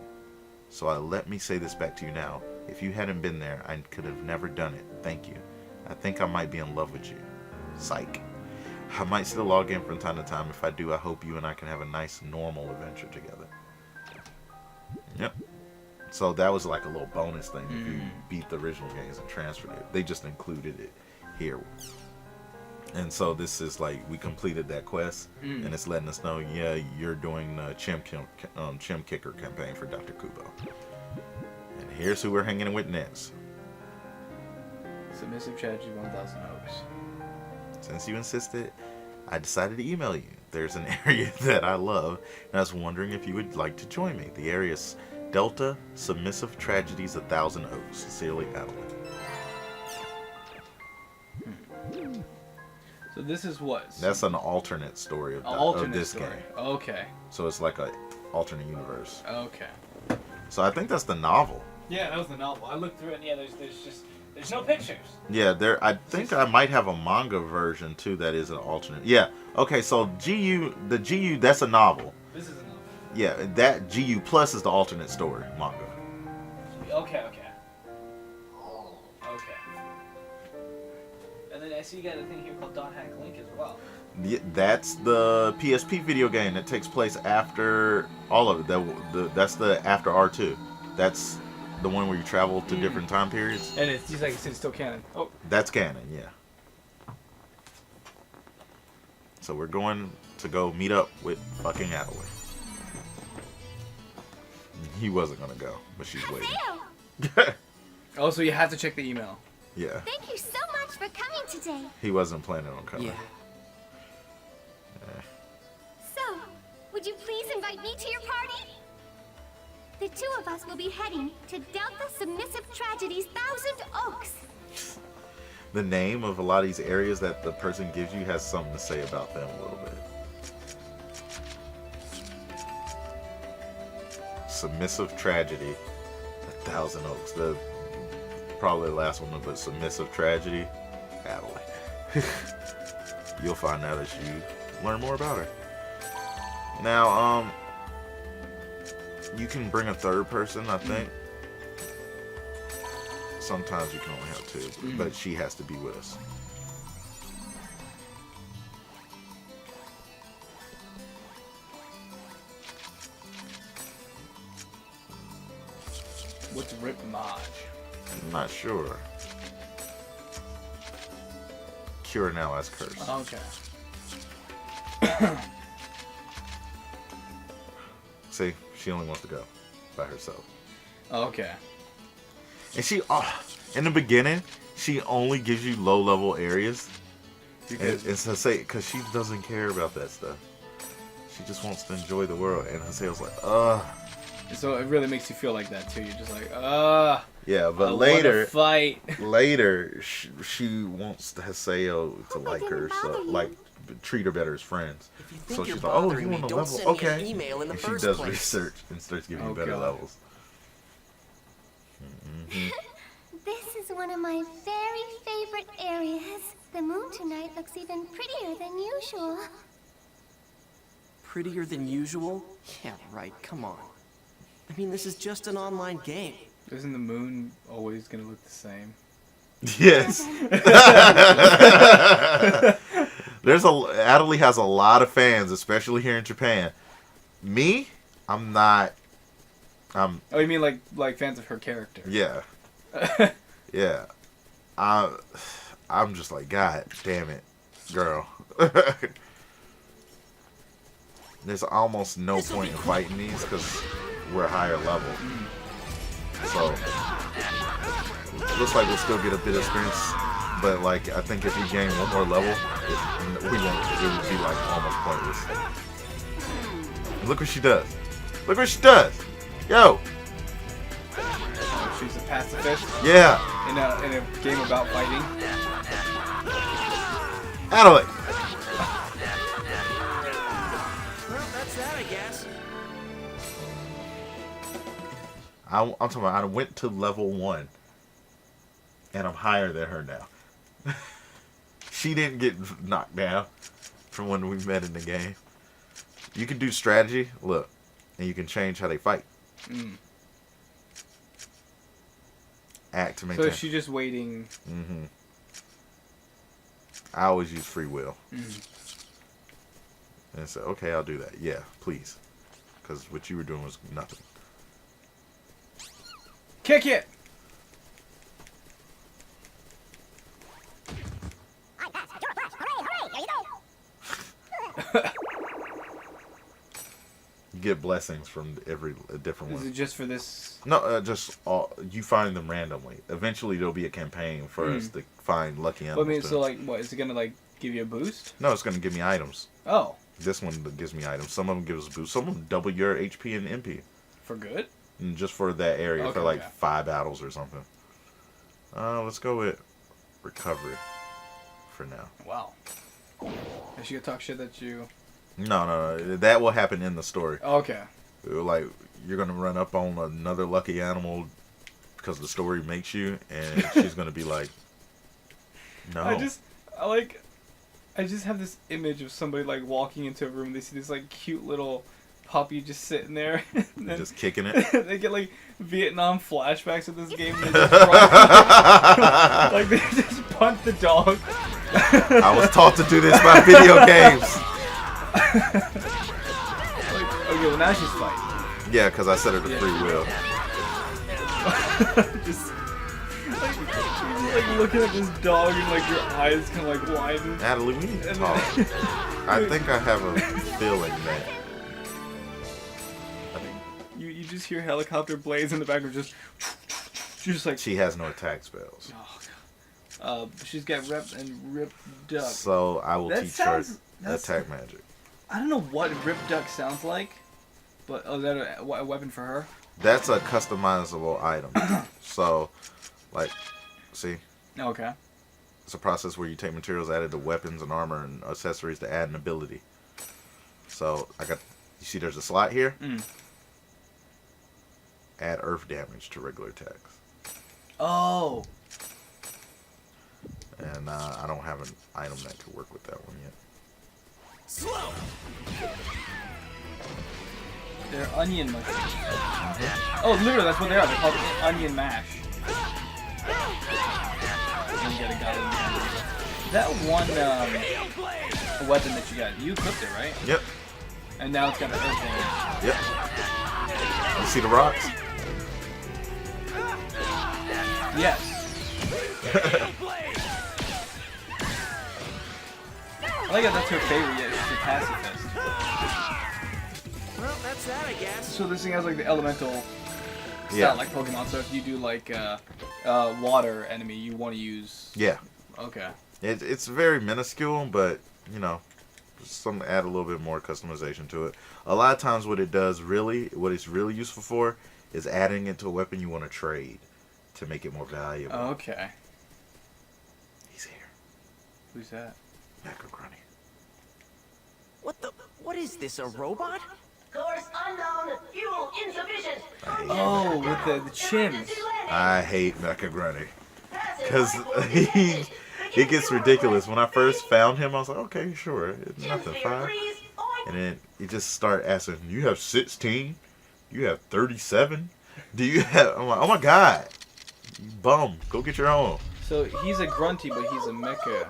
So let me say this back to you now. If you hadn't been there, I could have never done it. Thank you. I think I might be in love with you. Psych. I might still log in from time to time. If I do, I hope you and I can have a nice, normal adventure together. Yep. So that was like a little bonus thing if you beat the original games and transferred it. They just included it here. And so this is like, we completed that quest, and it's letting us know, yeah, you're doing the Chim Kicker campaign for Dr. Kubo. And here's who we're hanging with next. Submissive Tragedy 1000 Oaks. Since you insisted, I decided to email you. There's an area that I love, and I was wondering if you would like to join me. The area is Delta Submissive Tragedies 1000 Oaks. Sincerely, Adeline. So this is what? That's an alternate story of this game. Okay. So it's like an alternate universe. Okay. So I think that's the novel. Yeah, that was the novel. I looked through it, and yeah, there's no pictures. Yeah, I think I might have a manga version too that is an alternate. Yeah. Okay, so the GU, that's a novel. This is a novel. Yeah, that GU Plus is the alternate story manga. Okay. And then I see you got a thing here called Dot Hack Link as well. Yeah, that's the PSP video game that takes place after all of it. That's the after R2. That's the one where you travel to different time periods. And it's just like it's still canon. Oh. That's canon, yeah. So we're going to go meet up with fucking Adeline. He wasn't gonna go, but she's waiting. Oh, so you have to check the email. Yeah. Thank you so much for coming today. He wasn't planning on coming. Yeah. So, would you please invite me to your party? The two of us will be heading to Delta Submissive Tragedies 1000 Oaks. The name of a lot of these areas that the person gives you has something to say about them a little bit. Submissive Tragedy 1000 Oaks. Probably the last one, but Submissive Tragedy, Adeline. You'll find out as you learn more about her. Now, you can bring a third person, I think. sometimes you can only have 2, but she has to be with us. What's Rip Maj? I'm not sure. Cure an ally's curse. Okay. See, she only wants to go by herself. Okay. And she, in the beginning, she only gives you low-level areas. Because because she doesn't care about that stuff. She just wants to enjoy the world. And Haseo's like, So it really makes you feel like that too. You're just like, yeah, but I later, fight. Later, she wants Haseo to like her, so like treat her better as friends. So she's like, "Oh, you want a level? Okay." And she does research and starts giving you better levels. This is one of my very favorite areas. The moon tonight looks even prettier than usual. Prettier than usual? Yeah, right. Come on. I mean, this is just an online game. Isn't the moon always gonna look the same? Yes. Adderley has a lot of fans, especially here in Japan. Me, I'm not. Oh, you mean like fans of her character? Yeah. Yeah. I'm just like, God damn it, girl. There's almost no point in fighting these because we're higher level. So it looks like we'll still get a bit of experience, but like I think if you gain one more level, it would be like almost pointless. And look what she does. Look what she does. Yo. Oh, she's a pacifist. Yeah. In a game about fighting. Adelaide. Well, that's that, I guess. I'm talking about I went to level 1 and I'm higher than her now. She didn't get knocked down from when we met in the game. You can do strategy, look, and you can change how they fight. Act to maintain. So is she just waiting? I always use free will. And so, okay, I'll do that. Yeah, please. Because what you were doing was nothing. Kick it! You get blessings from every different one. Is it just for this? No, just you find them randomly. Eventually, there'll be a campaign for us to find lucky animals. I mean, so like, what is it gonna like give you a boost? No, it's gonna give me items. Oh. This one gives me items. Some of them gives a boost. Some of them double your HP and MP. For good? And just for that area, for like 5 battles or something. Let's go with recovery for now. Wow. Is she gonna talk shit that you? No. That will happen in the story. Okay. Like, you're gonna run up on another lucky animal because the story makes you, and she's gonna be like, no. I just have this image of somebody like walking into a room. They see this like cute little puppy just sitting there, and then just kicking it. They get like Vietnam flashbacks of this game. They just run, like they just punt the dog. I was taught to do this by video games. Like, okay, well now she's fighting. Yeah, because I set her to free will. Just like looking at this dog and like your eyes kind of like widen. Natalie, we need to talk. I think I have a feeling that. You just hear helicopter blades in the background. Just like she has no attack spells. Oh, she's got rep and rip duck. So I will teach her attack magic. I don't know what Rip Duck sounds like, but is that a weapon for her? That's a customizable item. So, like, see? Okay. It's a process where you take materials added to weapons and armor and accessories to add an ability. So, you see there's a slot here? Add earth damage to regular attacks. Oh. And I don't have an item that could work with that one yet. Slow. They're onion mushrooms. Oh, literally, that's what they are. They're called onion mash. when you get a goblin. That one weapon that you got, you equipped it, right? Yep. And now it's got the earth damage. Yep. You see the rocks? Yes. I like how that's her favorite yet. It's your pacifist. Well, that's that, I guess. So this thing has like the elemental Yeah. like Pokemon. So if you do like water enemy, you want to use. Yeah. Okay. It's very minuscule, but you know, some add a little bit more customization to it. A lot of times, what it's really useful for is adding it to a weapon you want to trade to make it more valuable. Oh, okay. He's here. Who's that? Macrocrunny. What is this, a robot? Course unknown, fuel insufficient. Oh, with the chimps. I hate Macrocrunny. Because he gets ridiculous. When I first found him, I was like, okay, sure. It's nothing, fine. And then he just started asking, you have 16? You have 37? Do you have... I'm like, oh my god. You bum. Go get your own. So he's a grunty, but he's a mecha.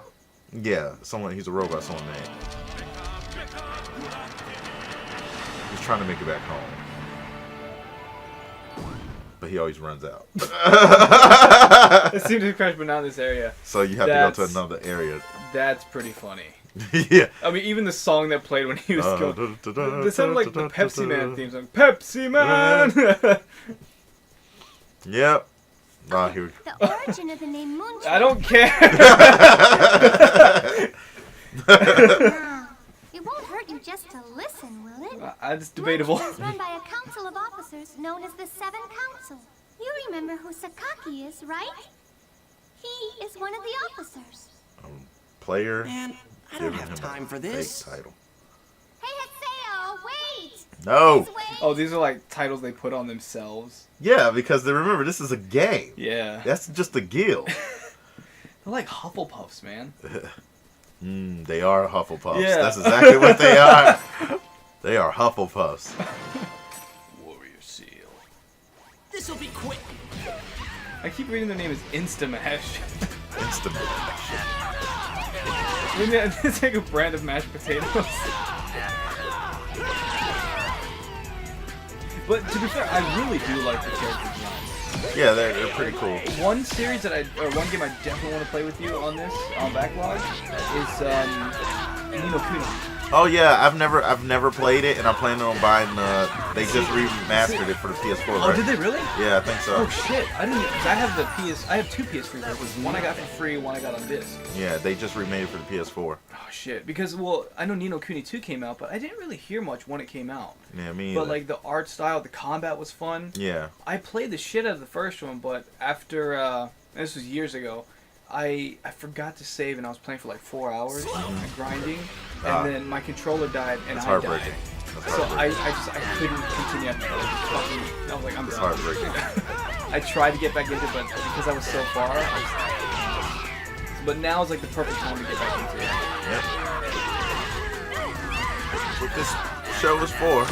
Yeah, he's a robot someone made. He's trying to make it back home. But he always runs out. It seems to crash, but not in this area. So you have to go to another area. That's pretty funny. Yeah. I mean, even the song that played when he was going... They sound like the Pepsi Man theme song. Pepsi Man! Yep. Ah, here we go. The origin of the name Moonshine. I don't care! Now, it won't hurt you just to listen, will it? It's debatable. Moonshine is run by a council of officers known as the Seven Council. You remember who Sakaki is, right? He is one of the officers. Player. Man, I don't have time for this. Fake title. Hey, Haseo, wait! No. Oh, these are like titles they put on themselves. Yeah, because remember, this is a game. Yeah. That's just a guild. They're like Hufflepuffs, man. They are Hufflepuffs. Yeah. That's exactly what they are. They are Hufflepuffs. Warrior Seal. This'll be quick. I keep reading their name as Instamash. Instamash. It's like a brand of mashed potatoes. But to be fair, I really do like the character designs. Yeah, they're pretty cool. One series one game I definitely want to play with you on Backlog is Nino Kuni. Oh yeah, I've never played it, and I'm planning on buying they just remastered it for the PS4. Oh, right? did they really? Yeah, I think so. Oh shit! I didn't. Cause I have two PS3 versions. One I got for free, one I got on disc. Yeah, they just remade it for the PS4. Oh shit! Because I know Nino Kuni 2 came out, but I didn't really hear much when it came out. Yeah, me But either. like the art style, the combat was fun. Yeah. I played the shit out of the first one, but after this was years ago, I forgot to save, and I was playing for like 4 hours grinding, and then my controller died, and I died. So I couldn't continue after that. I was like, I'm done. Heartbreaking. I tried to get back into it, but because I was so far, but now is like the perfect time to get back into it. Yep. That's what this show is for.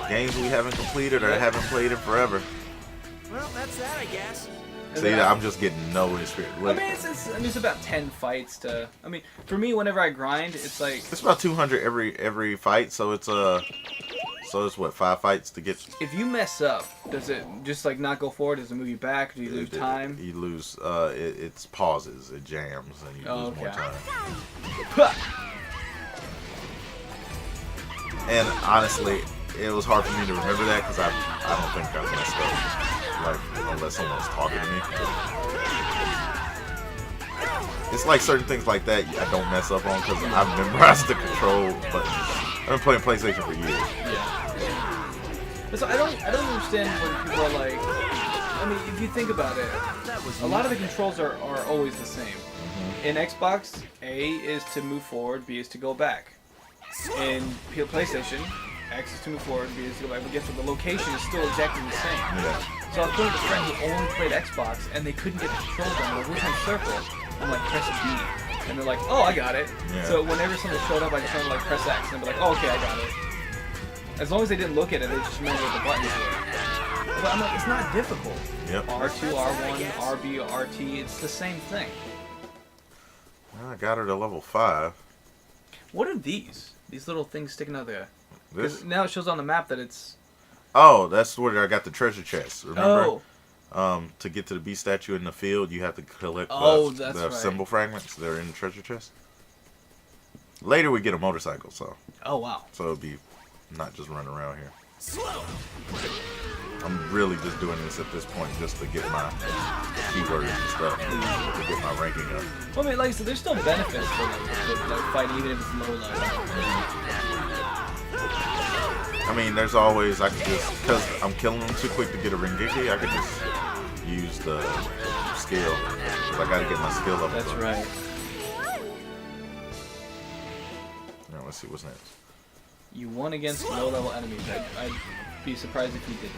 Games we haven't completed or haven't played in forever. Well, that's that, I guess. See, I'm just getting no experience. I mean, it's about 10 fights to. I mean, for me, whenever I grind, it's like it's about 200 every fight. So it's what, 5 fights to get. If you mess up, does it just like not go forward? Does it move you back? Do you lose time? You lose. It's pauses. It jams, and you lose more time. And honestly, it was hard for me to remember that because I don't think I messed up. Like, unless someone's talking to me. It's like certain things like that I don't mess up on because I've memorized the control buttons. I've been playing PlayStation for years. Yeah. So I don't understand when people are like. I mean, if you think about it, a lot of the controls are always the same. In Xbox, A is to move forward, B is to go back. In PlayStation, X is to move forward, B is to go back. But guess what? The location is still exactly the same. Yeah. So I was playing with a friend who only played Xbox, and they couldn't get the controls down. Like, we're in circle. I'm like, press B. And they're like, oh, I got it. Yeah. So whenever something showed up, I just wanted to like press X. And they'd be like, oh, okay, I got it. As long as they didn't look at it, they just remembered what the buttons were. But I'm like, it's not difficult. Yep. R2, R1, RB, RT, it's the same thing. I got her to level 5. What are these? These little things sticking out there? This? Because now it shows on the map that it's... Oh, that's where I got the treasure chest. Remember? Oh. To get to the beast statue in the field, you have to collect that's the right. symbol fragments that are in the treasure chest. Later we get a motorcycle, so. Oh, wow. So it'll be not just running around here. I'm really just doing this at this point just to get my keywords and stuff, to get my ranking up. Well, I mean, like I said, there's still benefits to like fighting, even if it's low level. I mean, there's always, I could just, because I'm killing them too quick to get a Ringeki, I could just use the skill. Because I got to get my skill up. That's right. Now, let's see what's next. You won against low-level enemies. I'd be surprised if you didn't.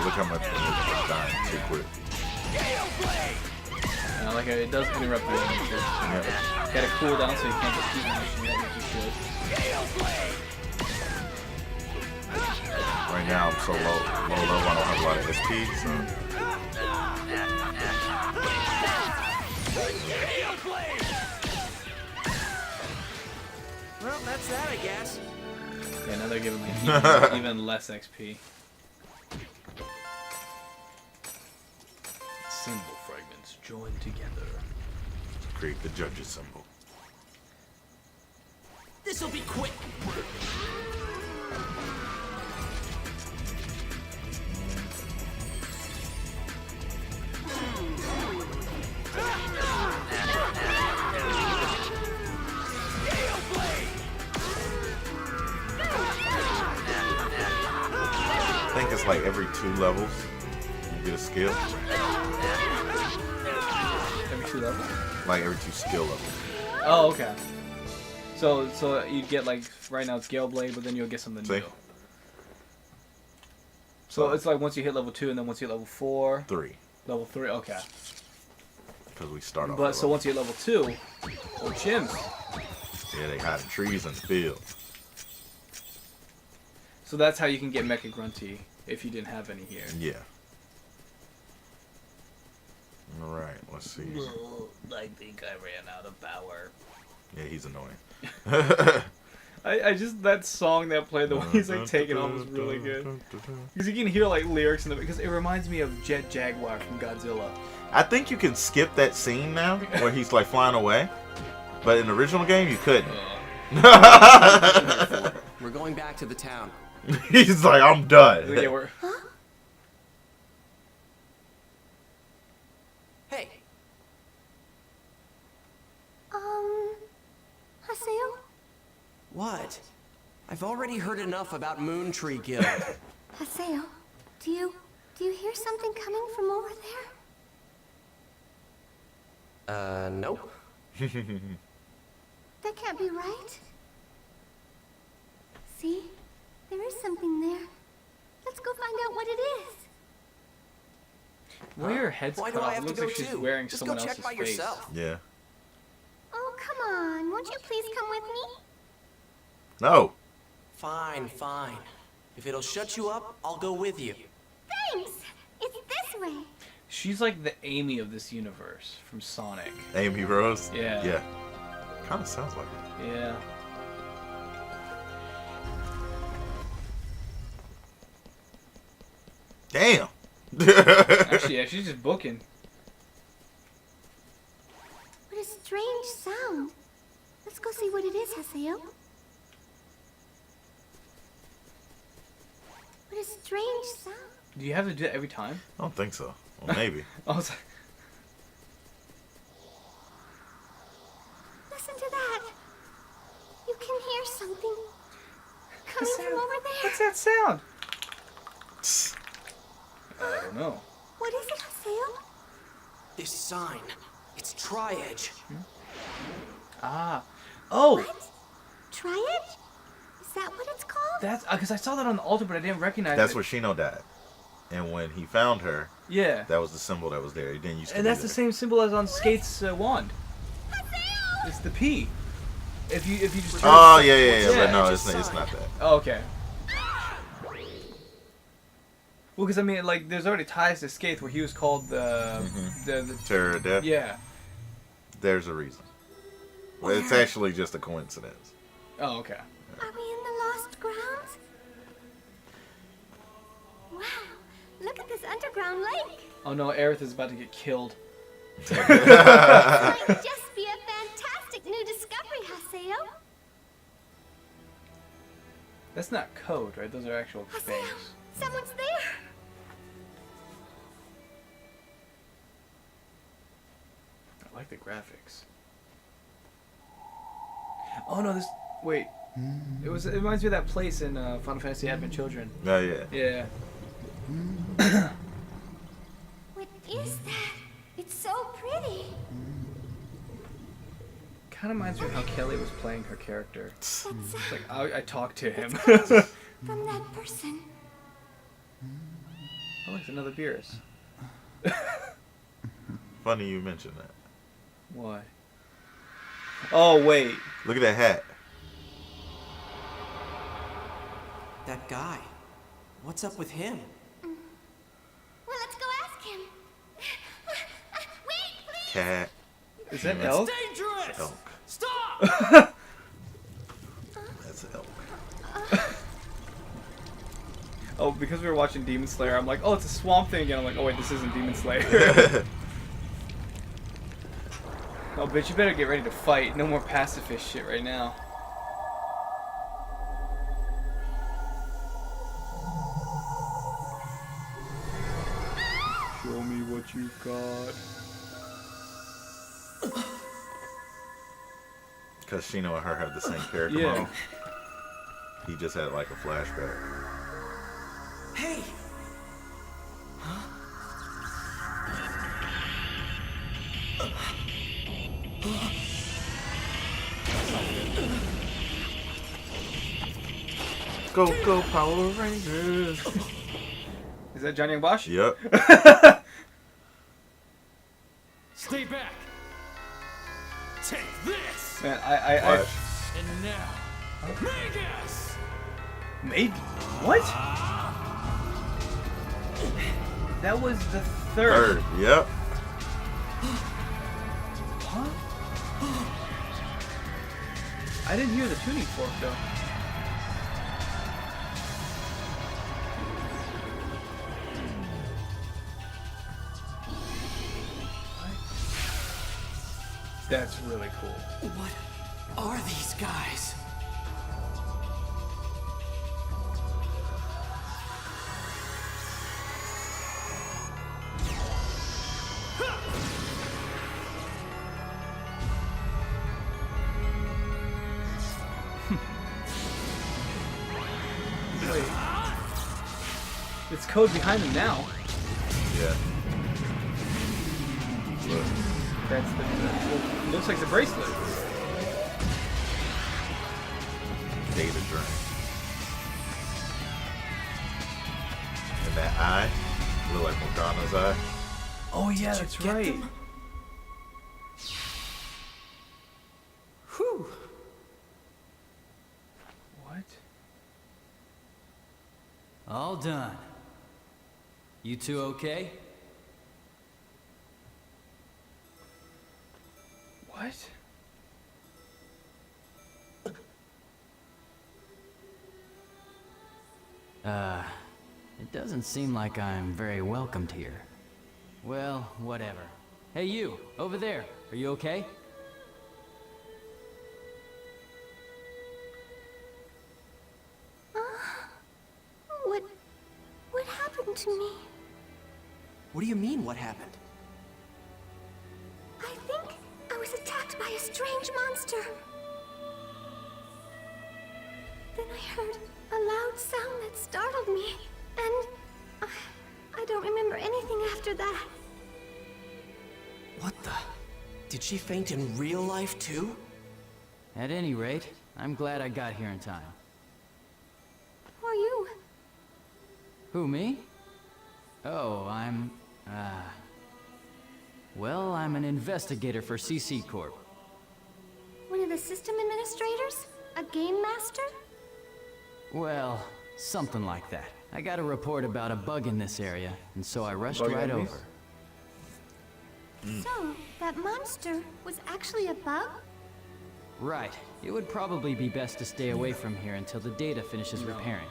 Look how much I'm dying too quick. Like it does interrupt you. Yeah. Got a cooldown, so you can't just keep mashing it like you should. Right now I'm so low level, I don't have a lot of SP, so. Well, that's that, I guess. Yeah, now they're giving me even less XP. Symbol fragments joined together. Create the judge's symbol. This'll be quick. I think it's like every 2 levels you get a skill. Every 2 levels? Like every 2 skill levels. Oh, okay. So you get like right now it's Gale Blade, but then you'll get something new. So it's like once you hit level 2, and then once you hit level 4. 3. Level 3, okay. Because we start off. But so once you hit level 2, or gyms. Yeah, they hide in trees and fields. So that's how you can get Mecha Grunty if you didn't have any here. Yeah. Alright, let's see. I think I ran out of power. Yeah, he's annoying. I just, that song that played, the way he's like taking off was really good. Because you can hear like lyrics in the, because it reminds me of Jet Jaguar from Godzilla. I think you can skip that scene now, where he's like flying away. But in the original game, you couldn't. We're going back to the town. He's like, I'm done. Yeah, we're... Hey. Haseo? What? I've already heard enough about Moon Tree Guild. Haseo, do you hear something coming from over there? Nope. That can't be right. See? There is something there. Let's go find out what it is. Where her head's Why cut do I off, have it to looks go like she's too? wearing Just someone go check else's by face. yourself. Yeah. Oh, come on. Won't you please come with me? No. Fine, fine. If it'll shut you up, I'll go with you. Thanks. It's this way. She's like the Amy of this universe from Sonic. Amy Rose? Yeah. Yeah. Kind of sounds like it. Yeah. Damn. Actually, yeah, she's just booking. What a strange sound. Let's go see what it is, Haseo. What a strange sound. Do you have to do that every time? I don't think so. Well, maybe. I was like... Listen to that. You can hear something coming from over there. What's that sound? I don't know. What is it, Haseo? This sign. It's Tri-Edge. Ah. Oh! What? Tri-Edge? Is that what it's called? That's because I saw that on the altar, but I didn't recognize That's it. where Shino died. And when he found her, yeah, that was the symbol that was there. He didn't use to and be that's there. the same symbol as on Skate's wand. Haseo! It's the P. If you just turn Oh, yeah. But no, it's not that. Oh, okay. Well, because I mean, like, there's already ties to Skaith where he was called the Terror of Death. Yeah. There's a reason. Well, it's actually just a coincidence. Oh, okay. Are we in the Lost Grounds? Wow, look at this underground lake. Oh no, Aerith is about to get killed. This might just be a fantastic new discovery, Haseo. That's not code, right? Those are actual things. Someone's there. I like the graphics. Oh no, this. Wait. It reminds me of that place in Final Fantasy Advent Children. Oh yeah. Yeah. What is that? It's so pretty. Kind of reminds me of how Kelly was playing her character. It's like I talked to him. From that person. Oh, it's another Beerus. Funny you mentioned that. Why? Oh wait. Look at that hat. That guy. What's up with him? Well, let's go ask him. Wait, please. Cat. Is that That's elk? Dangerous! Elk. Stop! That's elk. Oh, because we were watching Demon Slayer, I'm like, oh, it's a swamp thing again. I'm like, oh wait, this isn't Demon Slayer. Oh, bitch, you better get ready to fight. No more pacifist shit right now. Show me what you got. Because Shino and her have the same character Yeah. model. He just had like a flashback. Hey! Go, go, Power Rangers! Is that Johnny Young Bosch? Yep. Stay back. Take this. Man, What? And now, Magus. Made what? That was the third. Yep. What? I didn't hear the tuning fork though. That's really cool. What are these guys? Wait. It's code behind them now. Yeah. Look. That's the. Well, looks like the bracelet. Data drain. And that eye look like Morgana's eye. Oh yeah, that's right. Them? Whew. What? All done. You two okay? What? It doesn't seem like I'm very welcomed here. Well, whatever. Hey you, over there, are you okay? What happened to me? What do you mean, what happened? I think I was attacked by a strange monster. Then I heard a loud sound that startled me, and I don't remember anything after that. What the? Did she faint in real life, too? At any rate, I'm glad I got here in time. Who are you? Who, me? Oh, well, I'm an investigator for CC Corp. One of the system administrators? A game master? Well, something like that. I got a report about a bug in this area, and so I rushed Bug right enemies? over. So, that monster was actually a bug? Right. It would probably be best to stay away from here until the data finishes repairing.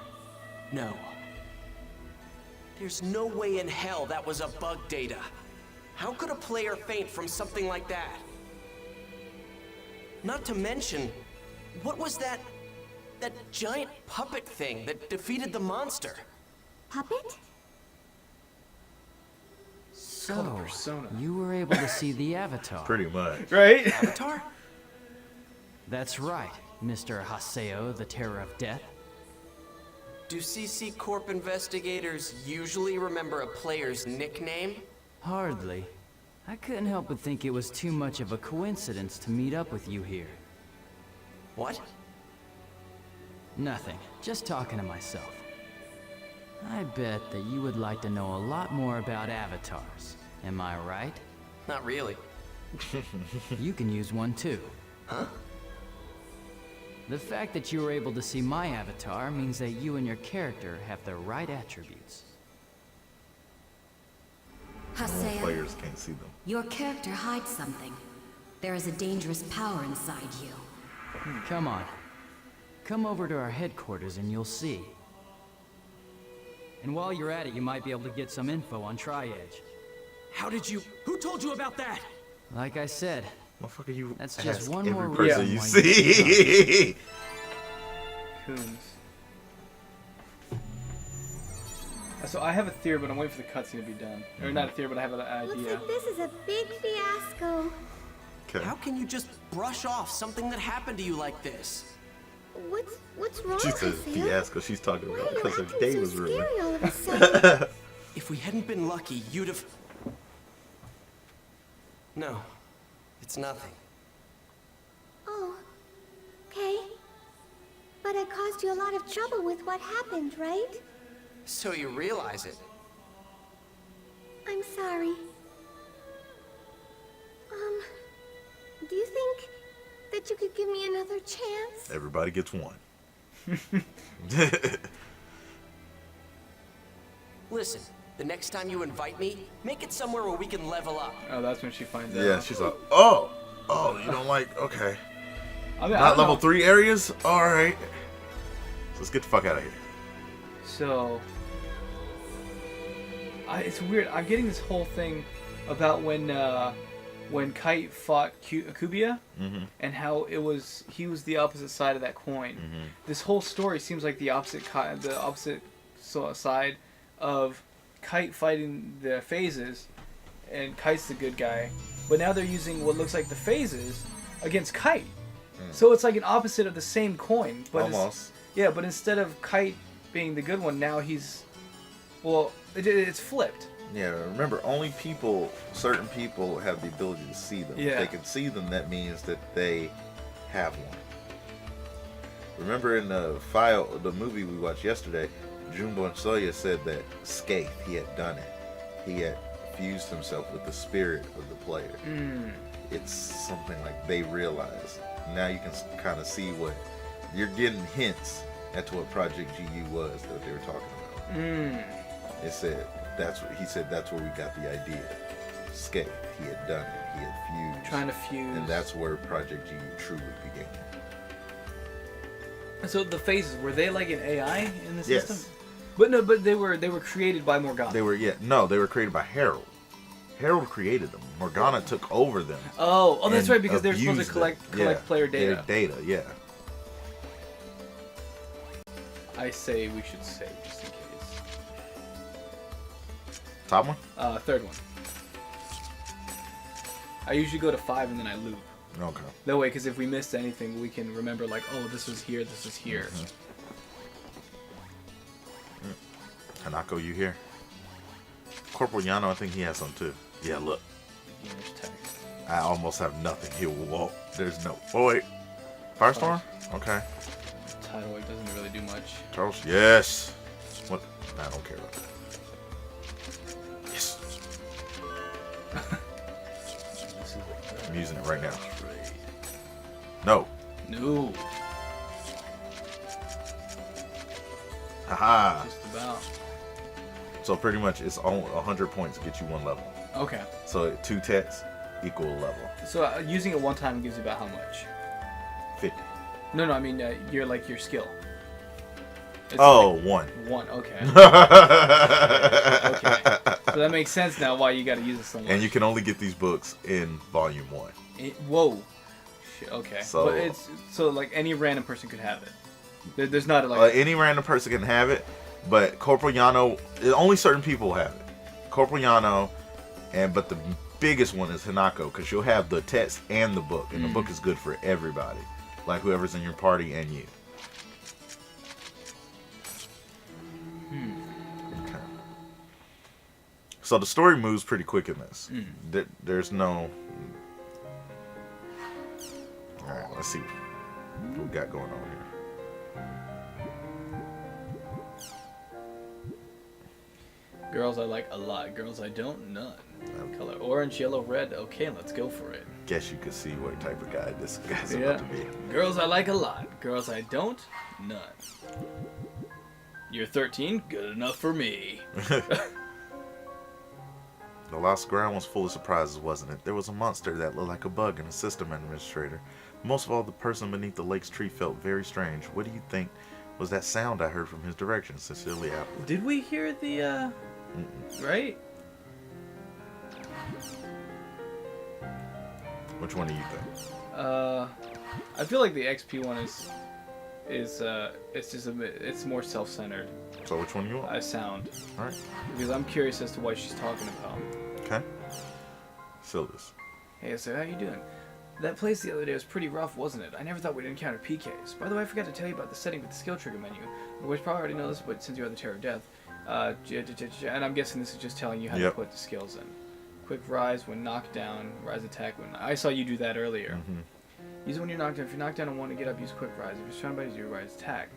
No. There's no way in hell that was a bug data. How could a player faint from something like that? Not to mention, what was that giant puppet thing that defeated the monster? Puppet? So, Persona. you were able to see the Avatar. Pretty much. Right? Avatar? That's right, Mr. Haseo, the Terror of Death. Do CC Corp investigators usually remember a player's nickname? Hardly. I couldn't help but think it was too much of a coincidence to meet up with you here. What? Nothing. Just talking to myself. I bet that you would like to know a lot more about avatars. Am I right? Not really. You can use one too. Huh? The fact that you were able to see my avatar means that you and your character have the right attributes. Haseo, Players can't see them. your character hides something. There is a dangerous power inside you. Come on. Come over to our headquarters and you'll see. And while you're at it, you might be able to get some info on Tri-Edge. How did you... Who told you about that? Like I said, Motherfucker, you that's just ask one every more person reason you why see. Coons. So I have a theory, but I'm waiting for the cutscene to be done. Or not a theory, but I have an Looks idea. like this is a big fiasco. Okay. How can you just brush off something that happened to you like this? What's wrong, She said Haseo? fiasco. She's talking Why about are you because her acting day so was ruined. scary all of a sudden? If we hadn't been lucky, you'd have... No. It's nothing. Oh, okay. But I caused you a lot of trouble with what happened, right? So you realize it. I'm sorry. Do you think that you could give me another chance? Everybody gets one. Listen, the next time you invite me, make it somewhere where we can level up. Oh, that's when she finds out. Yeah, she's like, oh, you don't like, okay. I mean, I Not don't level know. 3 areas? Alright. So let's get the fuck out of here. So, it's weird. I'm getting this whole thing about when Kite fought Akubia, and how he was the opposite side of that coin. This whole story seems like the opposite side of Kite fighting the phases, and Kite's the good guy. But now they're using what looks like the phases against Kite. So it's like an opposite of the same coin. But Almost. Yeah, but instead of Kite being the good one, now he's... Well, it's flipped. Yeah, remember, only certain people have the ability to see them. Yeah. If they can see them, that means that they have one. Remember in the movie we watched yesterday, Jumbo and Soya said that Scathe, he had done it. He had fused himself with the spirit of the player. It's something like they realize. Now you can kind of see what... You're getting hints as to what Project GU was that they were talking about. It said... He said that's where we got the idea. Scathe, he had done it. He had fused. Trying to fuse. And that's where Project GU truly began. So the phases, were they like an AI in the Yes. system? But they were created by Morgana. They were created by Harold. Harold created them. Morgana took over them. Oh, that's and right, because they're supposed to abused collect them. player data. Their data, yeah. I say we should save just in case. Top one? Third one. I usually go to 5 and then I loop. Okay. That way, because if we missed anything, we can remember like, oh, this was here, this was here. Hanako, you here? Corporal Yano, I think he has some too. Yeah, look. Beginner's text. I almost have nothing. He will walk. There's no... Oh, wait. Firestorm? Okay. Tidal wave doesn't really do much. Charles? Yes. What? I don't care about that. Yes. I'm using it right now. No. No. Haha. Just about. So pretty much it's on 100 points to get you 1 level. Okay. So 2 texts equal a level. So using it one time gives you about how much? 50. No, I mean your skill. It's 1. 1. Okay. Okay. So that makes sense now why you got to use it so much. And you can only get these books in volume 1. Whoa. Shit, okay. So but it's like any random person could have it. There's not like any random person can have it, but Corporal Yano, only certain people have it. Corporal Yano, but the biggest one is Hanako, because she'll have the text and the book, and the book is good for everybody, like whoever's in your party and you. Okay. So the story moves pretty quick in this. There's no. All right, let's see what we got going on here. Girls I like a lot. Girls I don't, none. Color orange, yellow, red. Okay, let's go for it. Guess you could see what type of guy this guy's about to be. Girls I like a lot. Girls I don't, none. You're 13, good enough for me. The lost ground was full of surprises, wasn't it? There was a monster that looked like a bug and a system administrator. Most of all, the person beneath the lake's tree felt very strange. What do you think was that sound I heard from his direction? Sincerely, Apple. Did we hear the, right? Which one do you think? I feel like the XP one is it's just it's more self-centered. So which one you want? Sound. All right. Because I'm curious as to what she's talking about. Okay. Fill this. Hey, so how you doing? That place the other day was pretty rough, wasn't it? I never thought we'd encounter PKs. By the way, I forgot to tell you about the setting with the skill trigger menu, which you probably already know this, but since you have the Terror of Death, and I'm guessing this is just telling you how to put the skills in. Quick rise when knocked down, rise attack when... I saw you do that earlier. Use it when you're knocked down. If you're knocked down and want to get up, use quick rise. If you're surrounded by zero, rise attack.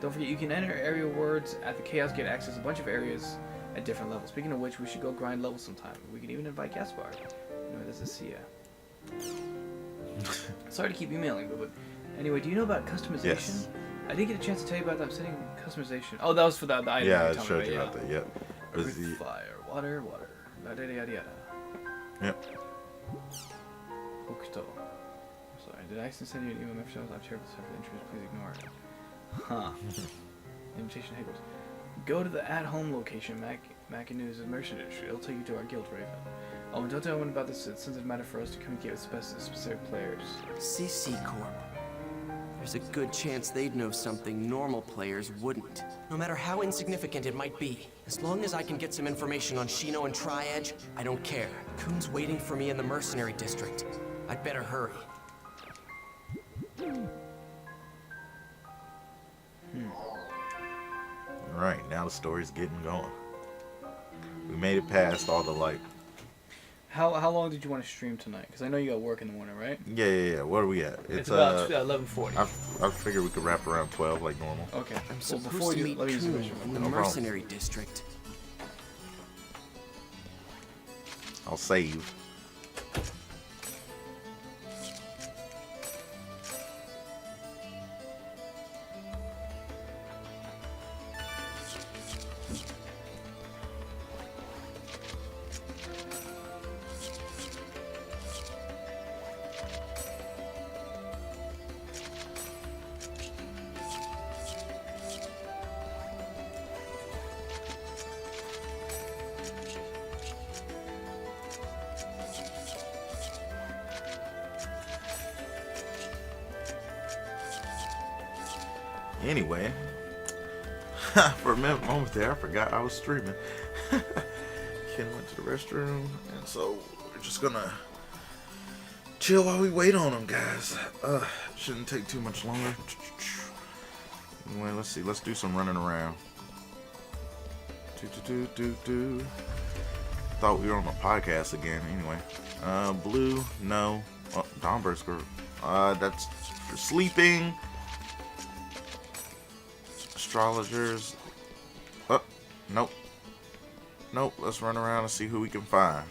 Don't forget, you can enter area words at the Chaos Gate access a bunch of areas at different levels. Speaking of which, we should go grind levels sometime. We can even invite Gaspar. No, this is Sia. Sorry to keep emailing, but anyway, do you know about customization? Yes. I didn't get a chance to tell you about that. I'm setting customization. Oh, that was for the item. Yeah, I showed you about that. Yep. Fire, water, yada yada yada. Yep. Hokuto. Sorry, did I accidentally send you an email message? I've shared this for the interest. Please ignore it. Huh. Invitation Higgles. Go to the at-home location, Macanu's Immersion Industry. It'll take you to our guild, Raven. Oh, and don't tell anyone about this. It's a matter for us to communicate with specific players. CC Corp. There's a good chance they'd know something normal players wouldn't. No matter how insignificant it might be. As long as I can get some information on Shino and Tri-Edge, I don't care. Coon's waiting for me in the Mercenary District. I'd better hurry. Alright, now the story's getting going. We made it past all the How long did you want to stream tonight? Because I know you got work in the morning, right? Yeah. What are we at? It's about 11:40. I figured we could wrap around 12 like normal. Okay. I'm supposed to meet Coon in the Mercenary District. I'll save. Anyway, for a moment there, I forgot I was streaming. Ken went to the restroom, and so we're just gonna chill while we wait on him, guys. Shouldn't take too much longer. Anyway, let's see. Let's do some running around. Thought we were on a podcast again. Anyway, blue, no. Oh, Domber's group. That's for sleeping. Astrologers. Oh, nope. Let's run around and see who we can find.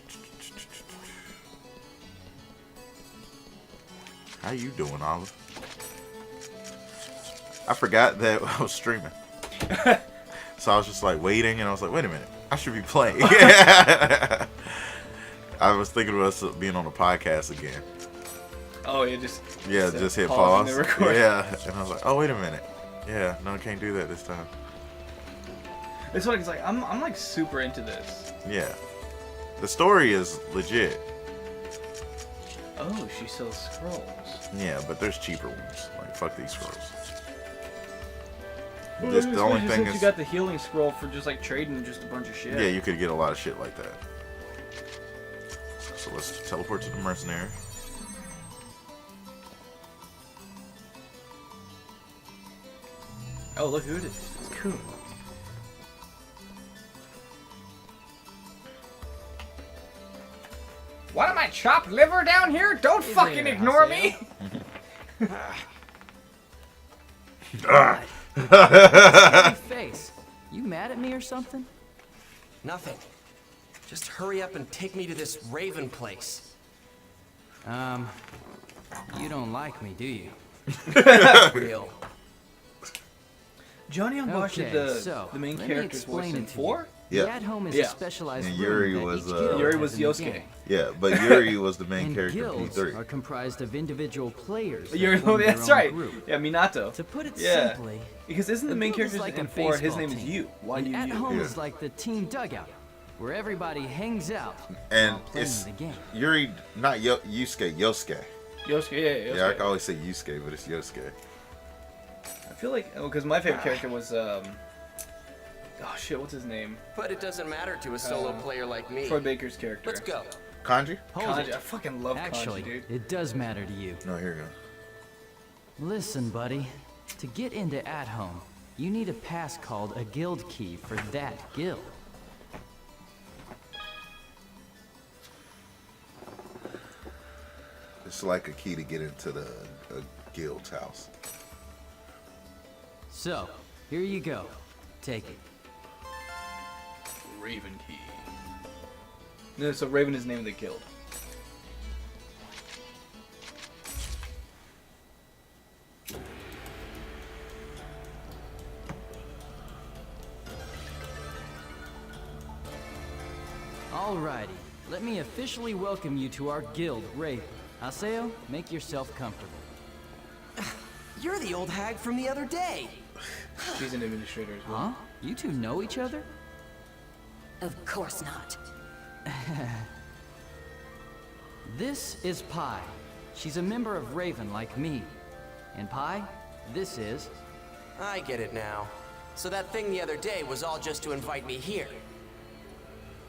How you doing, Olive? I forgot that I was streaming. So I was just like waiting, and I was like, wait a minute, I should be playing. I was thinking of us being on a podcast again. Oh, you just hit pause. Yeah, and I was like, oh, wait a minute. Yeah, no, I can't do that this time. It's funny, 'cause like I'm like super into this. Yeah, the story is legit. Oh, she sells scrolls. Yeah, but there's cheaper ones. Like, fuck these scrolls. Well, The only thing is, you got the healing scroll for just like trading just a bunch of shit. yeah, you could get a lot of shit like that. So let's teleport to the mercenary. Oh, look who it is. It's Coon. What am I, chopped liver down here? Don't fucking ignore me! Face. You mad at me or something? Nothing. Just hurry up and take me to this Raven place. You don't like me, do you? Real. Johnny on Bosch Okay, did so, the main let me character's voice explain in it to 4? Yeah. The at-home is Yeah. a specialized And room Yuri that was, each guild Yuri has was in the Yosuke. game. Yeah, but Yuri was the main And character of guilds P3. are comprised of individual players. that Yuri, form their that's own right. group. Yeah, Minato. To put it Yeah. simply, Because isn't the a main guild is character like in a 4, his baseball name is team. Yu. Why And you? at home Yeah. is like the team dugout, where everybody hangs out And while playing it's the game. Yuri, not Yusuke, Yosuke. Yosuke, yeah, Yosuke. Yeah, I can always say Yusuke, but it's Yosuke. I feel like, because my favorite character was, oh shit, what's his name? But it doesn't matter to a solo player like me. Troy Baker's character. Let's go. Kanji? Hold Kanji. it. I fucking love Actually, Kanji, dude. it does matter to you. No, here you go. Listen, buddy. To get into At Home, you need a pass called a guild key for that guild. It's like a key to get into the guild's house. So, here you go. Take it. Raven Key. No, so Raven is the name of the guild. Alrighty, let me officially welcome you to our guild, Raven. Haseo, make yourself comfortable. You're the old hag from the other day. She's an administrator as well. Huh? You two know each other? Of course not. This is Pi. She's a member of Raven like me. And Pi, this is... I get it now. So that thing the other day was all just to invite me here.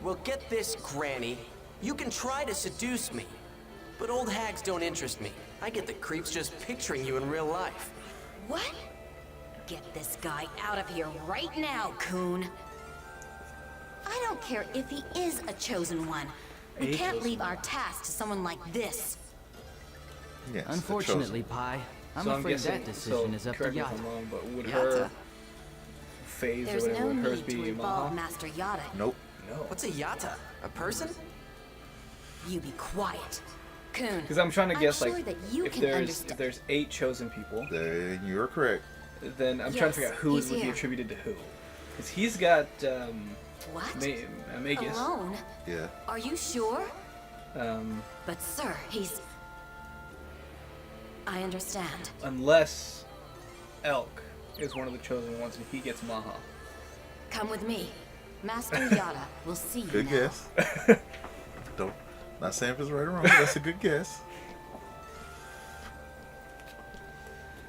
Well, get this, Granny. You can try to seduce me, but old hags don't interest me. I get the creeps just picturing you in real life. What? Get this guy out of here right now, Coon. I don't care if he is a chosen one. We can't leave our task to someone like this. Yes, Unfortunately, Pi, I'm afraid that decision is up to correct me if Yata. I'm wrong, but would Yata? her phase There's or whatever, no would hers need be to involve Maha? Master Yata. Nope. No. What's a Yata? A person? You be quiet. Coon. Because I'm trying to guess, I'm like, sure that you if can there's understand. 8 chosen people, Then you're correct. then I'm trying to figure out who he's would be here. attributed to who. Because he's got What? Magus. Alone? Yeah. Are you sure? But But sir, he's... I understand. unless Elk is one of the chosen ones and he gets Maha. Come with me. Master Yata will see you Good now. guess. Don't. Not saying if it's right or wrong. That's a good guess.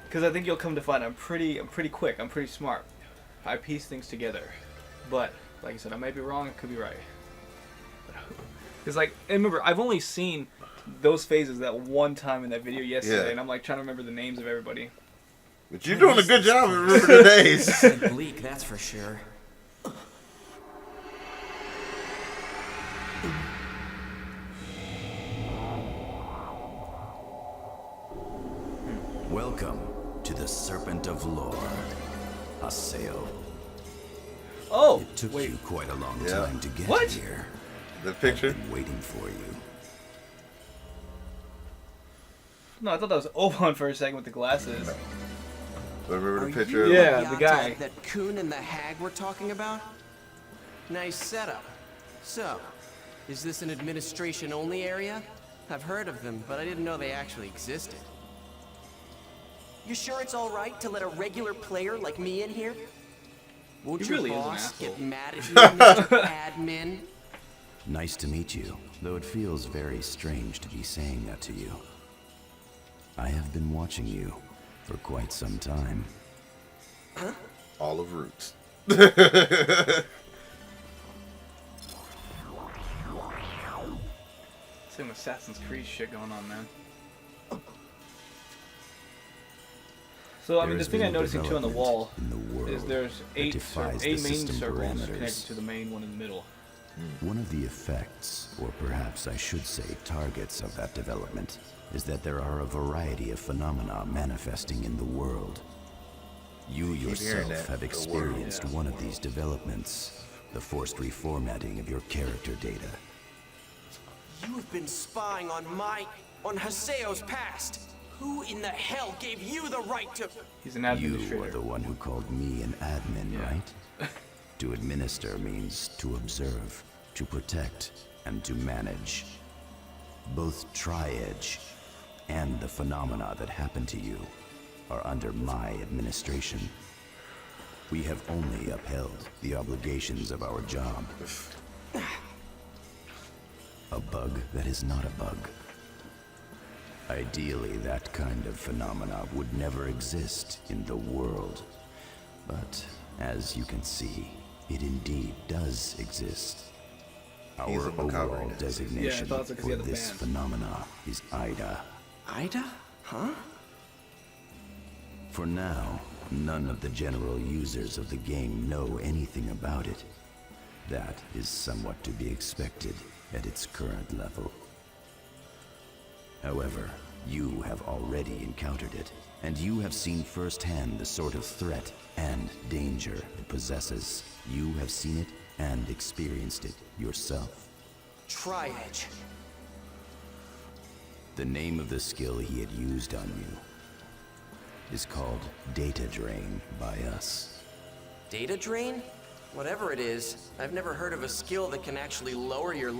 Because I think you'll come to find I'm pretty quick. I'm pretty smart. I piece things together. But like I said, I might be wrong. I could be right. Because like, and remember, I've only seen those phases that one time in that video yesterday, Yeah. and I'm like trying to remember the names of everybody. But you're doing a good job of remembering the days. And bleak, that's for sure. Welcome to the Serpent of Lore, Haseo. Oh, it took wait. you quite a long Yeah. time to get What? here. The picture? I've been waiting for you. No, I thought that was Oban for a second with the glasses. Remember Are the picture? you Yeah, Yatta the guy. that Coon and the Hag were talking about? Nice setup. So, is this an administration-only area? I've heard of them, but I didn't know they actually existed. You sure it's all right to let a regular player like me in here? Won't He your really is an boss asshole. get mad at you, Mr. Admin? Nice to meet you, though it feels very strange to be saying that to you. I have been watching you for quite some time. Huh? All of Roots. Some Assassin's Creed shit going on, man. So I mean, the thing I'm noticing too on the wall is there's eight main circles connected to the main one in the middle. One of the effects, or perhaps I should say targets of that development, is that there are a variety of phenomena manifesting in the world. You yourself have experienced one of these developments, the forced reformatting of your character data. You have been spying on Haseo's past. Who in the hell gave you the right to... He's an administrator. You are the one who called me an admin, right? To administer means to observe, to protect, and to manage. Both Tri-Edge and the phenomena that happen to you are under my administration. We have only upheld the obligations of our job. A bug that is not a bug. Ideally, that kind of phenomena would never exist in the world. But, as you can see, it indeed does exist. Our overall designation for this phenomena is Ida. Ida? Huh? For now, none of the general users of the game know anything about it. That is somewhat to be expected at its current level. However, you have already encountered it, and you have seen firsthand the sort of threat and danger it possesses. You have seen it and experienced it yourself. Tri-Edge. The name of the skill he had used on you is called Data Drain by us. Data drain? Whatever it is, I've never heard of a skill that can actually lower your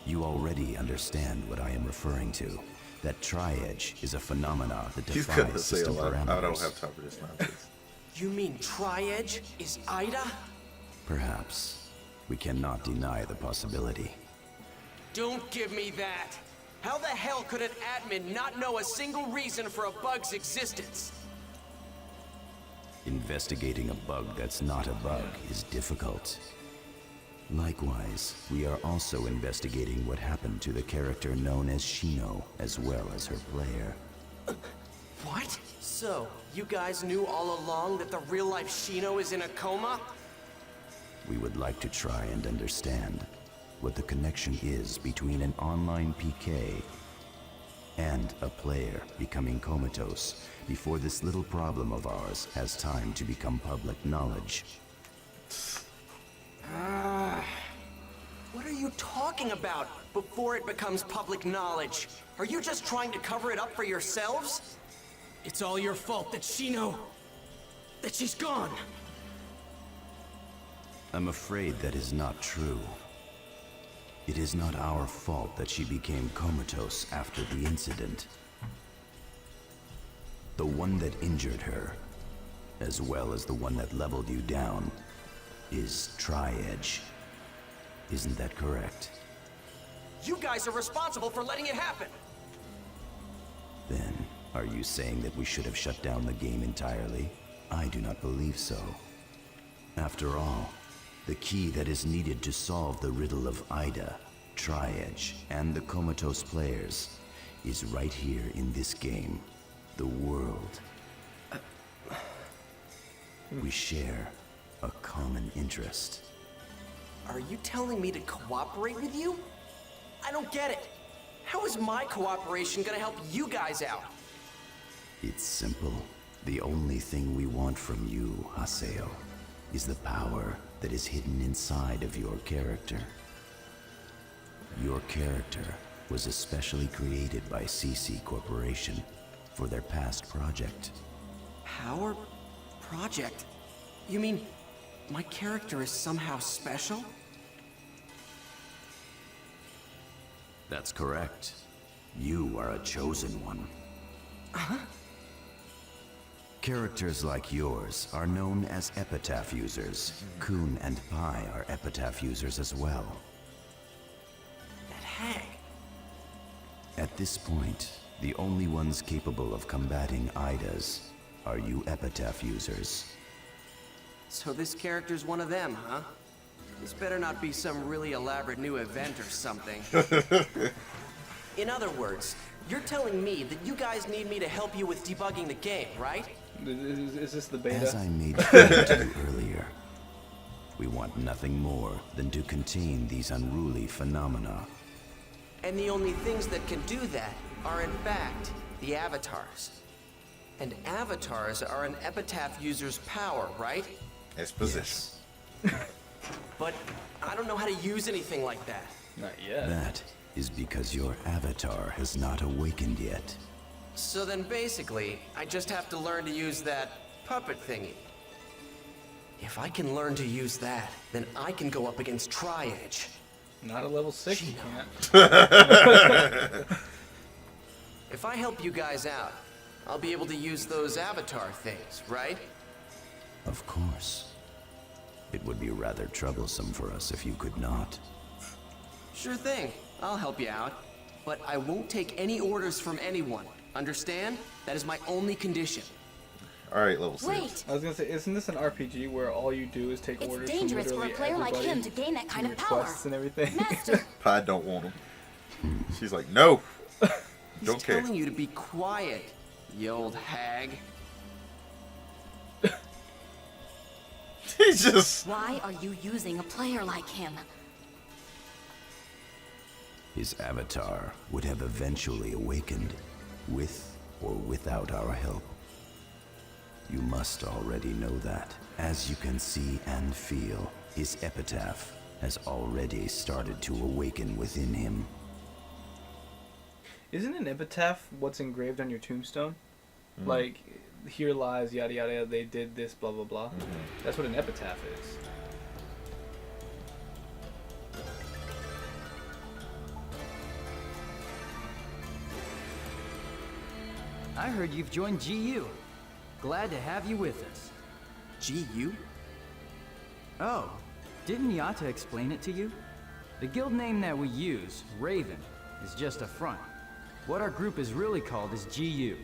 You already understand what I am referring to. That Tri-Edge is a phenomena that defies system parameters. I don't have time for this nonsense. You mean Tri-Edge is Ida? Perhaps. We cannot deny the possibility. Don't give me that! How the hell could an admin not know a single reason for a bug's existence? Investigating a bug that's not a bug is difficult. Likewise, we are also investigating what happened to the character known as Shino, as well as her player. What? So, you guys knew all along that the real-life Shino is in a coma? We would like to try and understand what the connection is between an online PK and a player becoming comatose before this little problem of ours has time to become public knowledge. What are you talking about? Before it becomes public knowledge? Are you just trying to cover it up for yourselves? It's all your fault that Shino... that she's gone. I'm afraid that is not true. It is not our fault that she became comatose after the incident. The one that injured her, as well as the one that leveled you down, is Tri-Edge. Isn't that correct? You guys are responsible for letting it happen! Then, are you saying that we should have shut down the game entirely? I do not believe so. After all, the key that is needed to solve the riddle of Ida, Tri-Edge, and the comatose players is right here in this game, the world. We share a common interest. Are you telling me to cooperate with you? I don't get it. How is my cooperation gonna help you guys out? It's simple. The only thing we want from you, Haseo, is the power that is hidden inside of your character. Your character was especially created by CC Corporation for their past project. Power project? You mean my character is somehow special? That's correct. You are a chosen one. Huh? Characters like yours are known as epitaph users. Coon and Pi are epitaph users as well. That hag. At this point, the only ones capable of combating Idas are you epitaph users. So this character's one of them, huh? This better not be some really elaborate new event or something. In other words, you're telling me that you guys need me to help you with debugging the game, right? Is this the beta? As I made clear to you earlier, we want nothing more than to contain these unruly phenomena. And the only things that can do that are in fact the avatars. And avatars are an epitaph user's power, right? Exposition. But I don't know how to use anything like that. Not yet. That is because your avatar has not awakened yet. So then basically, I just have to learn to use that puppet thingy. If I can learn to use that, then I can go up against Tri-Edge. Not a level 6, you can't. If I help you guys out, I'll be able to use those avatar things, right? Of course. It would be rather troublesome for us if you could not. Sure thing. I'll help you out. But I won't take any orders from anyone. Understand? That is my only condition. Alright, level 6. Wait. I was gonna say, isn't this an RPG where all you do is take orders from dangerous for a literally player like everybody? him to gain that kind of Your power. quests and everything. Pi don't want him. She's like, no. Don't He's care. telling you to be quiet, you old hag. He's just... Why are you using a player like him? His avatar would have eventually awakened, with or without our help. You must already know that. As you can see and feel, his epitaph has already started to awaken within him. Isn't an epitaph what's engraved on your tombstone? Like, here lies yada yada yada, they did this, blah blah blah. That's what an epitaph is. I heard you've joined GU. Glad to have you with us. GU? Oh, didn't Yata explain it to you? The guild name that we use, Raven, is just a front. What our group is really called is GU.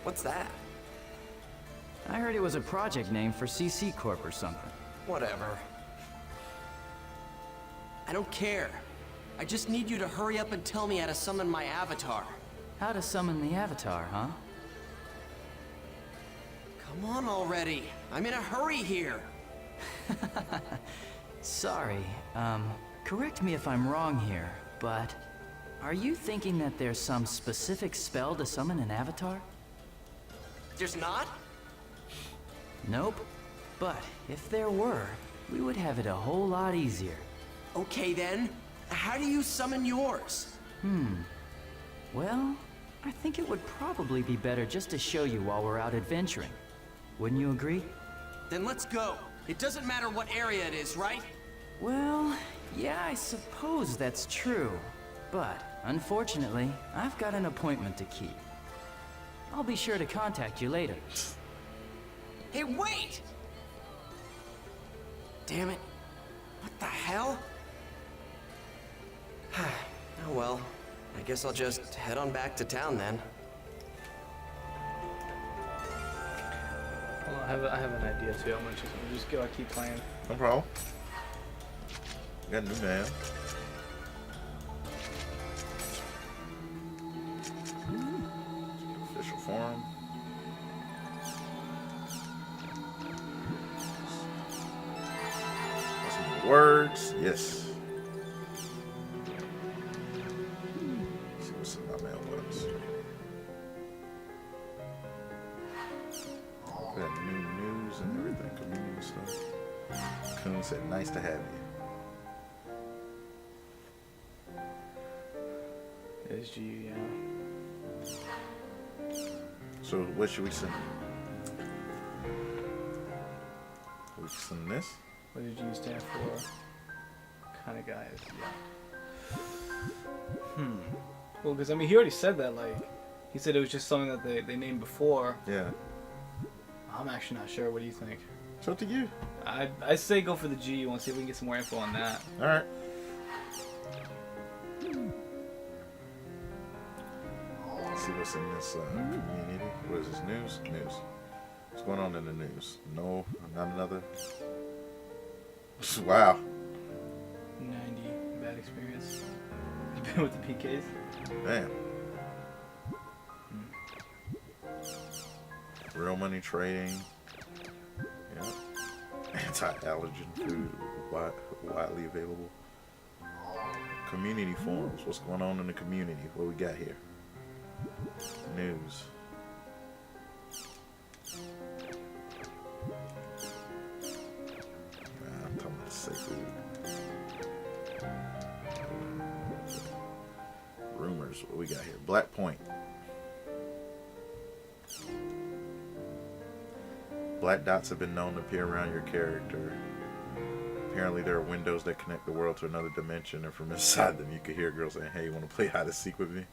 What's that? I heard it was a project name for CC Corp or something. Whatever. I don't care. I just need you to hurry up and tell me how to summon my avatar. How to summon the avatar, huh? Come on already. I'm in a hurry here. Sorry, correct me if I'm wrong here, but are you thinking that there's some specific spell to summon an avatar? There's not? Nope. But if there were, we would have it a whole lot easier. Okay then. How do you summon yours? Well, I think it would probably be better just to show you while we're out adventuring. Wouldn't you agree? Then let's go. It doesn't matter what area it is, right? Well, yeah, I suppose that's true. But, unfortunately, I've got an appointment to keep. I'll be sure to contact you later. Hey, wait! Damn it. What the hell? Oh well. I guess I'll just head on back to town then. Hold on, I have an idea too. I'm just go. I keep playing. No problem. Got a new man. Official forum. Some words. Yes. Let's see what's in my mailbox. We got new news and everything, community stuff. Coon said, nice to have you. SG, yeah. So what should we send? We've seen this. What did G stand for? Kind of guys. Yeah. Well, because I mean, he already said that. Like, he said it was just something that they named before. Yeah. I'm actually not sure. What do you think? It's up to you. I say go for the G. You want to see if we can get some more info on that. All right. Let's see what's in this community. What is this? News? News. What's going on in the news? No, not another. Wow. 90 bad experience. With the PKs. Man. Real money trading. Yeah. Anti-allergen food widely available. Community forums. What's going on in the community? What we got here? News. I'm talking about safe food. Rumors. What we got here? Black Point. Black dots have been known to appear around your character. Apparently there are windows that connect the world to another dimension, and from inside them you can hear girls saying, "Hey, you want to play hide and seek with me?"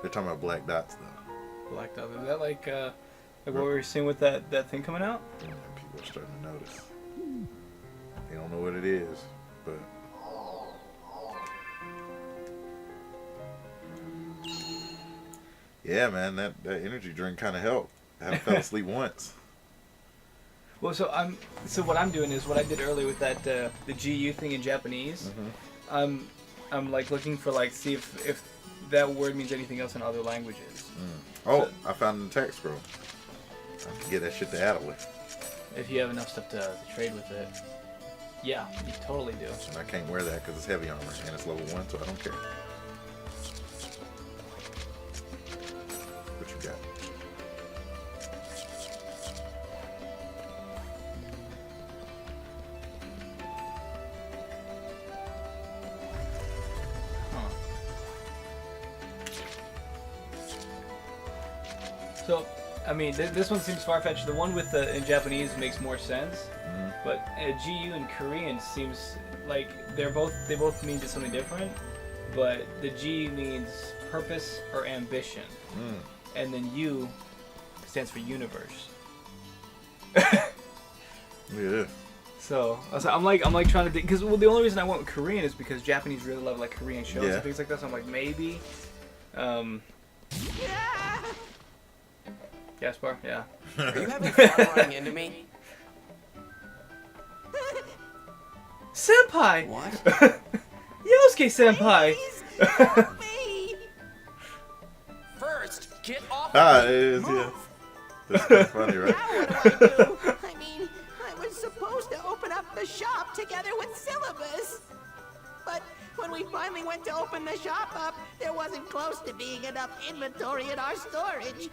They're talking about black dots though. Black dots. Is that like what we were seeing with that thing coming out? Yeah, people are starting to notice. They don't know what it is, but yeah, man, that energy drink kind of helped. I haven't fell asleep once. Well, so what I'm doing is what I did earlier with that the GU thing in Japanese. I'm like looking for like see if that word means anything else in other languages. Oh, so, I found it in the text scroll. I can get that shit to Adelaide. If you have enough stuff to trade with it. Yeah, you totally do. And I can't wear that because it's heavy armor and it's level 1, so I don't care. What you got? So, I mean, this one seems far-fetched. The one with in Japanese makes more sense, but GU in Korean seems like they both mean something different. But the G means purpose or ambition, and then U stands for universe. Yeah. So I'm like trying to think because the only reason I went with Korean is because Japanese really love like Korean shows and things like that. So I'm like maybe. Gaspar, yeah. Are you having fun running into me? Senpai! What? Yosuke Senpai! Help me! First, get off it is, yeah. That's kind of funny, right? Now what do I do? I mean, I was supposed to open up the shop together with Syllabus. But when we finally went to open the shop up, there wasn't close to being enough inventory in our storage.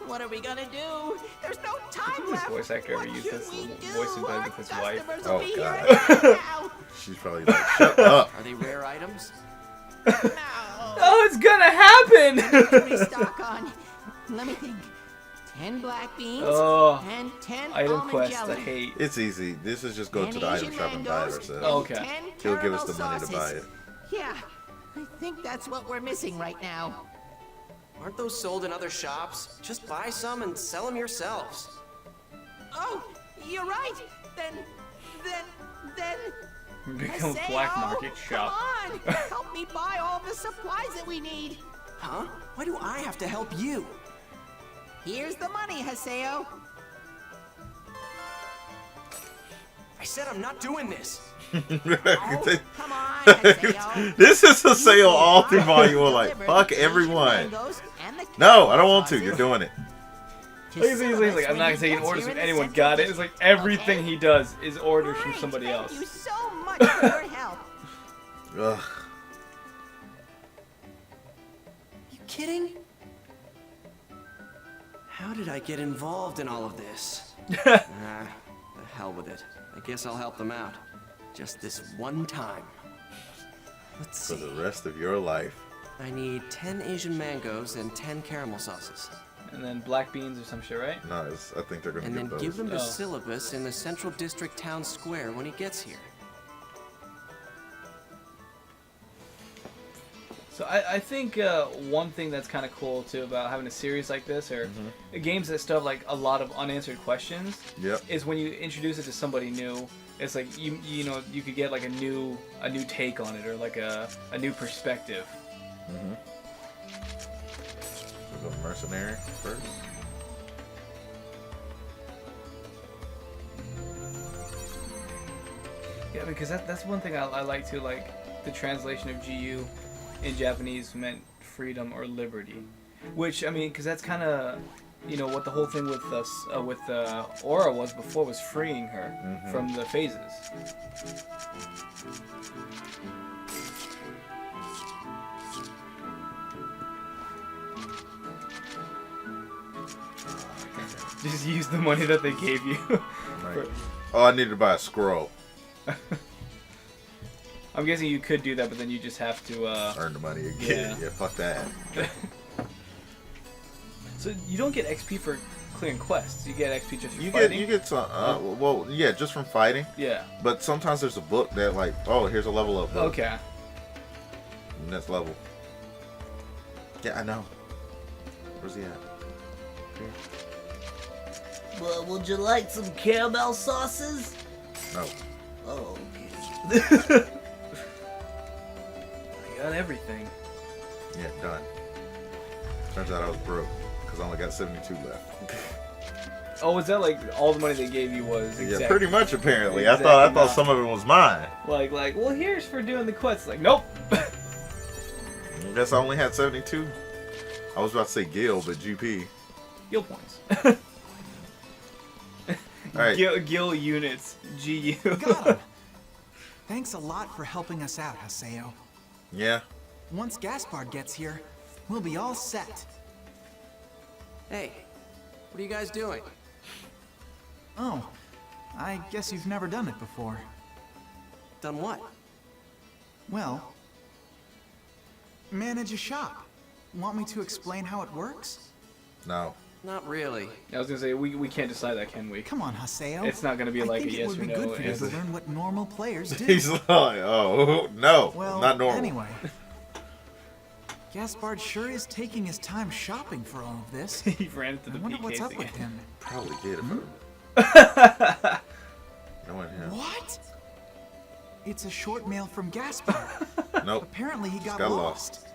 What are we gonna do? There's no time left. Voice actor ever used this voice in bed with his wife? Oh god. She's probably like, shut up. Are they rare items? Oh, it's gonna happen! Restock on. Let me think. 10 black beans and 10 item almond quest, jelly. I hate. It's easy. This is just go to the item shop and buy it ourselves. Oh, okay. He'll give us the money to buy it. Yeah, I think that's what we're missing right now. Aren't those sold in other shops? Just buy some and sell them yourselves. Oh, you're right. Then. Become a black market shop. Come on, help me buy all the supplies that we need. Huh? Why do I have to help you? Here's the money, Haseo. I said I'm not doing this. Come on, Haseo. This is a sale all through Volume 1. Like, fuck everyone. No, I don't want to. You're doing it. He's like, I'm not taking orders from anyone. Got it? It's like everything he does is orders from somebody else. Thank you so much for your help. Ugh. You kidding? How did I get involved in all of this? The hell with it. I guess I'll help them out. Just this one time. Let's see. For the rest of your life. I need 10 Asian mangoes and 10 caramel sauces. and then black beans or some shit, right? No, I think they're gonna And get then those. give him the syllabus in the Central District Town Square when he gets here. So I think one thing that's kind of cool too about having a series like this, or games that still have like a lot of unanswered questions, is when you introduce it to somebody new. It's like you know you could get like a new take on it, or like a new perspective. We'll go mercenary first. Yeah, because that's one thing I like too. Like the translation of GU in Japanese meant freedom or liberty, which I mean, because that's kind of what the whole thing with us with Aura was before, was freeing her from the phases. Just use the money that they gave you. Oh, I needed to buy a scroll. I'm guessing you could do that, but then you just have to earn the money again. Yeah, fuck that. So you don't get XP for clearing quests. You get XP just for You fighting? get some. Well, yeah, just from fighting. Yeah. But sometimes there's a book that like, oh, here's a level up book. Okay. Next level. Yeah, I know. Where's he at? Here. Well, would you like some caramel sauces? No. Oh, okay. I got everything. Yeah, done. Turns out I was broke because I only got 72 left. Oh, was that like all the money they gave you was? Yeah, pretty much apparently. I thought some of it was mine. Like, well, here's for doing the quests. Like, nope. I guess I only had 72. I was about to say Gil, but GP. Gil points. All right. Gil units. GU. Got him. Thanks a lot for helping us out, Haseo. Yeah. Once Gaspard gets here, we'll be all set. Hey, what are you guys doing? Oh, I guess you've never done it before. Done what? Well, manage a shop. Want me to explain how it works? No. Not really. I was gonna say we can't decide that, can we? Come on, Haseo. It's not gonna be like a yes or no. I think it would be good for you to learn what normal players do. He's like, oh no, well, not normal. Anyway, Gaspard sure is taking his time shopping for all of this. He ran into the I wonder what's PKs up again. with him. Probably did it. Knowing him. What? It's a short mail from Gaspard. Nope. Apparently he got lost.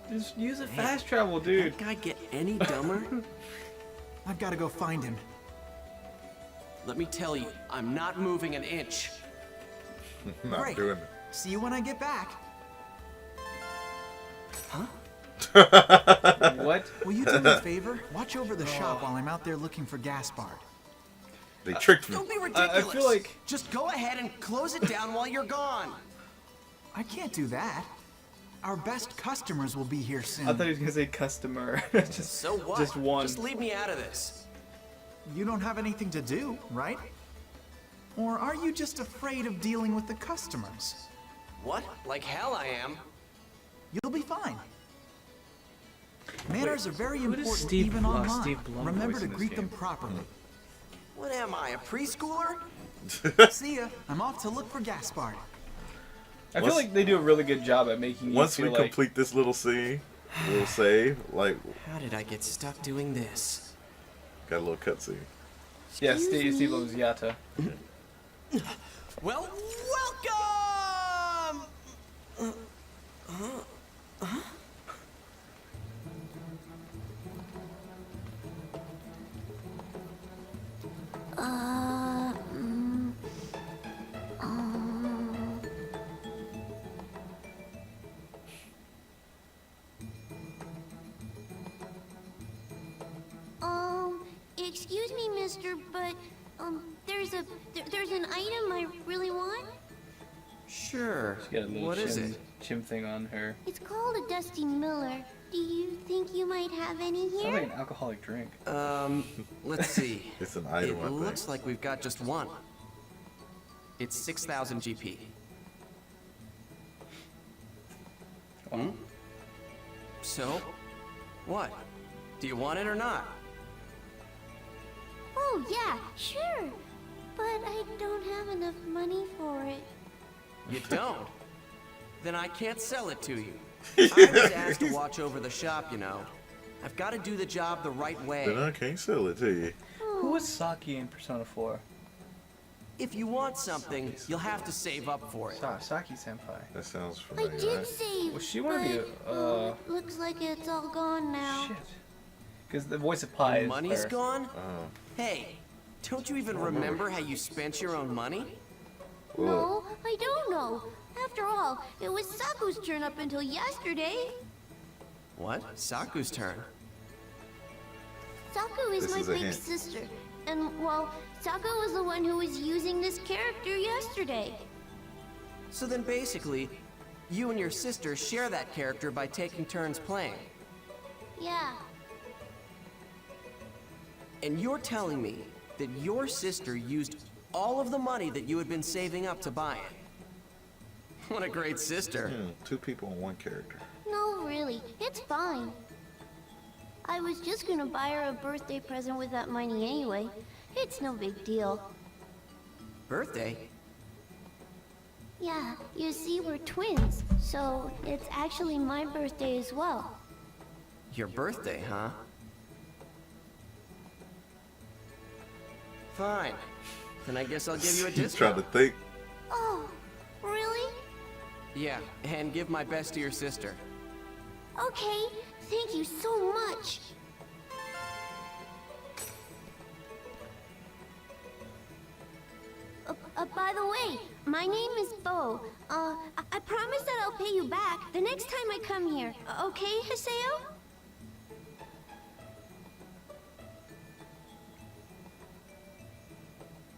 Just use a fast travel, dude. Did that guy get any dumber? I've got to go find him. Let me tell you, I'm not moving an inch. Not Great. doing it. See you when I get back. Huh? What? Will you do me a favor? Watch over the shop while I'm out there looking for Gaspard. They tricked me. Don't be ridiculous. I feel like just go ahead and close it down while you're gone. I can't do that. Our best customers will be here soon. I thought he was gonna say customer. So what? Just one. Just leave me out of this. You don't have anything to do, right? Or are you just afraid of dealing with the customers? What? Like hell I am. You'll be fine. Manners are very who does important Steve even Blum- online. Steve Blum Remember voice to in this greet game? them properly. What am I, a preschooler? See ya. I'm off to look for Gaspard. I feel like they do a really good job at making you Once feel we like complete this little scene, we'll save. Like, How did I get stuck doing this? got a little cutscene. yeah, Steve Blum's Yata. Well, welcome! Excuse me, mister, but, there's an item I really want. Sure. She's got a little What is it? chim thing on her. It's called a Dusty Miller. Do you think you might have any Sounds here? like an alcoholic drink. Let's see. It's an item, It I think. looks like we've got just one. It's 6,000 GP. Wow. So? What? Do you want it or not? Oh, yeah, sure. But I don't have enough money for it. You don't? Then I can't sell it to you. I was asked to watch over the shop, you know. I've got to do the job the right way. Then I can't sell it to you. Who was Saki in Persona 4? If you want something, you'll have to save up for it. Saki-senpai. That sounds I familiar. did Right? save, Was she one of the, looks like it's all gone now. Shit. Because the voice of Pi is Money's her. gone? Hey, don't you even remember how you spent your own money? No, I don't know. After all, it was Saku's turn up until yesterday. What? Saku's turn. Saku is This my is a big hint. sister. And, well, Saku was the one who was using this character yesterday. So then basically, you and your sister share that character by taking turns playing. Yeah. And you're telling me that your sister used all of the money that you had been saving up to buy it. What a great sister. Two people and one character. No, really. It's fine. I was just gonna buy her a birthday present with that money anyway. It's no big deal. Birthday? Yeah, you see, we're twins, so it's actually my birthday as well. Your birthday, huh? Fine. Then I guess I'll give you a He's discount. trying to think. Oh, really? Yeah, and give my best to your sister. Okay, thank you so much. By the way, my name is Bo. I promise that I'll pay you back the next time I come here. Okay, Haseo?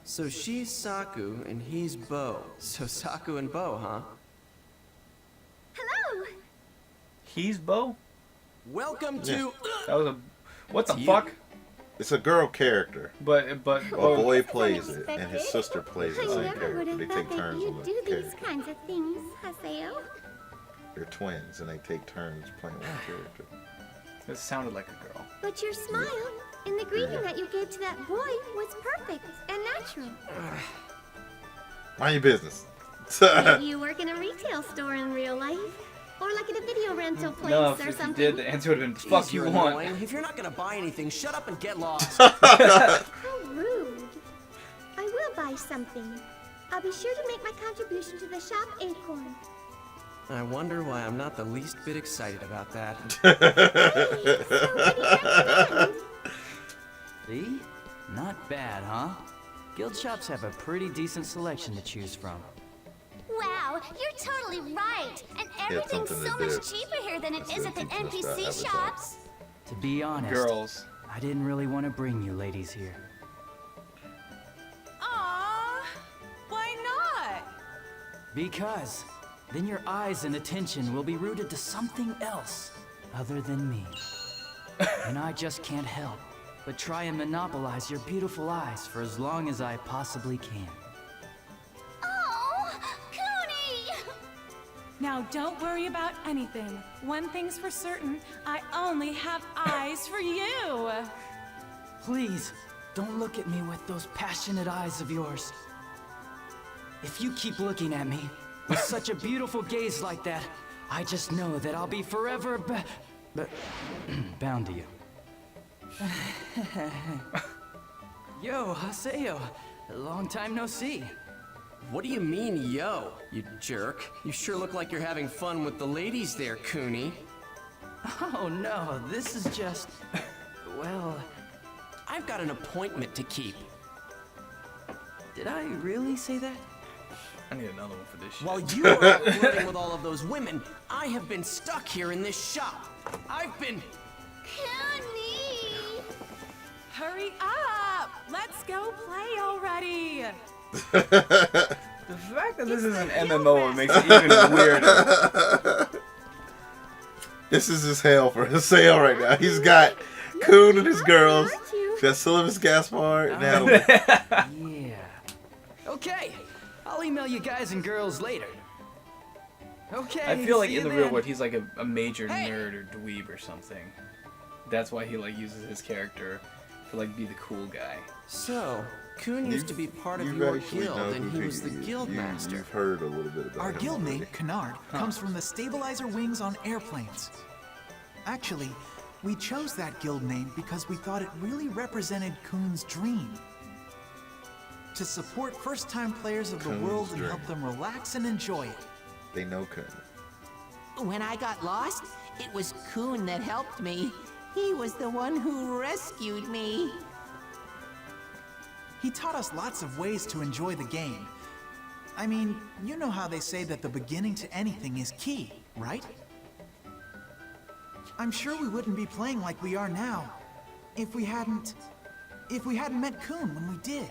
So she's Saku and he's Bo. So Saku and Bo, huh? Hello! He's Bo? Welcome to... That was a... What the You. fuck? It's a girl character. But A boy plays it, and his sister plays the I same never would character. have They thought take that turns on you'd the do these character. kinds of things, Haseo. They're twins, and they take turns playing one character. It sounded like a girl. But your smile and the greeting that you gave to that boy was perfect and natural. Mind your business. Maybe you work in a retail store in real life. Or like at a video rental place No, or if something. you did, the answer would have been, fuck Jeez, you you're want. annoying. If you're not gonna buy anything, shut up and get lost. How rude. I will buy something. I'll be sure to make my contribution to the shop Acorn. I wonder why I'm not the least bit excited about that. See? Not bad, huh? Guild shops have a pretty decent selection to choose from. Wow, you're totally right. And everything's something to so do. much cheaper here than it is at the teaching us about NPC Avatar. shops. To be honest, Girls. I didn't really want to bring you ladies here. Aww, why not? Because then your eyes and attention will be rooted to something else other than me. And I just can't help but try and monopolize your beautiful eyes for as long as I possibly can. Oh, Cooney! Now don't worry about anything. One thing's for certain, I only have eyes for you. Please, don't look at me with those passionate eyes of yours. If you keep looking at me with such a beautiful gaze like that, I just know that I'll be forever bound to you. Yo, Haseo, long time no see. What do you mean, yo, you jerk? You sure look like you're having fun with the ladies there, Cooney. Oh no, this is just... well... I've got an appointment to keep. Did I really say that? I need another one for this shit. While you are out flirting with all of those women, I have been stuck here in this shop. I've been... Cooney! Hurry up! Let's go play already! The fact that this is an MMO makes it even weirder. This is his hell for his sale right now. He's got Coon and his girls. He's got Sylvanas Gaspard and Natalie. Yeah. Okay, I'll email you guys and girls later. Okay. I feel like see in you the real then. world he's like a major nerd or dweeb or something. That's why he like uses his character to like be the cool guy. So, Kun used to be part of your guild, and he was the guild master. You've heard a little bit about Our him guild already. name, Canard, comes from the stabilizer wings on airplanes. Actually, we chose that guild name because we thought it really represented Kun's dream. To support first-time players of the Kun's world and dream. help them relax and enjoy it. They know Kun. When I got lost, it was Kun that helped me. He was the one who rescued me. He taught us lots of ways to enjoy the game. I mean, you know how they say that the beginning to anything is key, right? I'm sure we wouldn't be playing like we are now if we hadn't met Kun when we did.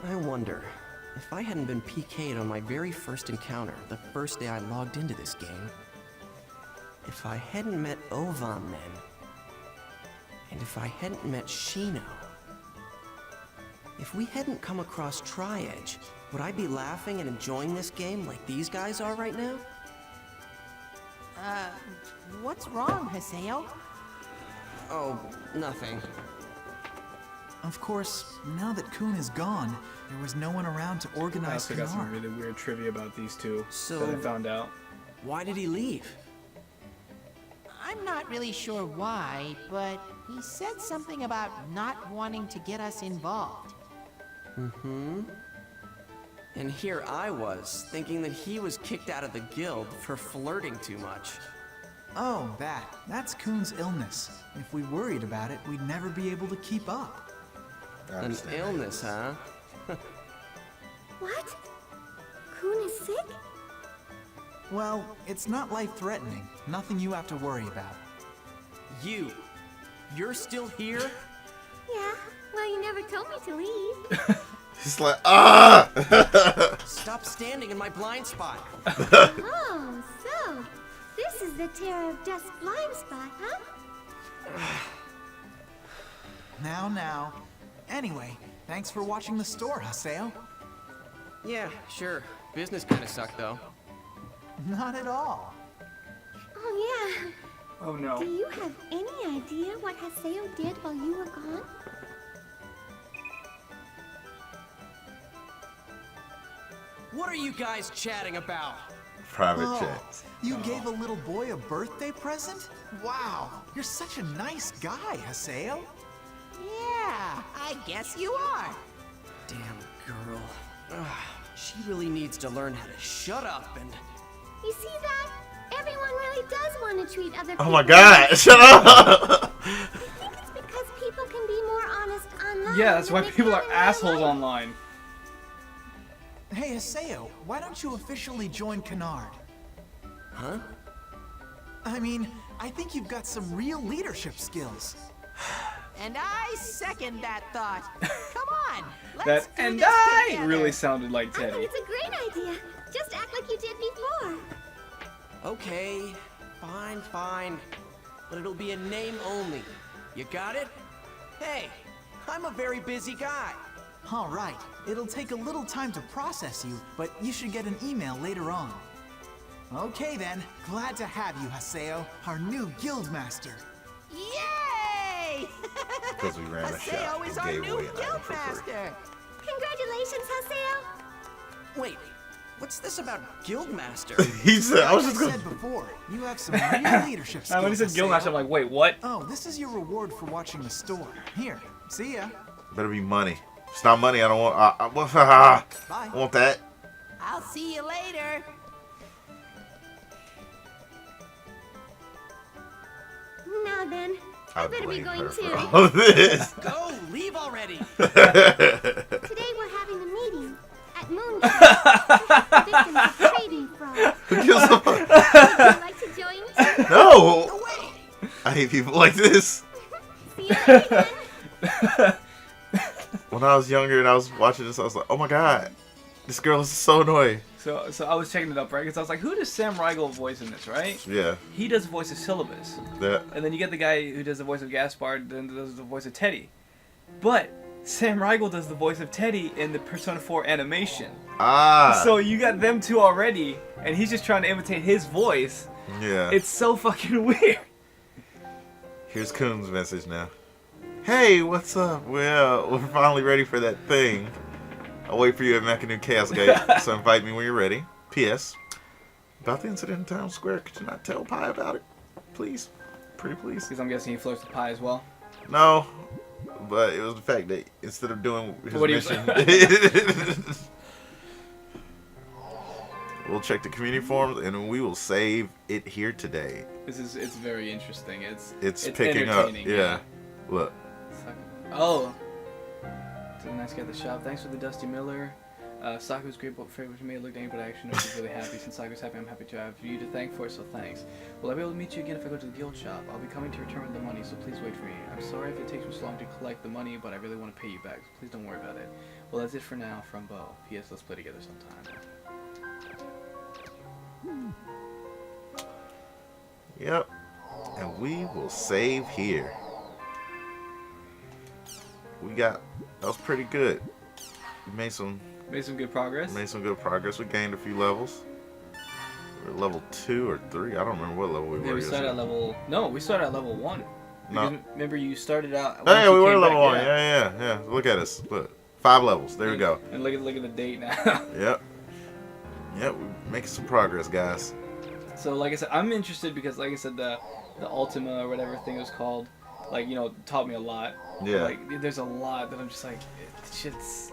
I wonder, if I hadn't been PK'd on my very first encounter, the first day I logged into this game, if I hadn't met Ovan then, and if I hadn't met Shino, if we hadn't come across Tri-Edge, would I be laughing and enjoying this game like these guys are right now? What's wrong, Haseo? Oh, nothing. Of course, now that Kun is gone, there was no one around to I organize also got some Canard. really weird trivia about these two So- that I found out. Why did he leave? I'm not really sure why, but he said something about not wanting to get us involved. Mm-hmm. And here I was, thinking that he was kicked out of the guild for flirting too much. Oh, that's Kun's illness. If we worried about it, we'd never be able to keep up. An illness, huh? What? Kun is sick? Well, it's not life-threatening. Nothing you have to worry about. You're still here? Yeah. Well, you never told me to leave. He's like, ah! Stop standing in my blind spot. Oh, so this is the Terror of Dust blind spot, huh? Now. Anyway, thanks for watching the store, Haseo. Yeah, sure. Business kinda sucked, though. Not at all. Oh, yeah. Oh no. Do you have any idea what Haseo did while you were gone? What are you guys chatting about? Private chats. You gave a little boy a birthday present? Wow, you're such a nice guy, Haseo. Yeah, I guess you are. Damn girl. Ugh, she really needs to learn how to shut up and... You see that? Everyone really does want to treat other people. Oh my god, shut up! I think it's because people can be more honest online. Yeah, that's why than they people can are in real assholes life. online. Hey, Haseo, why don't you officially join Canard? Huh? I mean, I think you've got some real leadership skills. And I second that thought. Come on, That let's do and this I together. really sounded like I think Teddy. it's a great idea. Just act like you did before. Okay, fine. But it'll be a name only. You got it? Hey, I'm a very busy guy. All right, it'll take a little time to process you, but you should get an email later on. Okay then, glad to have you, Haseo, our new guild master. Yay! Because we ran a shop Haseo and is our gave new away an item guild for free. master. Congratulations, Haseo. Wait, what's this about Guildmaster? He said, I was just Like I gonna... said before, you have some real leadership skills. When he said Haseo. Guildmaster, I'm like, wait, what? Oh, this is your reward for watching the store. Here, see ya. Better be money. If it's not money, I don't want... I Bye. want that. I'll see you later. Now then, I better be blame going her too. for all of this. Go, leave already. Today we're having a meeting at Moon Camp. Victims of trading fraud. Who gives a fuck? Would you like to join too? No! I hate people like this. See you later then. When I was younger and I was watching this, I was like, oh my god. This girl is so annoying. So I was checking it up, right? Because I was like, who does Sam Riegel voice in this, right? Yeah. He does the voice of Syllabus. Yeah. And then you get the guy who does the voice of Gaspard, then does the voice of Teddy. But Sam Riegel does the voice of Teddy in the Persona 4 animation. Ah. So you got them two already, and he's just trying to imitate his voice. Yeah. It's so fucking weird. Here's Coon's message now. Hey, what's up? Well, we're finally ready for that thing. I'll wait for you at Mechanu Chaos Gate, so invite me when you're ready. P.S. About the incident in Town Square, could you not tell Pi about it? Please? Pretty please? Because I'm guessing he flirts with Pi as well. No, but it was the fact that instead of doing his mission... We'll check the community forums, and we will save it here today. It's very interesting. It's picking up. Yeah. Look. Oh. It's a nice guy at the shop. Thanks for the Dusty Miller. Saku's great favorite to me. Looked at anybody actually knows he's really happy. Since Saku's happy, I'm happy to have you to thank for it, so thanks. Will I be able to meet you again if I go to the guild shop? I'll be coming to return the money, so please wait for me. I'm sorry if it takes me so long to collect the money, but I really want to pay you back, so please don't worry about it. Well, that's it for now from Bo. P.S. Let's play together sometime. Yep. And we will save here. That was pretty good. We made some good progress. We gained a few levels. We're at level 2 or 3. I don't remember what level we were. We started at level... No, we started at level 1. No. Remember you started out... Oh, yeah, we were level 1. Yeah. Look at us. Look. 5 levels. There we go. And look at the date now. Yep. We're making some progress, guys. So, like I said, I'm interested because, like I said, the Ultima or whatever thing it was called, like, you know, taught me a lot. Yeah. Like, there's a lot that I'm just like, shit's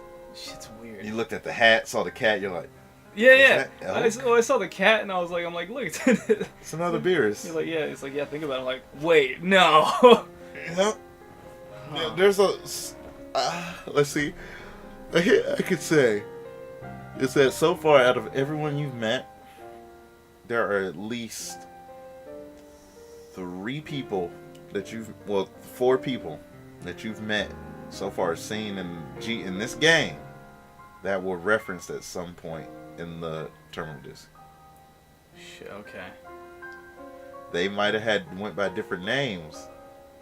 weird. You looked at the hat, saw the cat, you're like... Yeah. I saw the cat and I was like, look, it's another Beerus. You're like, it's like, think about it. I'm like, wait, no. Yep. Yeah, there's a... let's see. I could say is that so far out of everyone you've met, there are at least 4 people that you've met so far, seen in this game, that were referenced at some point in the terminal disc. Shit, okay. They might have went by different names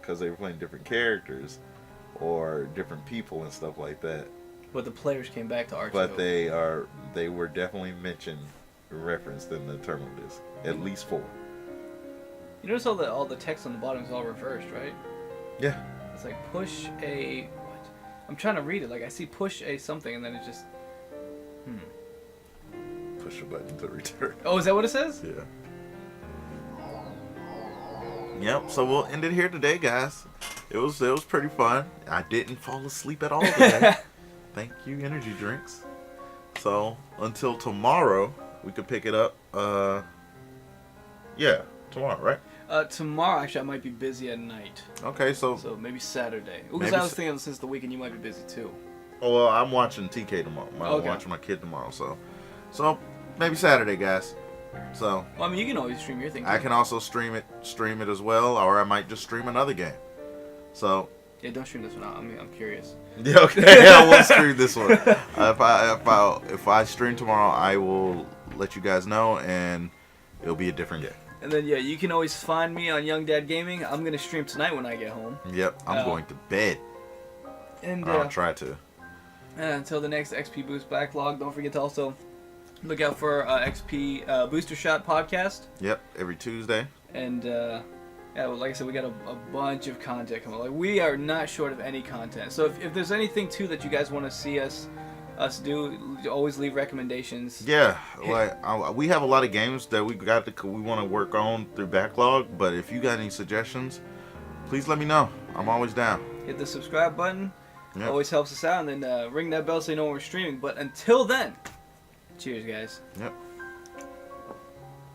because they were playing different characters or different people and stuff like that. But the players came back to Archie. But they were definitely mentioned, referenced in the terminal disc. At least 4. You notice all the text on the bottom is all reversed, right? Yeah. It's like push a... What? I'm trying to read it. Like I see push a something and then it just... Push a button to return. Oh, is that what it says? Yeah. Yep, so we'll end it here today, guys. It was pretty fun. I didn't fall asleep at all today. Thank you, energy drinks. So, until tomorrow, we could pick it up. Yeah, tomorrow, right? Tomorrow, actually, I might be busy at night. Okay, so maybe Saturday. Because I was thinking since the weekend, you might be busy too. Oh, well, I'm watching TK tomorrow. I'm watching my kid tomorrow, so maybe Saturday, guys. So. Well, I mean, you can always stream your thing too. I can also stream it as well, or I might just stream another game. So. Yeah, don't stream this one out. I'm curious. Yeah, okay. I will stream this one. If I stream tomorrow, I will let you guys know, and it'll be a different game. And then you can always find me on Young Dad Gaming. I'm gonna stream tonight when I get home. Yep, I'm going to bed. And I'll try to. And until the next XP Boost Backlog, don't forget to also look out for XP Booster Shot podcast. Yep, every Tuesday. And like I said, we got a bunch of content coming. Like we are not short of any content. So if there's anything too that you guys want to see us do, always leave recommendations. Yeah, like we have a lot of games that we want to work on through Backlog. But if you got any suggestions, please let me know. I'm always down. Hit the subscribe button. Yep. Always helps us out. And then ring that bell so you know when we're streaming. But until then, cheers, guys. Yep.